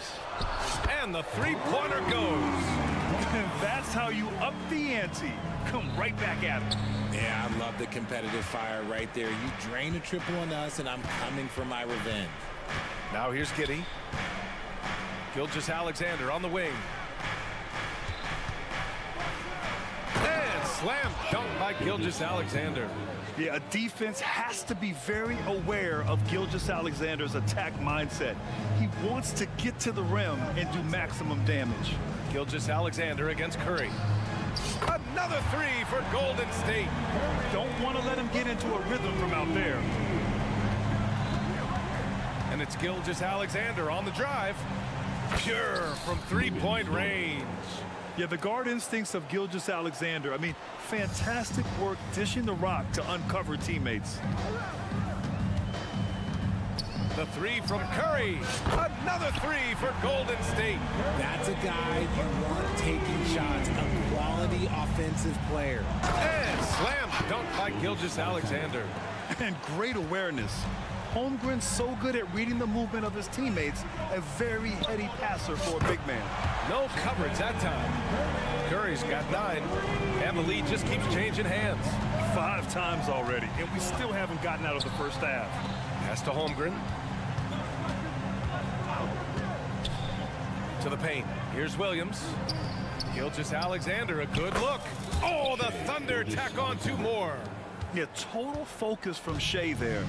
And the three-pointer goes. And that's how you up the ante. Come right back at it. Yeah, I love the competitive fire right there. You drain a triple on us, and I'm coming for my revenge. Now here's Giddey. Gilgeous-Alexander on the wing. And slam dunk by Gilgeous-Alexander. Yeah, a defense has to be very aware of Gilgeous-Alexander's attack mindset. He wants to get to the rim and do maximum damage. Gilgeous-Alexander against Curry. Another 3 for Golden State. Don't want to let him get into a rhythm from out there. And it's Gilgeous-Alexander on the drive. Pure from three-point range. Yeah, the guard instincts of Gilgeous-Alexander. I mean, fantastic work dishing the rock to uncover teammates. The 3 from Curry. Another 3 for Golden State. That's a guy you want taking shots, a quality offensive player. And slam dunk by Gilgeous-Alexander. And great awareness. Holmgren's so good at reading the movement of his teammates, a very heady passer for a big man. No coverage that time. Curry's got 9, and the lead just keeps changing hands. 5 times already, and we still haven't gotten out of the first half. Pass to Holmgren. To the paint. Here's Williams. Gilgeous-Alexander, a good look. Oh, the Thunder tack on 2 more. Yeah, total focus from Shai there.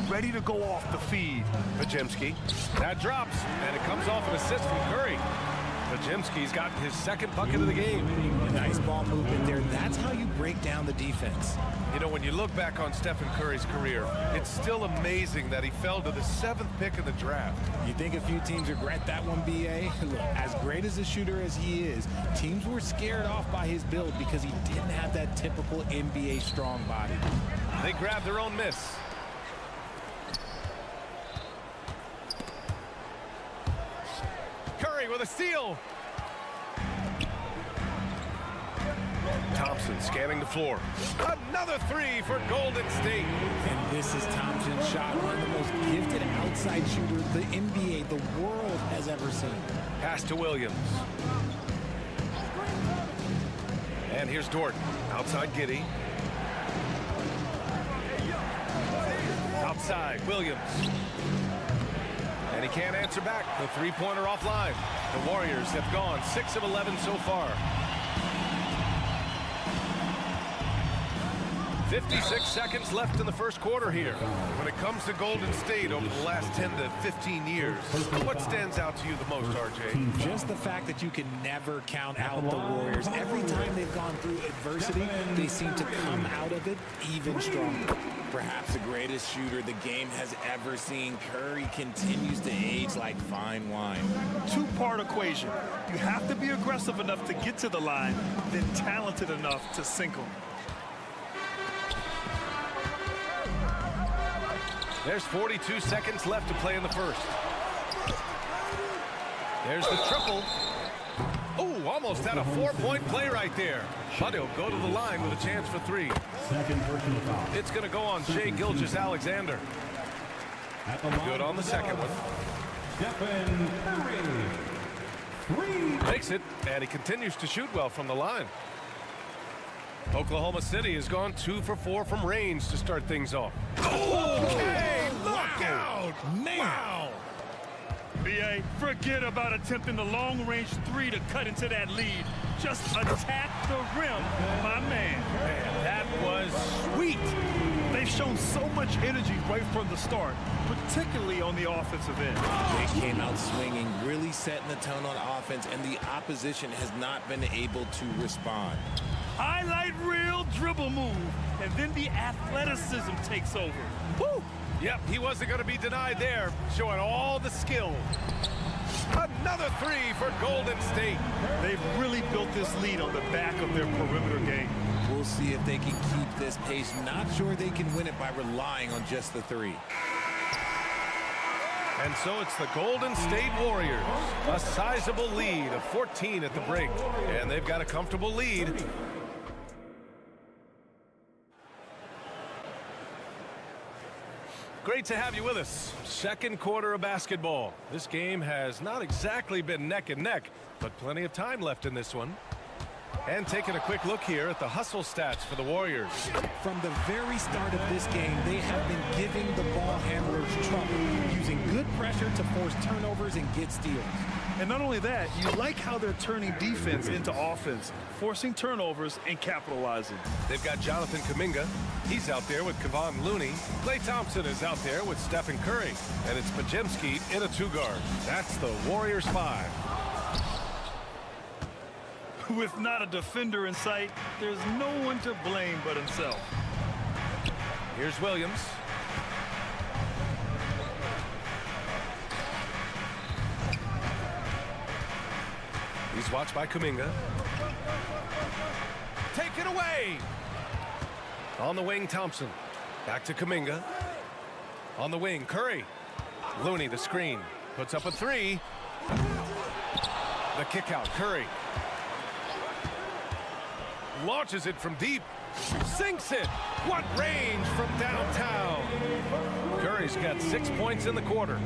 Ready to go off the feed. Pajemski. That drops, and it comes off an assist from Curry. Pajemski's got his 2nd bucket of the game. Nice ball movement there. That's how you break down the defense. You know, when you look back on Stephen Curry's career, it's still amazing that he fell to the 7th pick in the draft. You think a few teams regret that one, B.A.? Look, as great as a shooter as he is, teams were scared off by his build because he didn't have that typical NBA strong body. They grabbed their own miss. Curry with a steal. Thompson scanning the floor. Another 3 for Golden State. And this is Thompson's shot, one of the most gifted outside shooters the NBA, the world has ever seen. Pass to Williams. And here's Dort. Outside Giddey. Outside Williams. And he can't answer back. The three-pointer offline. The Warriors have gone 6 of 11 so far. 56 seconds left in the first quarter here. When it comes to Golden State over the last 10 to 15 years, what stands out to you the most, RJ? Just the fact that you can never count out the Warriors. Every time they've gone through adversity, they seem to come out of it even stronger. Perhaps the greatest shooter the game has ever seen, Curry continues to age like fine wine. 2-part equation. You have to be aggressive enough to get to the line, then talented enough to sink them. There's 42 seconds left to play in the first. There's the triple. Oh, almost had a 4-point play right there. But he'll go to the line with a chance for 3. Second personal foul. It's going to go on Shai Gilgeous-Alexander. Good on the second one. Stephen Curry. 3. Makes it, and he continues to shoot well from the line. Oklahoma City has gone 2 for 4 from range to start things off. Okay, look out! Wow! BA, forget about attempting the long-range 3 to cut into that lead. Just attack the rim, my man. Man, that was sweet. They've shown so much energy right from the start, particularly on the offensive end. They came out swinging, really setting the tone on offense, and the opposition has not been able to respond. Highlight reel dribble move, and then the athleticism takes over. Woo! Yep, he wasn't going to be denied there, showing all the skill. Another 3 for Golden State. They've really built this lead on the back of their perimeter game. We'll see if they can keep this pace. Not sure they can win it by relying on just the 3. And so it's the Golden State Warriors. A sizable lead of 14 at the break. And they've got a comfortable lead. Great to have you with us. Second quarter of basketball. This game has not exactly been neck and neck, but plenty of time left in this one. And taking a quick look here at the hustle stats for the Warriors. From the very start of this game, they have been giving the ball handlers trouble, using good pressure to force turnovers and get steals. And not only that, you like how they're turning defense into offense, forcing turnovers and capitalizing. They've got Jonathan Kuminga. He's out there with Kevon Looney. Klay Thompson is out there with Stephen Curry. And it's Pajemski in a 2-guard. That's the Warriors 5. With not a defender in sight, there's no one to blame but himself. Here's Williams. He's watched by Kuminga. Take it away! On the wing, Thompson. Back to Kuminga. On the wing, Curry. Looney, the screen. Puts up a 3. The kick out, Curry. Launches it from deep. Sinks it. What range from downtown. Curry's got 6 points in the quarter.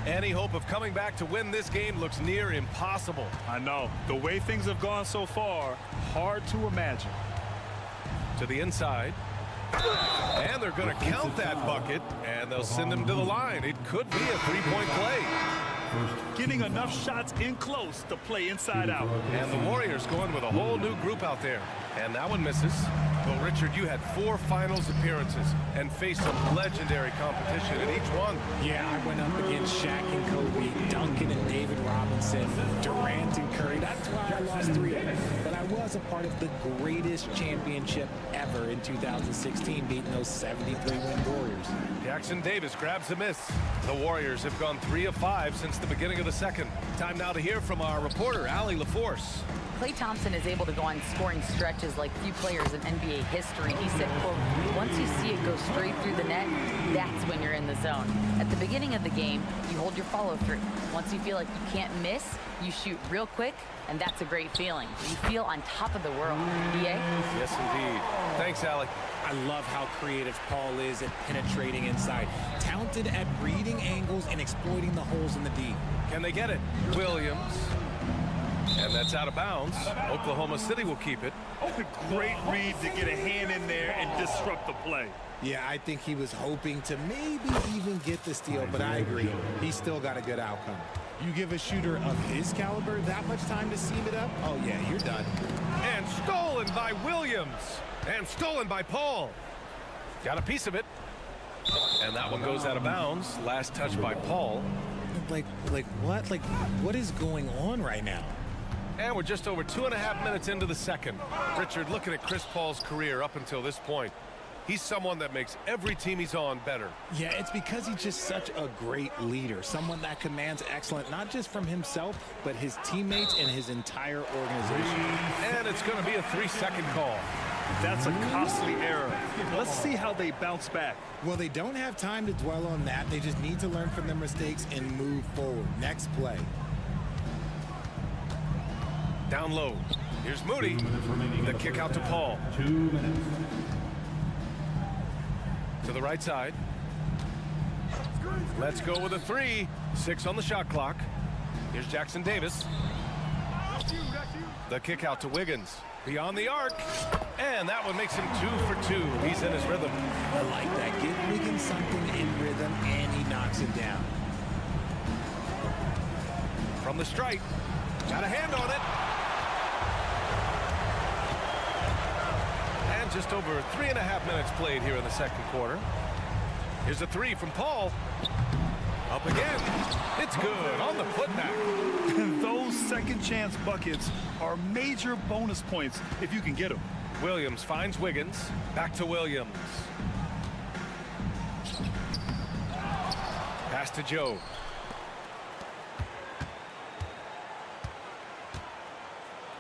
Any hope of coming back to win this game looks near impossible. I know. The way things have gone so far, hard to imagine. To the inside. And they're going to count that bucket, and they'll send him to the line. It could be a 3-point play. Getting enough shots in close to play inside out. And the Warriors going with a whole new group out there. And that one misses. Well, Richard, you had 4 finals appearances and faced some legendary competition in each one. Yeah, I went up against Shaq and Kobe, Duncan and David Robinson, Durant and Curry. That's why I lost 3 of them. But I was a part of the greatest championship ever in 2016, beating those 73-win Warriors. Jackson Davis grabs a miss. The Warriors have gone 3 of 5 since the beginning of the second. Time now to hear from our reporter, Allie LaForce. Klay Thompson is able to go on scoring stretches like few players in NBA history. He said, quote, once you see it go straight through the net, that's when you're in the zone. At the beginning of the game, you hold your follow through. Once you feel like you can't miss, you shoot real quick, and that's a great feeling. You feel on top of the world. DA? Yes, indeed. Thanks, Allie. I love how creative Paul is at penetrating inside. Talented at reading angles and exploiting the holes in the D. Can they get it? Williams. And that's out of bounds. Oklahoma City will keep it. Great read to get a hand in there and disrupt the play. Yeah, I think he was hoping to maybe even get the steal, but I agree. He still got a good outcome. You give a shooter of his caliber that much time to seam it up? Oh, yeah, you're done. And stolen by Williams. And stolen by Paul. Got a piece of it. And that one goes out of bounds. Last touch by Paul. Like what? Like, what is going on right now? And we're just over 2.5 minutes into the second. Richard, looking at Chris Paul's career up until this point, he's someone that makes every team he's on better. Yeah, it's because he's just such a great leader, someone that commands excellence, not just from himself, but his teammates and his entire organization. And it's going to be a 3-second call. That's a costly error. Let's see how they bounce back. Well, they don't have time to dwell on that. They just need to learn from their mistakes and move forward. Next play. Down low. Here's Moody. The kick out to Paul. 2 minutes. To the right side. Let's go with a 3. 6 on the shot clock. Here's Jackson Davis. The kick out to Wiggins. Beyond the arc. And that one makes him 2 for 2. He's in his rhythm. I like that. Give Wiggins something in rhythm, and he knocks it down. From the stripe. Got a hand on it. And just over 3.5 minutes played here in the second quarter. Here's a 3 from Paul. Up again. It's good on the putback. Those second chance buckets are major bonus points if you can get them. Williams finds Wiggins. Back to Williams. Pass to Joe.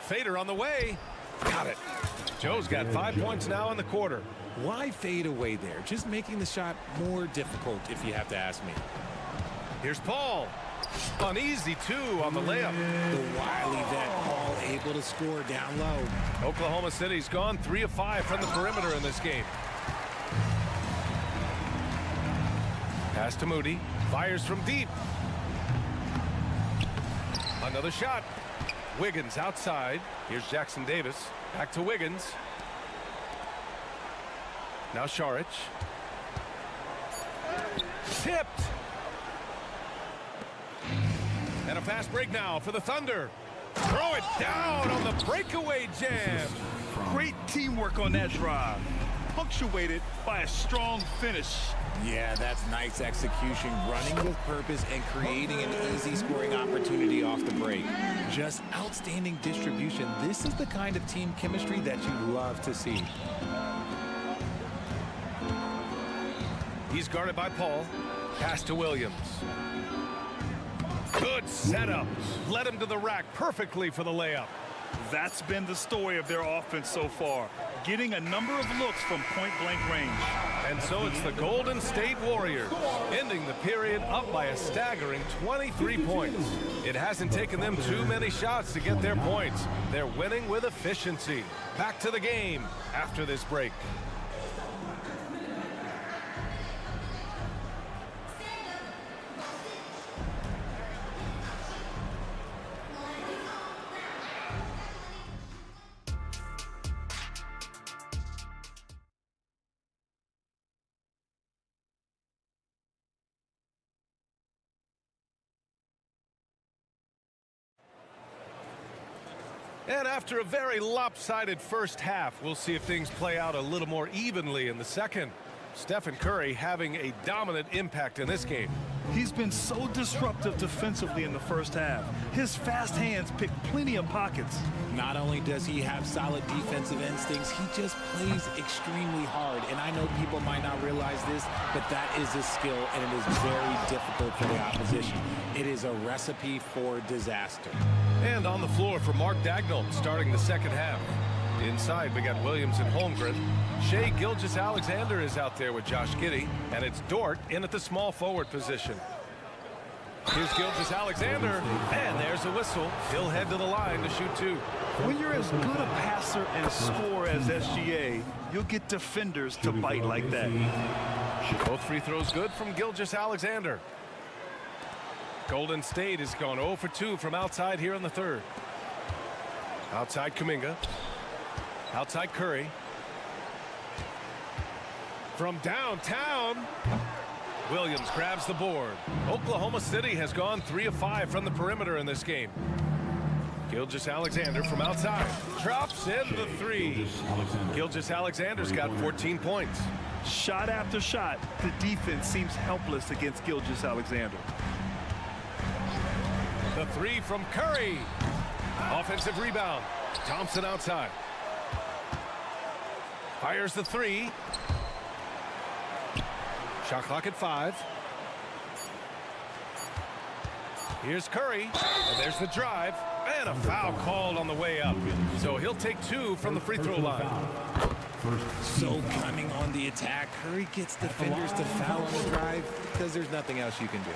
Fader on the way. Got it. Joe's got 5 points now in the quarter. Why fade away there? Just making the shot more difficult, if you have to ask me. Here's Paul. An easy 2 on the layup. The wily vet Paul able to score down low. Oklahoma City's gone 3 of 5 from the perimeter in this game. Pass to Moody. Fires from deep. Another shot. Wiggins outside. Here's Jackson Davis. Back to Wiggins. Now Šarić. Tipped. And a fast break now for the Thunder. Throw it down on the breakaway jam. Great teamwork on that drive, punctuated by a strong finish. Yeah, that's nice execution, running with purpose and creating an easy scoring opportunity off the break. Just outstanding distribution. This is the kind of team chemistry that you love to see. He's guarded by Paul. Pass to Williams. Good setup. Led him to the rack perfectly for the layup. That's been the story of their offense so far, getting a number of looks from point-blank range. And so it's the Golden State Warriors, ending the period up by a staggering 23 points. It hasn't taken them too many shots to get their points. They're winning with efficiency. Back to the game after this break. And after a very lopsided first half, we'll see if things play out a little more evenly in the second. Stephen Curry having a dominant impact in this game. He's been so disruptive defensively in the first half. His fast hands pick plenty of pockets. Not only does he have solid defensive instincts, he just plays extremely hard. And I know people might not realize this, but that is a skill, and it is very difficult for the opposition. It is a recipe for disaster. And on the floor for Mark Daigneault starting the second half. Inside, we got Williams and Holmgren. Shai Gilgeous-Alexander is out there with Josh Giddey, and it's Dort in at the small forward position. Here's Gilgeous-Alexander, and there's a whistle. He'll head to the line to shoot 2. When you're as good a passer and scorer as SGA, you'll get defenders to bite like that. Both free throws good from Gilgeous-Alexander. Golden State has gone 0 for 2 from outside here in the third. Outside Kuminga. Outside Curry. From downtown, Williams grabs the board. Oklahoma City has gone 3 of 5 from the perimeter in this game. Gilgeous-Alexander from outside. Drops in the 3. Gilgeous-Alexander's got 14 points. Shot after shot, the defense seems helpless against Gilgeous-Alexander. The 3 from Curry. Offensive rebound. Thompson outside. Fires the 3. Shot clock at 5. Here's Curry. And there's the drive. And a foul called on the way up. So he'll take 2 from the free throw line. So coming on the attack, Curry gets defenders to foul on the drive because there's nothing else you can do.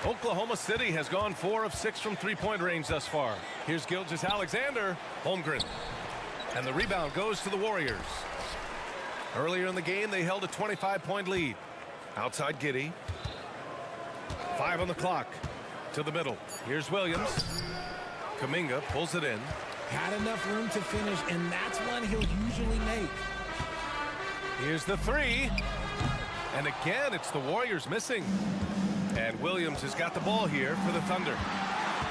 Oklahoma City has gone 4 of 6 from three-point range thus far. Here's Gilgeous-Alexander. Holmgren. And the rebound goes to the Warriors. Earlier in the game, they held a 25-point lead. Outside Giddey. 5 on the clock. To the middle. Here's Williams. Kuminga pulls it in. Had enough room to finish, and that's one he'll usually make. Here's the three. And again, it's the Warriors missing. And Williams has got the ball here for the Thunder.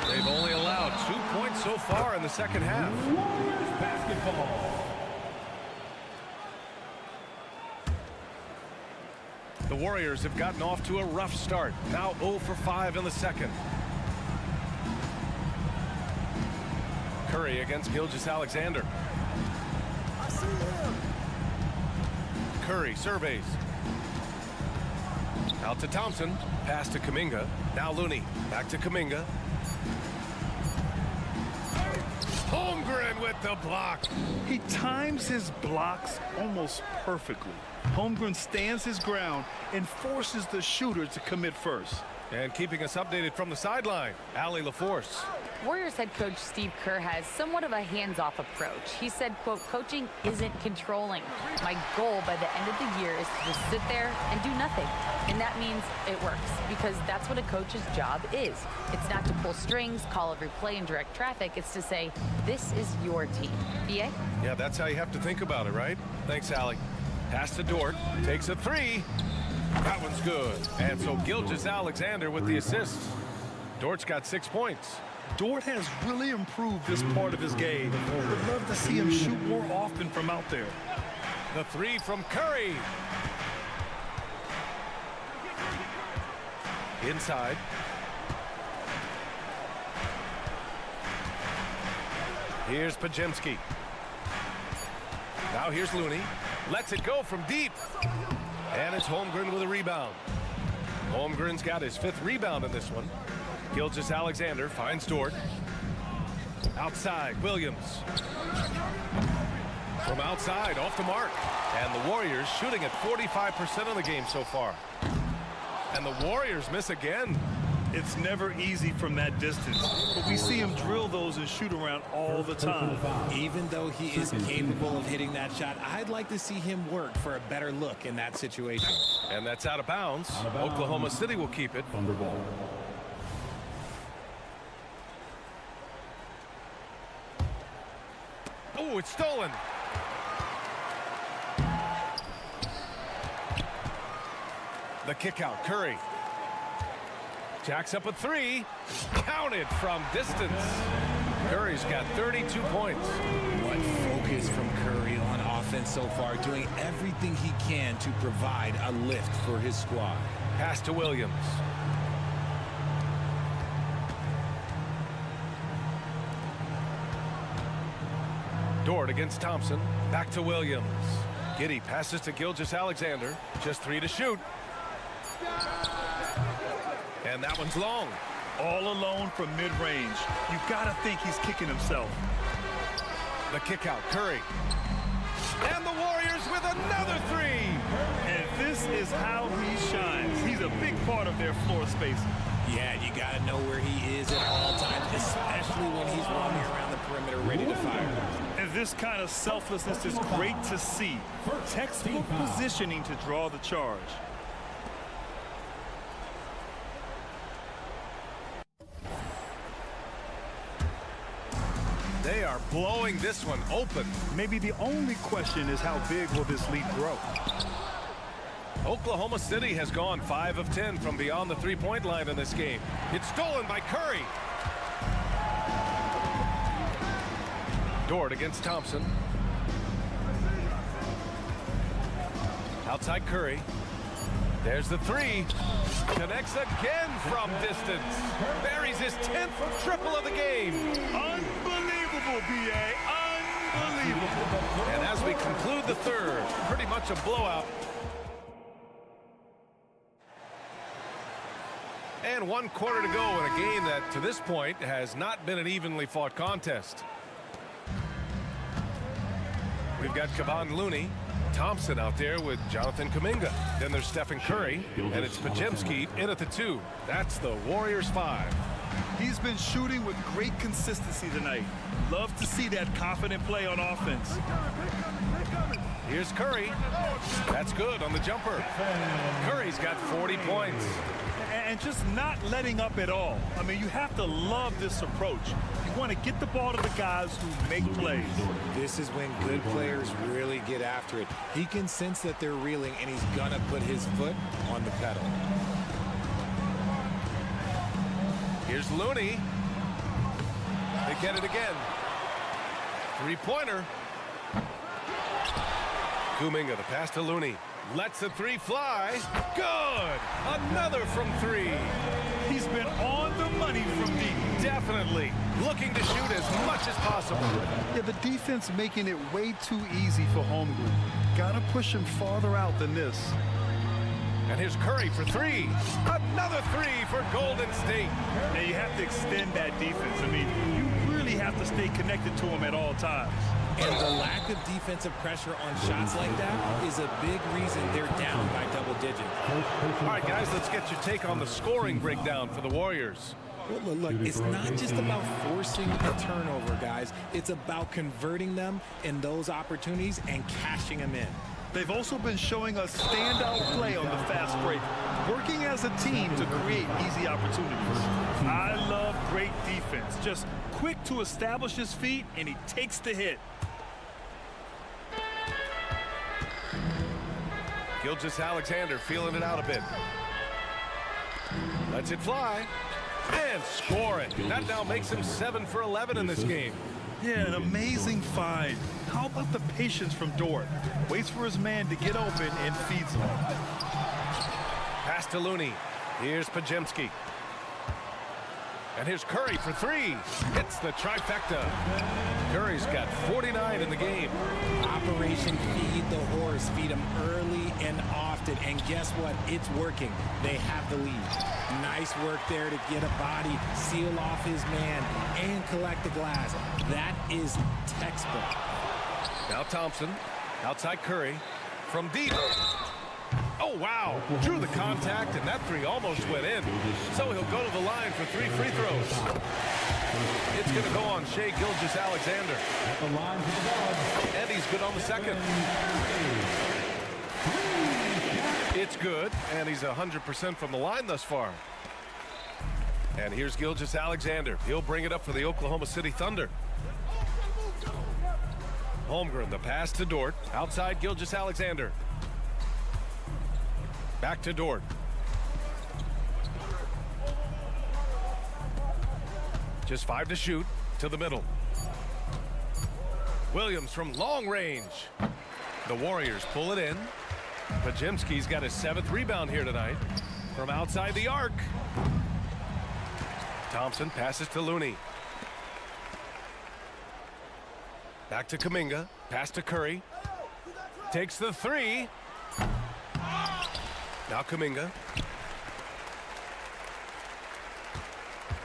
They've only allowed 2 points so far in the second half. Warriors basketball. The Warriors have gotten off to a rough start. Now 0 for 5 in the second. Curry against Gilgeous-Alexander. I see him. Curry surveys. Out to Thompson. Pass to Kuminga. Now Looney. Back to Kuminga. Holmgren with the block. He times his blocks almost perfectly. Holmgren stands his ground and forces the shooter to commit first. And keeping us updated from the sideline, Allie LaForce. Warriors head coach Steve Kerr has somewhat of a hands-off approach. He said, quote, coaching isn't controlling. My goal by the end of the year is to just sit there and do nothing. And that means it works, because that's what a coach's job is. It's not to pull strings, call every play, and direct traffic. It's to say, this is your team. BA? Yeah, that's how you have to think about it, right? Thanks, Allie. Pass to Dort. Takes a three. That one's good. And so Gilgeous-Alexander with the assist. Dort's got 6 points. Dort has really improved this part of his game. Would love to see him shoot more often from out there. The three from Curry. Inside. Here's Pajemski. Now here's Looney. Lets it go from deep. And it's Holmgren with a rebound. Holmgren's got his 5th rebound in this one. Gilgeous-Alexander finds Dort. Outside, Williams. From outside, off the mark. And the Warriors shooting at 45% of the game so far. And the Warriors miss again. It's never easy from that distance, but we see him drill those and shoot around all the time. Even though he is capable of hitting that shot, I'd like to see him work for a better look in that situation. And that's out of bounds. Oklahoma City will keep it. Thunderball. Oh, it's stolen. The kick out, Curry. Jacks up a three. Counted from distance. Curry's got 32 points. What focus from Curry on offense so far, doing everything he can to provide a lift for his squad. Pass to Williams. Dort against Thompson. Back to Williams. Giddey passes to Gilgeous-Alexander. Just 3 to shoot. And that one's long. All alone from mid-range. You gotta think he's kicking himself. The kick out, Curry. And the Warriors with another 3. And this is how he shines. He's a big part of their floor space. Yeah, you got to know where he is at all times, especially when he's roaming around the perimeter ready to fire. And this kind of selflessness is great to see. Textbook positioning to draw the charge. They are blowing this one open. Maybe the only question is how big will this lead grow? Oklahoma City has gone 5 of 10 from beyond the three-point line in this game. It's stolen by Curry. Dort against Thompson. Outside Curry. There's the three. Connects again from distance. Buries his 10th triple of the game. Unbelievable, B.A. Unbelievable. And as we conclude the third, pretty much a blowout. And 1 quarter to go in a game that, to this point, has not been an evenly fought contest. We've got Kevon Looney. Thompson out there with Jonathan Kuminga. Then there's Stephen Curry, and it's Podziemski in at the 2. That's the Warriors 5. He's been shooting with great consistency tonight. Love to see that confident play on offense. Here's Curry. That's good on the jumper. Curry's got 40 points. And just not letting up at all. I mean, you have to love this approach. You want to get the ball to the guys who make plays. This is when good players really get after it. He can sense that they're reeling, and he's going to put his foot on the pedal. Here's Looney. They get it again. Three-pointer. Kuminga, the pass to Looney. Lets the 3 fly. Good! Another from 3. He's been on the money from deep. Definitely. Looking to shoot as much as possible. Yeah, the defense making it way too easy for Holmgren. Gotta push him farther out than this. And here's Curry for 3. Another 3 for Golden State. And you have to extend that defense. I mean, you really have to stay connected to him at all times. And the lack of defensive pressure on shots like that is a big reason they're down by double digits. All right, guys, let's get your take on the scoring breakdown for the Warriors. Well, look, it's not just about forcing a turnover, guys. It's about converting them in those opportunities and cashing them in. They've also been showing us standout play on the fast break, working as a team to create easy opportunities. I love great defense. Just quick to establish his feet, and he takes the hit. Gilgeous-Alexander feeling it out a bit. Lets it fly. And score it. That now makes him 7 for 11 in this game. Yeah, an amazing find. How about the patience from Dort? Waits for his man to get open and feeds him. Pass to Looney. Here's Podziemski. And here's Curry for 3. Hits the trifecta. Curry's got 49 in the game. Operation Feed the Horse. Feed him early and often. And guess what? It's working. They have the lead. Nice work there to get a body, seal off his man, and collect the glass. That is textbook. Now Thompson. Outside Curry. From deep. Oh, wow. Drew the contact, and that 3 almost went in. So he'll go to the line for 3 free throws. It's going to go on Shai Gilgeous-Alexander. And he's good on the second. It's good, and he's 100% from the line thus far. And here's Gilgeous-Alexander. He'll bring it up for the Oklahoma City Thunder. Holmgren, the pass to Dort. Outside Gilgeous-Alexander. Back to Dort. Just 5 to shoot. To the middle. Williams from long range. The Warriors pull it in. Podziemski's got his 7th rebound here tonight. From outside the arc. Thompson passes to Looney. Back to Kuminga. Pass to Curry. Takes the 3. Now Kuminga.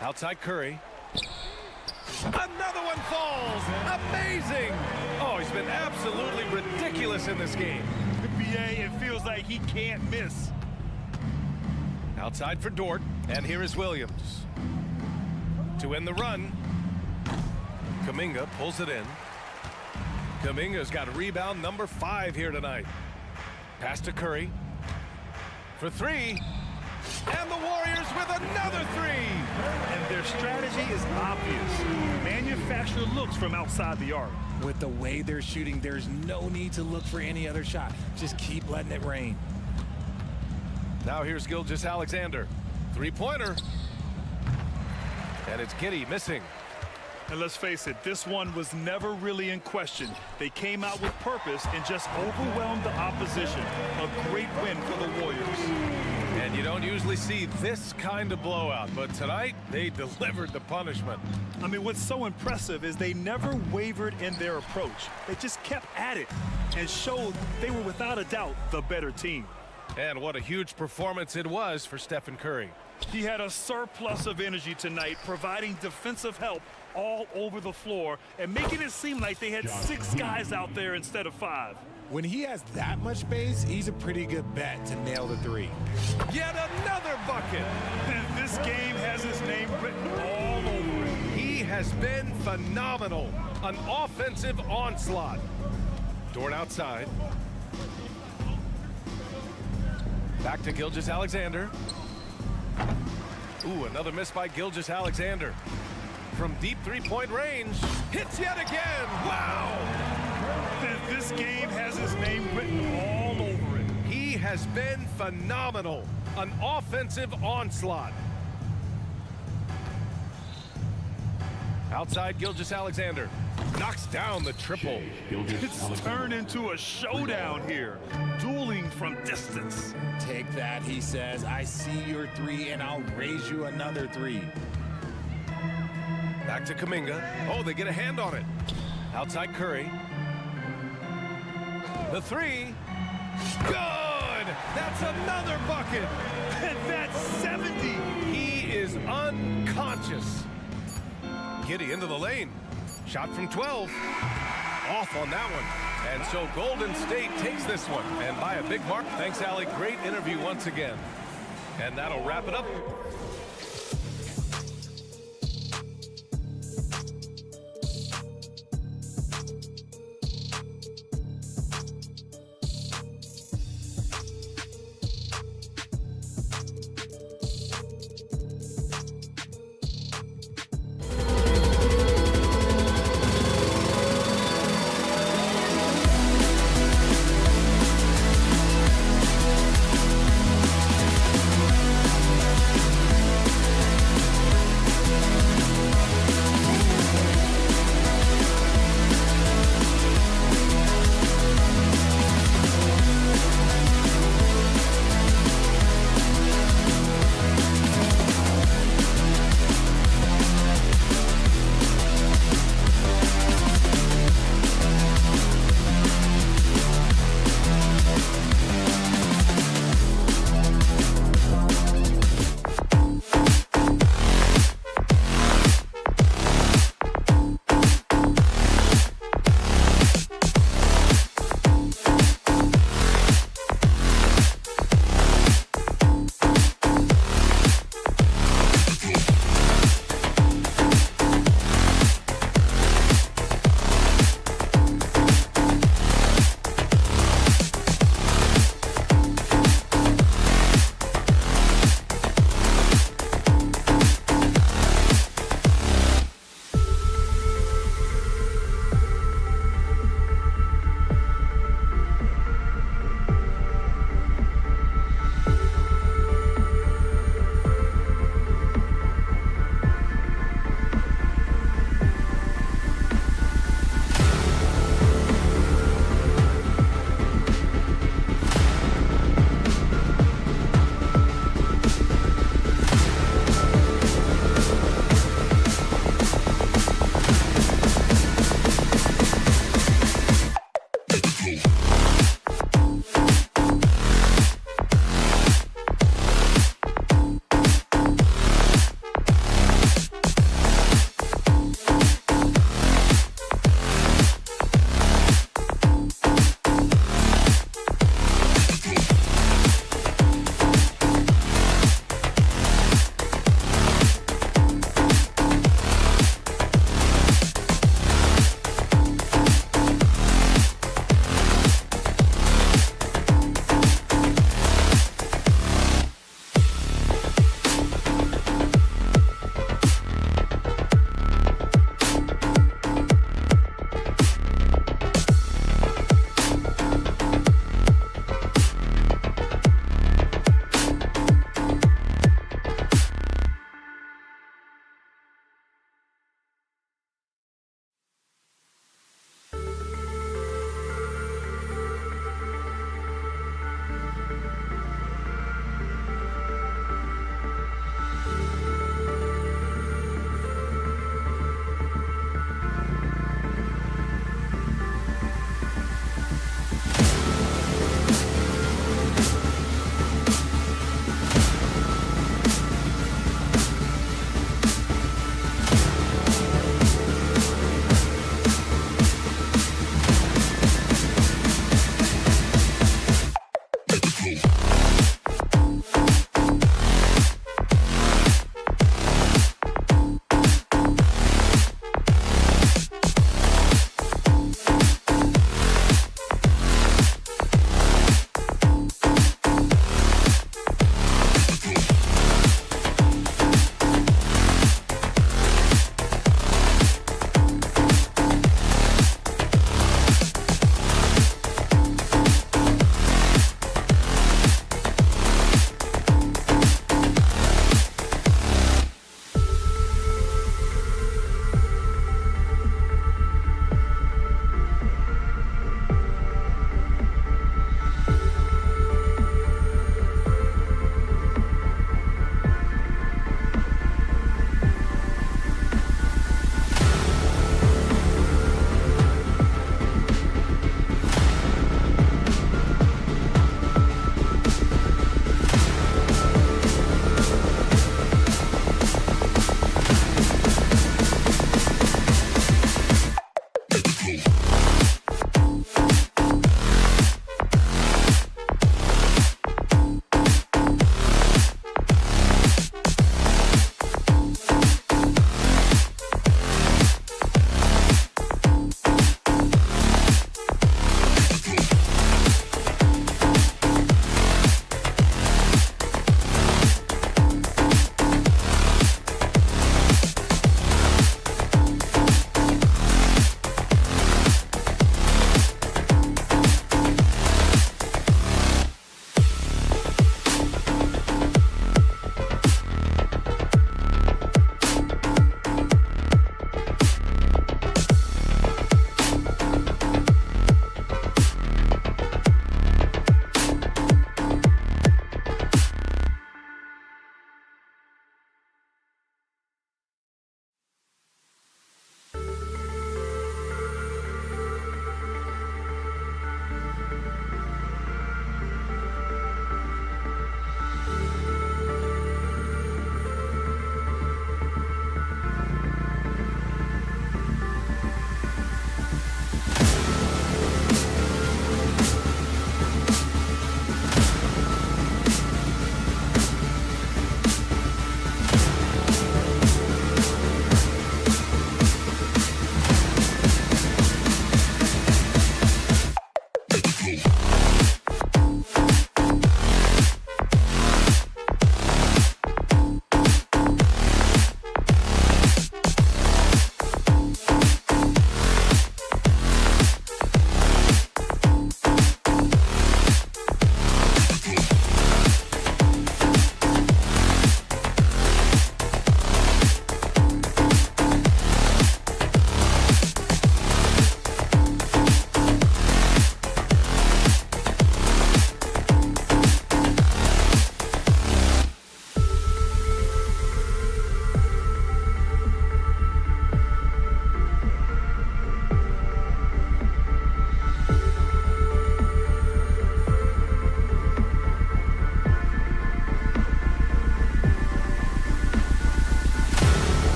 Outside Curry. Another one falls. Amazing. Oh, he's been absolutely ridiculous in this game. NBA, it feels like he can't miss. Outside for Dort. And here is Williams. To end the run. Kuminga pulls it in. Kuminga's got a rebound number 5 here tonight. Pass to Curry. For 3. And the Warriors with another 3. And their strategy is obvious. Manufacture looks from outside the arc. With the way they're shooting, there's no need to look for any other shot. Just keep letting it rain. Now here's Gilgeous-Alexander. 3-pointer. And it's Giddey missing. And let's face it, this one was never really in question. They came out with purpose and just overwhelmed the opposition. A great win for the Warriors. And you don't usually see this kind of blowout, but tonight they delivered the punishment. I mean, what's so impressive is they never wavered in their approach. They just kept at it and showed they were without a doubt the better team. And what a huge performance it was for Stephen Curry. He had a surplus of energy tonight, providing defensive help all over the floor and making it seem like they had 6 guys out there instead of 5. When he has that much space, he's a pretty good bet to nail the 3. Yet another bucket. And this game has his name written all over it. He has been phenomenal. An offensive onslaught. Dort outside. Back to Gilgeous-Alexander. Ooh, another miss by Gilgeous-Alexander. From deep three-point range, hits yet again. Wow! This game has his name written all over it. He has been phenomenal. An offensive onslaught. Outside Gilgeous-Alexander. Knocks down the triple. It's turned into a showdown here. Dueling from distance. Take that, he says. I see your 3, and I'll raise you another 3. Back to Kuminga. Oh, they get a hand on it. Outside Curry. The 3. Good! That's another bucket! And that's 70! He is unconscious. Giddy into the lane. Shot from 12. Off on that one. And so Golden State takes this one. And by a big mark. Thanks, Allie. Great interview once again. And that'll wrap it up.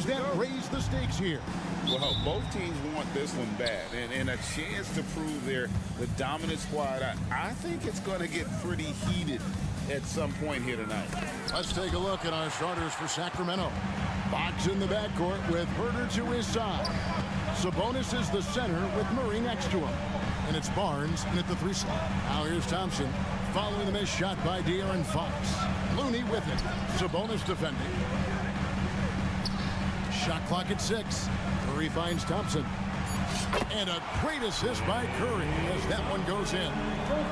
Does that raise the stakes here? Well, both teams want this one bad, and a chance to prove they're the dominant squad. I think it's going to get pretty heated at some point here tonight. Let's take a look at our starters for Sacramento. Fox in the backcourt with Herter to his side. Sabonis is the center with Murray next to him. And it's Barnes in at the 3 slot. Now here's Thompson following the missed shot by De'Aaron Fox. Looney with it. Sabonis defending. Shot clock at 6. Curry finds Thompson. And a great assist by Curry as that one goes in.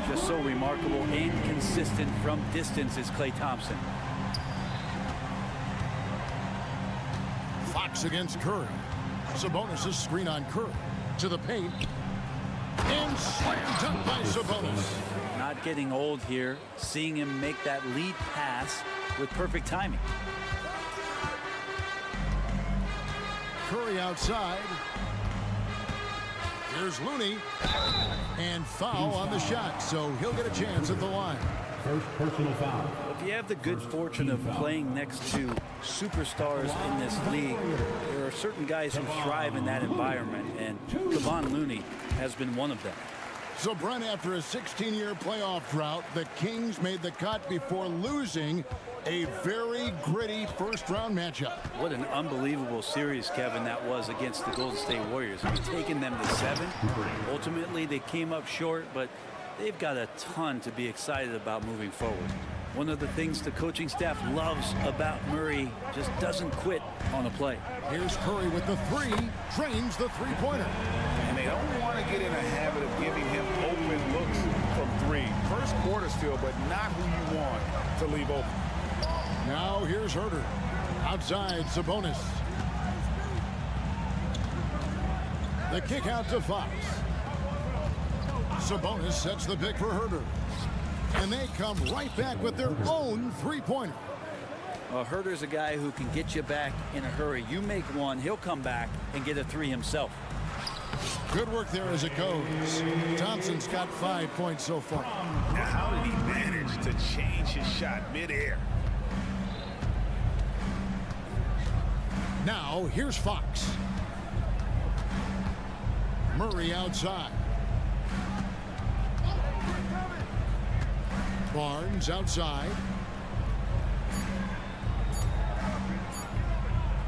Just so remarkable and consistent from distance is Klay Thompson. Fox against Curry. Sabonis' screen on Curry. To the paint. And slam dunk by Sabonis. Not getting old here. Seeing him make that lead pass with perfect timing. Curry outside. Here's Looney. And foul on the shot, so he'll get a chance at the line. First personal foul. If you have the good fortune of playing next to superstars in this league, there are certain guys who thrive in that environment, and Kevon Looney has been one of them. So, Brent, after a 16-year playoff drought, the Kings made the cut before losing a very gritty first-round matchup. What an unbelievable series, Kevin, that was against the Golden State Warriors. We've taken them to 7. Ultimately, they came up short, but they've got a ton to be excited about moving forward. One of the things the coaching staff loves about Murray, just doesn't quit on a play. Here's Curry with the 3, drains the three-pointer. And they don't want to get in a habit of giving him open looks from 3. First quarter still, but not who you want to leave open. Now here's Herter. Outside, Sabonis. The kick out to Fox. Sabonis sets the pick for Herter. And they come right back with their own three-pointer. Well, Herter's a guy who can get you back in a hurry. You make one, he'll come back and get a 3 himself. Good work there as it goes. Thompson's got 5 points so far. Now, how did he manage to change his shot midair? Now, here's Fox. Murray outside. Barnes outside.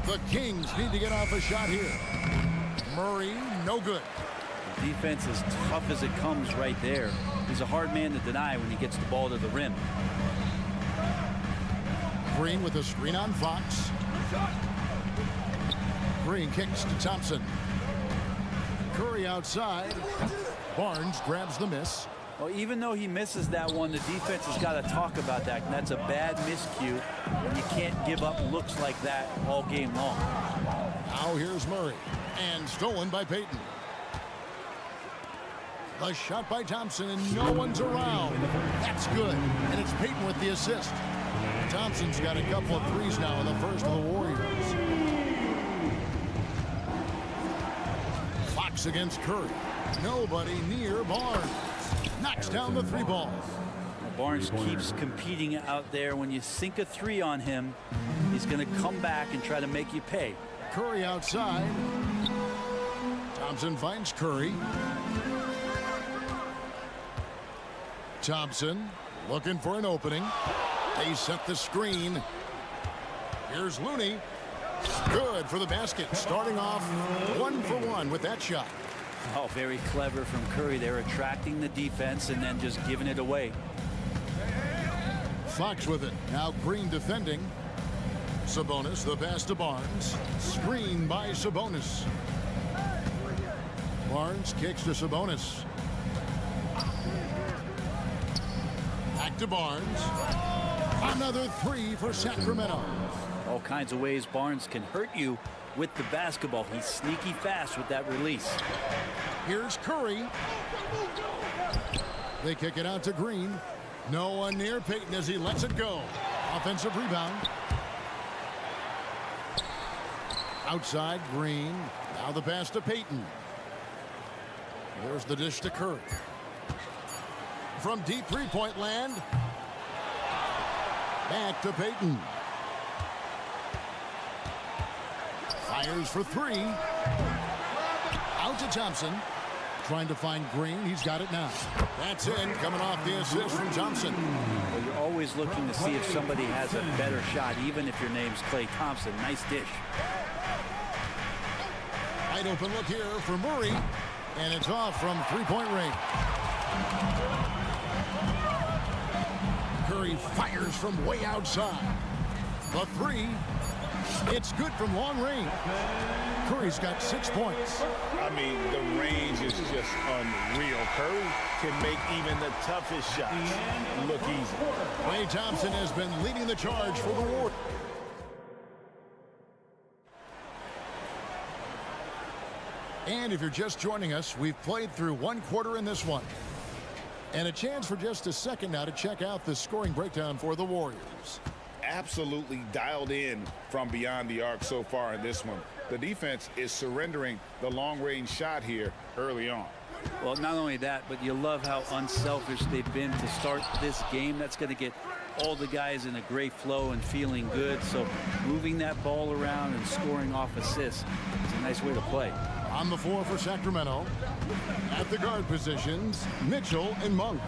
The Kings need to get off a shot here. Murray, no good. The defense is tough as it comes right there. He's a hard man to deny when he gets the ball to the rim. Green with a screen on Fox. Green kicks to Thompson. Curry outside. Barnes grabs the miss. Well, even though he misses that one, the defense has got to talk about that. And that's a bad miscue. And you can't give up looks like that all game long. Now here's Murray. And stolen by Payton. A shot by Thompson, and no one's around. That's good. And it's Payton with the assist. Thompson's got a couple of threes now in the first of the Warriors. Fox against Curry. Nobody near Barnes. Knocks down the 3 ball. Barnes keeps competing out there. When you sink a 3 on him, he's going to come back and try to make you pay. Curry outside. Thompson finds Curry. Thompson looking for an opening. They set the screen. Here's Looney. Good for the basket. Starting off 1 for 1 with that shot. Oh, very clever from Curry. They're attracting the defense and then just giving it away. Fox with it. Now Green defending. Sabonis, the pass to Barnes. Screen by Sabonis. Barnes kicks to Sabonis. Back to Barnes. Another 3 for Sacramento. All kinds of ways Barnes can hurt you with the basketball. He's sneaky fast with that release. Here's Curry. They kick it out to Green. No one near Payton as he lets it go. Offensive rebound. Outside Green. Now the pass to Payton. There's the dish to Curry. From deep three-point land. Back to Payton. Fires for three. Out to Thompson. Trying to find Green. He's got it now. That's in. Coming off the assist from Thompson. Well, you're always looking to see if somebody has a better shot, even if your name's Klay Thompson. Nice dish. Wide open look here for Murray. And it's off from three-point range. Curry fires from way outside. The three. It's good from long range. Curry's got 6 points. I mean, the range is just unreal. Curry can make even the toughest shots look easy. Klay Thompson has been leading the charge for the Warriors. And if you're just joining us, we've played through one quarter in this one. And a chance for just a second now to check out the scoring breakdown for the Warriors. Absolutely dialed in from beyond the arc so far in this one. The defense is surrendering the long-range shot here early on. Well, not only that, but you love how unselfish they've been to start this game. That's going to get all the guys in a great flow and feeling good. So moving that ball around and scoring off assists is a nice way to play. On the floor for Sacramento. At the guard positions, Mitchell and Monk.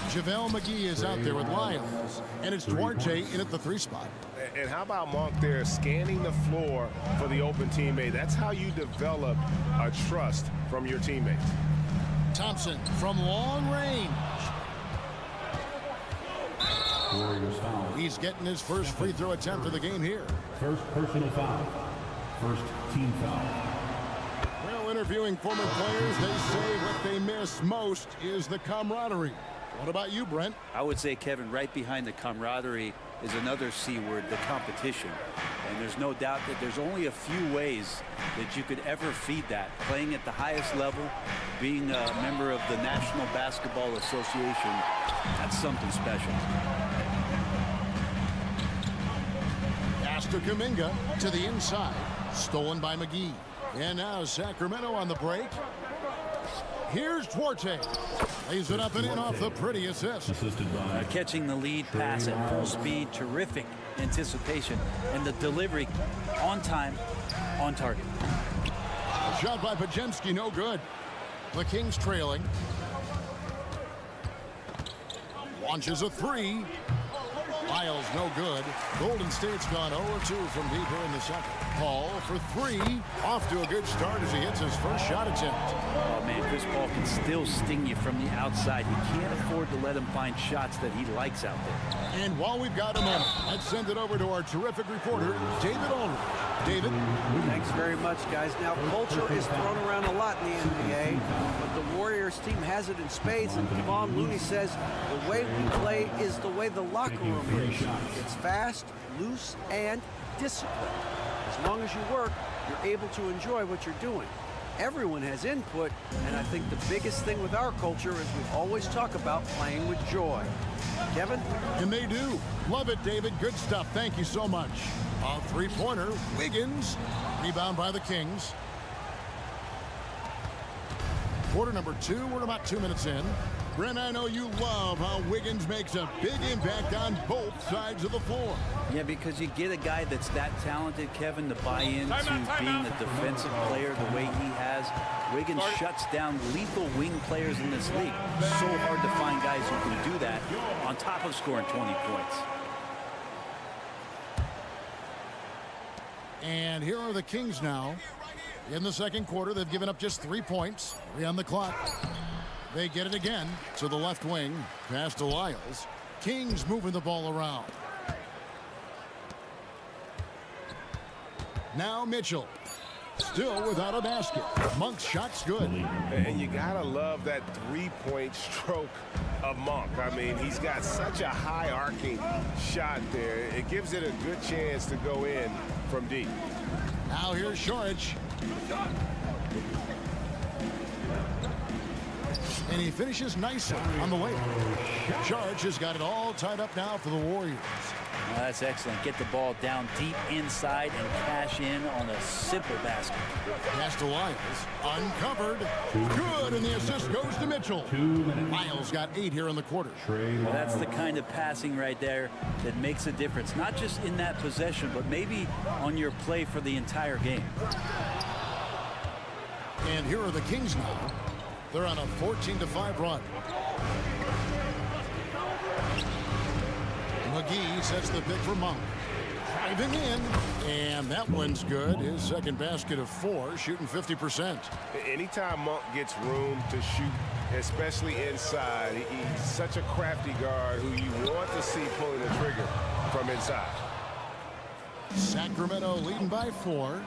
JaVale McGee is out there with Lyles. And it's Duarte in at the 3 spot. And how about Monk there scanning the floor for the open teammate? That's how you develop a trust from your teammates. Thompson from long range. Warriors foul. He's getting his first free throw attempt of the game here. First personal foul. First team foul. Well, interviewing former players, they say what they miss most is the camaraderie. What about you, Brent? I would say, Kevin, right behind the camaraderie is another C word, the competition. And there's no doubt that there's only a few ways that you could ever feed that. Playing at the highest level, being a member of the National Basketball Association, that's something special. Pass to Kuminga to the inside. Stolen by McGee. And now Sacramento on the break. Here's Duarte. Lays it up and in off the pretty assist. Catching the lead pass at full speed, terrific anticipation, and the delivery on time, on target. A shot by Pajemski, no good. The Kings trailing. Launches a three. Lyles, no good. Golden State's gone 0-2 from deep here in the second. Paul for three. Off to a good start as he hits his first shot attempt. Oh, man, Chris Paul can still sting you from the outside. He can't afford to let him find shots that he likes out there. And while we've got a moment, let's send it over to our terrific reporter, David Ulrich. David? Thanks very much, guys. Now, culture is thrown around a lot in the NBA, but the Warriors team has it in spades, and Kevon Looney says the way we play is the way the locker room is. It's fast, loose, and disciplined. As long as you work, you're able to enjoy what you're doing. Everyone has input, and I think the biggest thing with our culture is we always talk about playing with joy. Kevin? And they do. Love it, David. Good stuff. Thank you so much. A three-pointer. Wiggins. Rebound by the Kings. Quarter number 2. We're about 2 minutes in. Brent, I know you love how Wiggins makes a big impact on both sides of the floor. Yeah, because you get a guy that's that talented, Kevin, to buy into being a defensive player the way he has. Wiggins shuts down lethal wing players in this league. So hard to find guys who can do that on top of scoring 20 points. And here are the Kings now. In the second quarter, they've given up just 3 points. 3 on the clock. They get it again to the left wing. Pass to Lyles. Kings moving the ball around. Now Mitchell. Still without a basket. Monk's shot's good. And you gotta love that three-point stroke of Monk. I mean, he's got such a high arcing shot there. It gives it a good chance to go in from deep. Now here's Šorić. And he finishes nicely on the layup. Charge has got it all tied up now for the Warriors. Well, that's excellent. Get the ball down deep inside and cash in on a simple basket. Pass to Lyles. Uncovered. Good, and the assist goes to Mitchell. Lyles got 8 here in the quarter. Well, that's the kind of passing right there that makes a difference. Not just in that possession, but maybe on your play for the entire game. And here are the Kings now. They're on a 14-5 run. McGee sets the pick for Monk. Driving in, and that one's good. His second basket of 4, shooting 50%. Anytime Monk gets room to shoot, especially inside, he's such a crafty guard who you want to see pulling the trigger from inside. Sacramento leading by 4.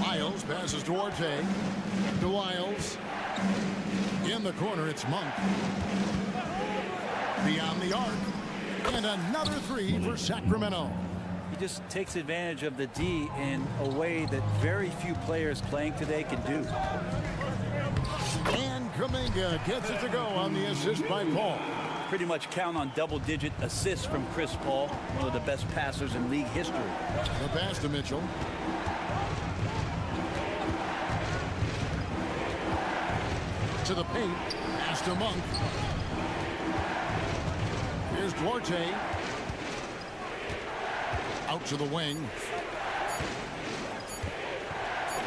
Lyles passes to Duarte. To Lyles. In the corner, it's Monk. Beyond the arc. And another 3 for Sacramento. He just takes advantage of the D in a way that very few players playing today can do. And Kuminga gets it to go on the assist by Paul. Pretty much count on double-digit assists from Chris Paul, one of the best passers in league history. The pass to Mitchell. To the paint. Pass to Monk. Here's Duarte. Out to the wing.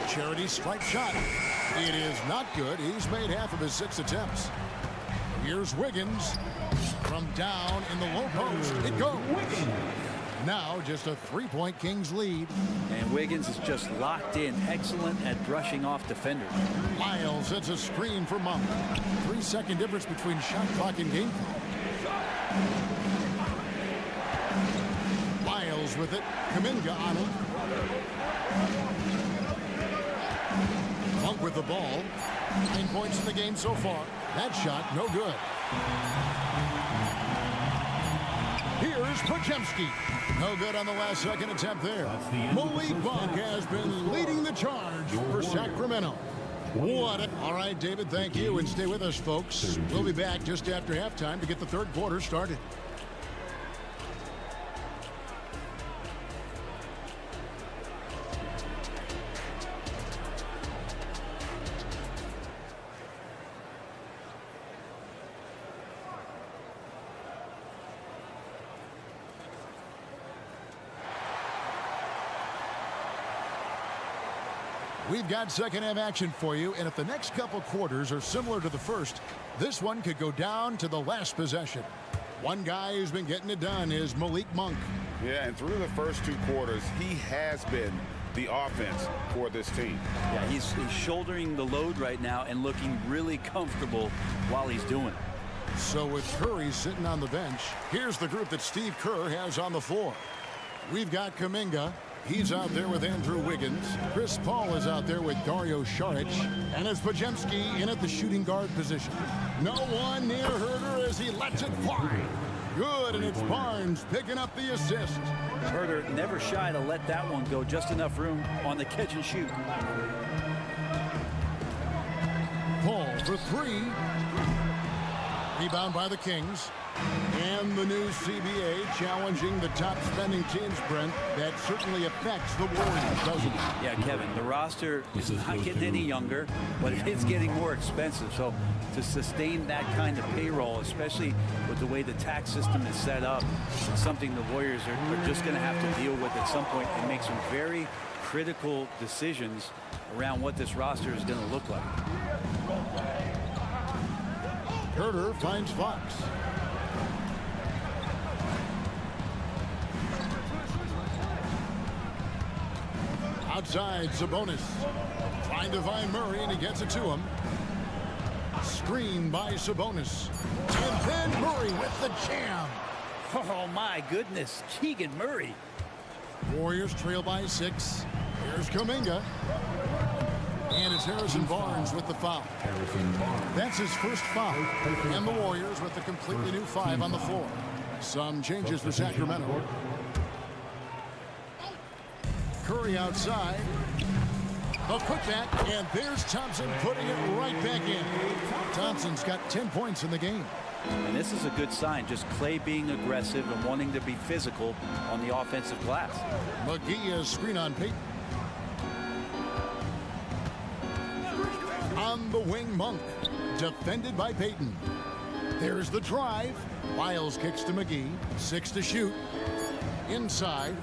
Charity strike shot. It is not good. He's made half of his 6 attempts. Here's Wiggins. From down in the low post. It goes. Now just a 3-point Kings lead. And Wiggins is just locked in. Excellent at brushing off defenders. Lyles sets a screen for Monk. 3-second difference between shot clock and game clock. Lyles with it. Kuminga on him. Monk with the ball. 9 points in the game so far. That shot, no good. Here's Podziemski. No good on the last second attempt there. Malik Monk has been leading the charge for Sacramento. All right, David, thank you. And stay with us, folks. We'll be back just after halftime to get the third quarter started. We've got second half action for you, and if the next couple quarters are similar to the first, this one could go down to the last possession. One guy who's been getting it done is Malik Monk. Yeah, and through the first 2 quarters, he has been the offense for this team. Yeah, he's shouldering the load right now and looking really comfortable while he's doing it. So with Curry sitting on the bench, here's the group that Steve Kerr has on the floor. We've got Kuminga. He's out there with Andrew Wiggins. Chris Paul is out there with Dario Saric. And it's Podziemski in at the shooting guard position. No one near Herder as he lets it fly. Good, and it's Barnes picking up the assist. Herder never shy to let that one go. Just enough room on the catch and shoot. Paul for 3. Rebound by the Kings. And the new CBA challenging the top spending teams, Brent. That certainly affects the Warriors, doesn't it? Yeah, Kevin, the roster is not getting any younger, but it is getting more expensive. So to sustain that kind of payroll, especially with the way the tax system is set up, it's something the Warriors are just going to have to deal with at some point and make some very critical decisions around what this roster is going to look like. Herder finds Fox. Outside, Sabonis. Trying to find Murray, and he gets it to him. Screen by Sabonis. And then Murray with the jam. Oh, my goodness. Keegan Murray. Warriors trail by 6. Here's Kuminga. And it's Harrison Barnes with the foul. That's his first foul. And the Warriors with a completely new 5 on the floor. Some changes for Sacramento. Curry outside. A putback, and there's Thompson putting it right back in. Thompson's got 10 points in the game. And this is a good sign, just Clay being aggressive and wanting to be physical on the offensive glass. McGee is screen on Payton. On the wing, Monk, defended by Payton. There's the drive. Miles kicks to McGee. 6 to shoot. Inside.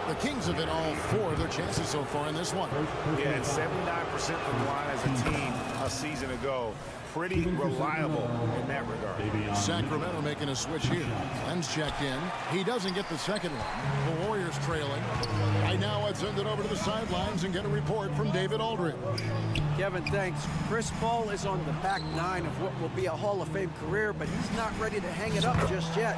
The Kings have hit all 4 of their chances so far in this one. Yeah, and 79% from the line as a team a season ago. Pretty reliable in that regard. Sacramento making a switch here. Len's checked in. He doesn't get the second one. The Warriors trailing. Right now, I'd send it over to the sidelines and get a report from David Aldridge. Kevin, thanks. Chris Paul is on the back 9 of what will be a Hall of Fame career, but he's not ready to hang it up just yet.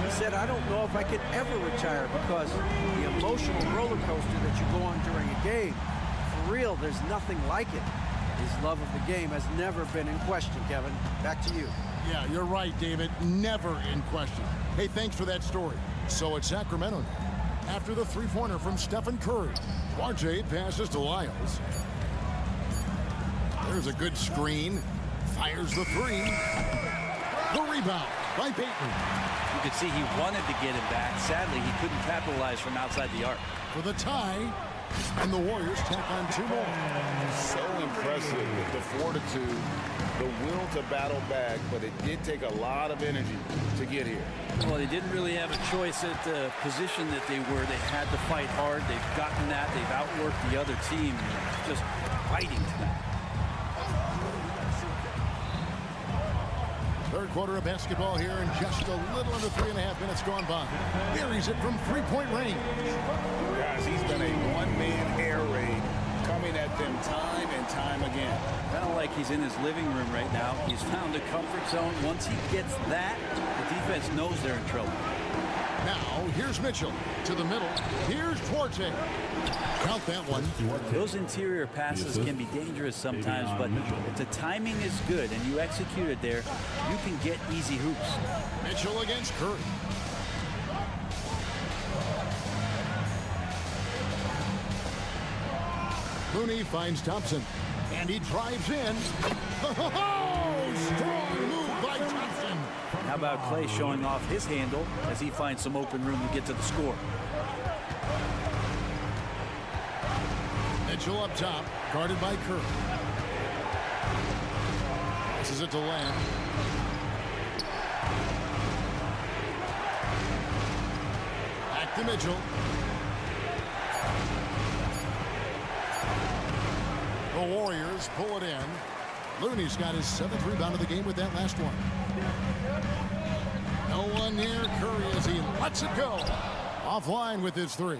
He said, I don't know if I could ever retire because the emotional roller coaster that you go on during a game, for real, there's nothing like it. His love of the game has never been in question, Kevin. Back to you. Yeah, you're right, David. Never in question. Hey, thanks for that story. So it's Sacramento now. After the three-pointer from Stephen Curry, Duarte passes to Lyles. There's a good screen. Fires the 3. The rebound by Payton. You could see he wanted to get him back. Sadly, he couldn't capitalize from outside the arc. For the tie, and the Warriors tack on 2 more. So impressive with the fortitude, the will to battle back, but it did take a lot of energy to get here. Well, they didn't really have a choice at the position that they were. They had to fight hard. They've gotten that. They've outworked the other team. Just fighting tonight. Third quarter of basketball here, and just a little under 3.5 minutes gone by. Buries it from 3-point range. Guys, he's been a one-man air raid coming at them time and time again. Kind of like he's in his living room right now. He's found a comfort zone. Once he gets that, the defense knows they're in trouble. Now, here's Mitchell to the middle. Here's Duarte. Count that one. Those interior passes can be dangerous sometimes, but if the timing is good and you execute it there, you can get easy hoops. Mitchell against Curry. Looney finds Thompson, and he drives in. Oh, strong move by Thompson. How about Clay showing off his handle as he finds some open room to get to the score? Mitchell up top, guarded by Curry. Passes it to Lamb. Back to Mitchell. The Warriors pull it in. Looney's got his 7th rebound of the game with that last one. No one near Curry as he lets it go. Offline with his 3.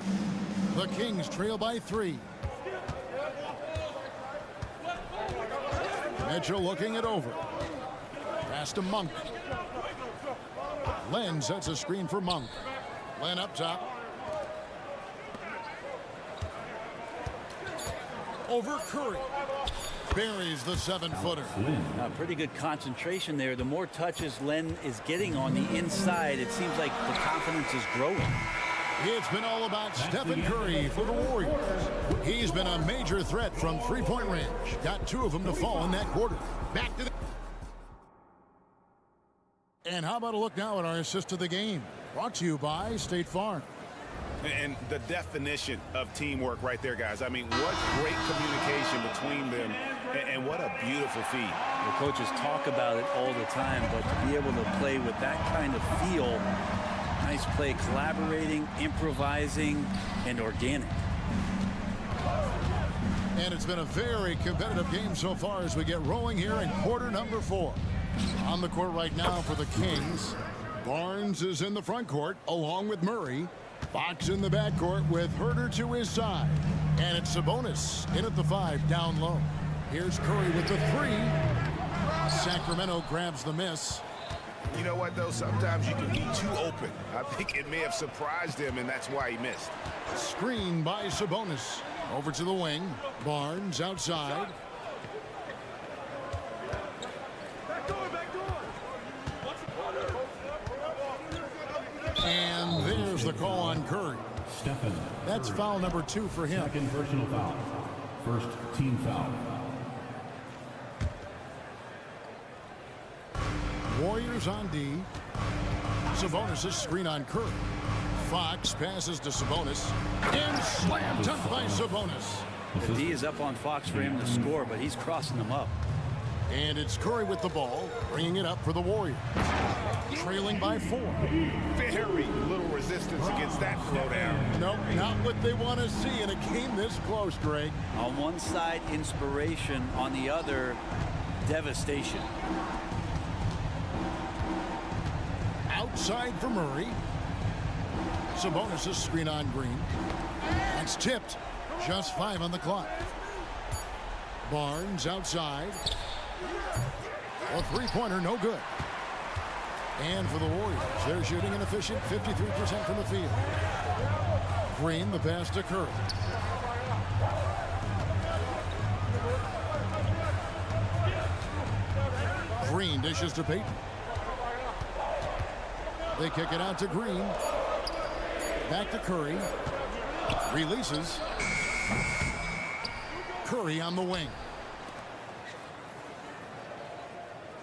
The Kings trail by 3. Mitchell looking it over. Pass to Monk. Len sets a screen for Monk. Len up top. Over Curry. Buries the 7-footer. Pretty good concentration there. The more touches Len is getting on the inside, it seems like the confidence is growing. It's been all about Stephen Curry for the Warriors. He's been a major threat from 3-point range. Got 2 of them to fall in that quarter. Back to the... And how about a look now at our assist of the game? Brought to you by State Farm. And the definition of teamwork right there, guys. I mean, what great communication between them, and what a beautiful feed. The coaches talk about it all the time, but to be able to play with that kind of feel, nice play, collaborating, improvising, and organic. And it's been a very competitive game so far as we get rolling here in quarter number 4. On the court right now for the Kings, Barnes is in the front court along with Murray. Fox in the backcourt with Herter to his side. And it's Sabonis in at the 5 down low. Here's Curry with the 3. Sacramento grabs the miss. You know what, though? Sometimes you can be too open. I think it may have surprised him, and that's why he missed. Screen by Sabonis. Over to the wing. Barnes outside. And there's the call on Curry. Stephen. That's foul number 2 for him. Second personal foul. First team foul. Warriors on D. Sabonis' screen on Curry. Fox passes to Sabonis. And slam dunk by Sabonis. The D is up on Fox for him to score, but he's crossing them up. And it's Curry with the ball, bringing it up for the Warriors. Trailing by 4. Very little resistance against that throwdown. Nope, not what they want to see in a game this close, Greg. On one side, inspiration. On the other, devastation. Outside for Murray. Sabonis' screen on Green. It's tipped. Just 5 on the clock. Barnes outside. A three-pointer, no good. And for the Warriors, they're shooting an efficient 53% from the field. Green, the pass to Curry. Green dishes to Payton. They kick it out to Green. Back to Curry. Releases. Curry on the wing.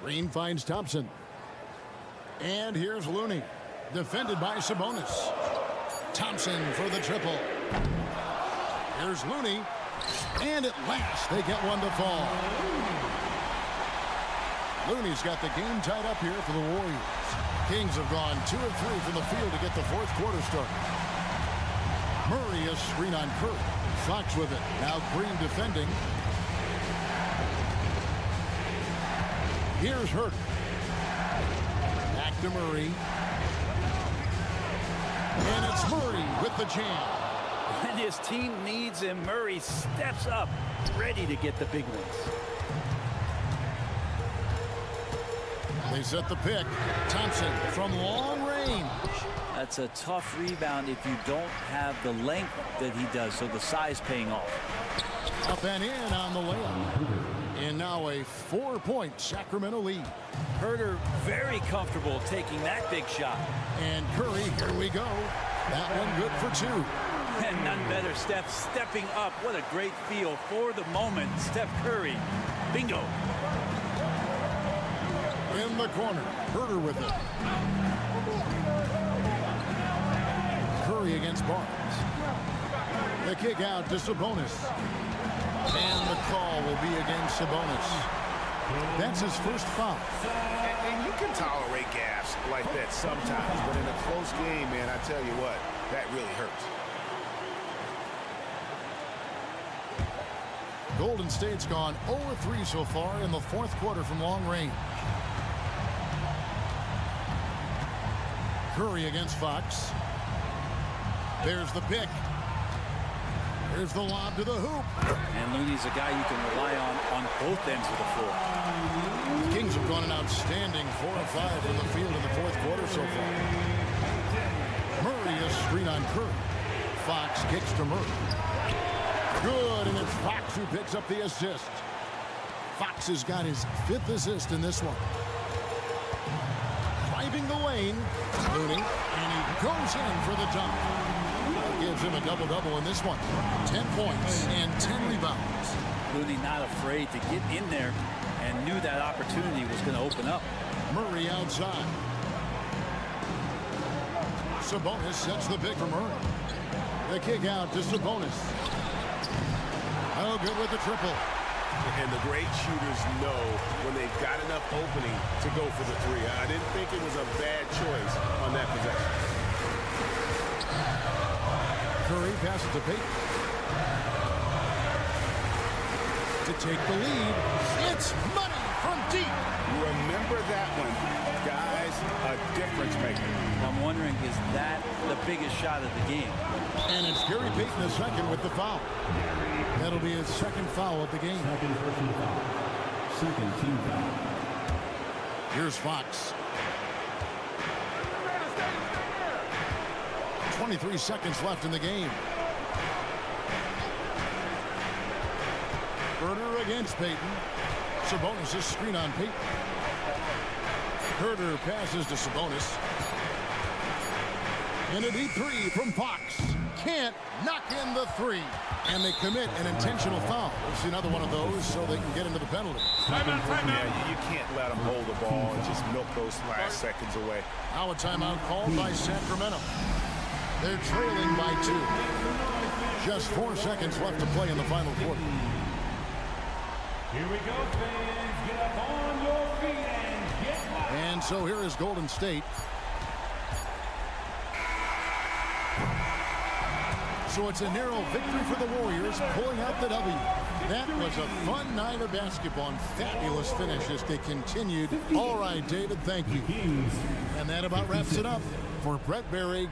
Green finds Thompson. And here's Looney. Defended by Sabonis. Thompson for the triple. Here's Looney. And at last, they get one to fall. Looney's got the game tied up here for the Warriors. Kings have gone 2 of 3 from the field to get the fourth quarter started. Murray is screen on Curry. Fox with it. Now Green defending. Here's Hurt. Back to Murray. And it's Murray with the jam. When his team needs him, Murray steps up, ready to get the big ones. They set the pick. Thompson from long range. That's a tough rebound if you don't have the length that he does, so the size paying off. Up and in on the layup. And now a 4-point Sacramento lead. Herter very comfortable taking that big shot. And Curry, here we go. That one good for 2. And none better, Steph stepping up. What a great feel for the moment. Steph Curry. Bingo. In the corner. Herter with it. Curry against Barnes. The kick out to Sabonis. And the call will be against Sabonis. That's his first foul. And you can tolerate gaffes like that sometimes, but in a close game, man, I tell you what, that really hurts. Golden State's gone 0-3 so far in the fourth quarter from long range. Curry against Fox. There's the pick. There's the lob to the hoop. And Looney's a guy you can rely on both ends of the floor. The Kings have gone an outstanding 4 of 5 from the field in the fourth quarter so far. Murray is screen on Curry. Fox kicks to Murray. Good, and it's Fox who picks up the assist. Fox has got his 5th assist in this one. Driving the lane, Looney, and he goes in for the dunk. That gives him a double-double in this one. 10 points and 10 rebounds. Looney not afraid to get in there and knew that opportunity was going to open up. Murray outside. Sabonis sets the pick for Murray. The kick out to Sabonis. Oh, good with the triple. And the great shooters know when they've got enough opening to go for the 3. I didn't think it was a bad choice on that possession. Curry passes to Payton. To take the lead, it's money from deep. Remember that one, guys, a difference maker. I'm wondering, is that the biggest shot of the game? And it's Gary Payton the second with the foul. That'll be his second foul of the game. Second personal foul. Second team foul. Here's Fox. 23 seconds left in the game. Herter against Payton. Sabonis' screen on Payton. Herter passes to Sabonis. And a deep 3 from Fox. can't knock in the three. And they commit an intentional foul. It's another one of those so they can get into the penalty. Yeah, you can't let them hold the ball and just milk those last seconds away. Now a timeout called by Sacramento. They're trailing by 2. Just 4 seconds left to play in the final quarter. Here we go, fans. Get up on your feet and get up. And so here is Golden State. So it's a narrow victory for the Warriors, pulling out the W. That was a fun night of basketball and fabulous finish as they continued. All right, David, thank you. And that about wraps it up for Brett Berry.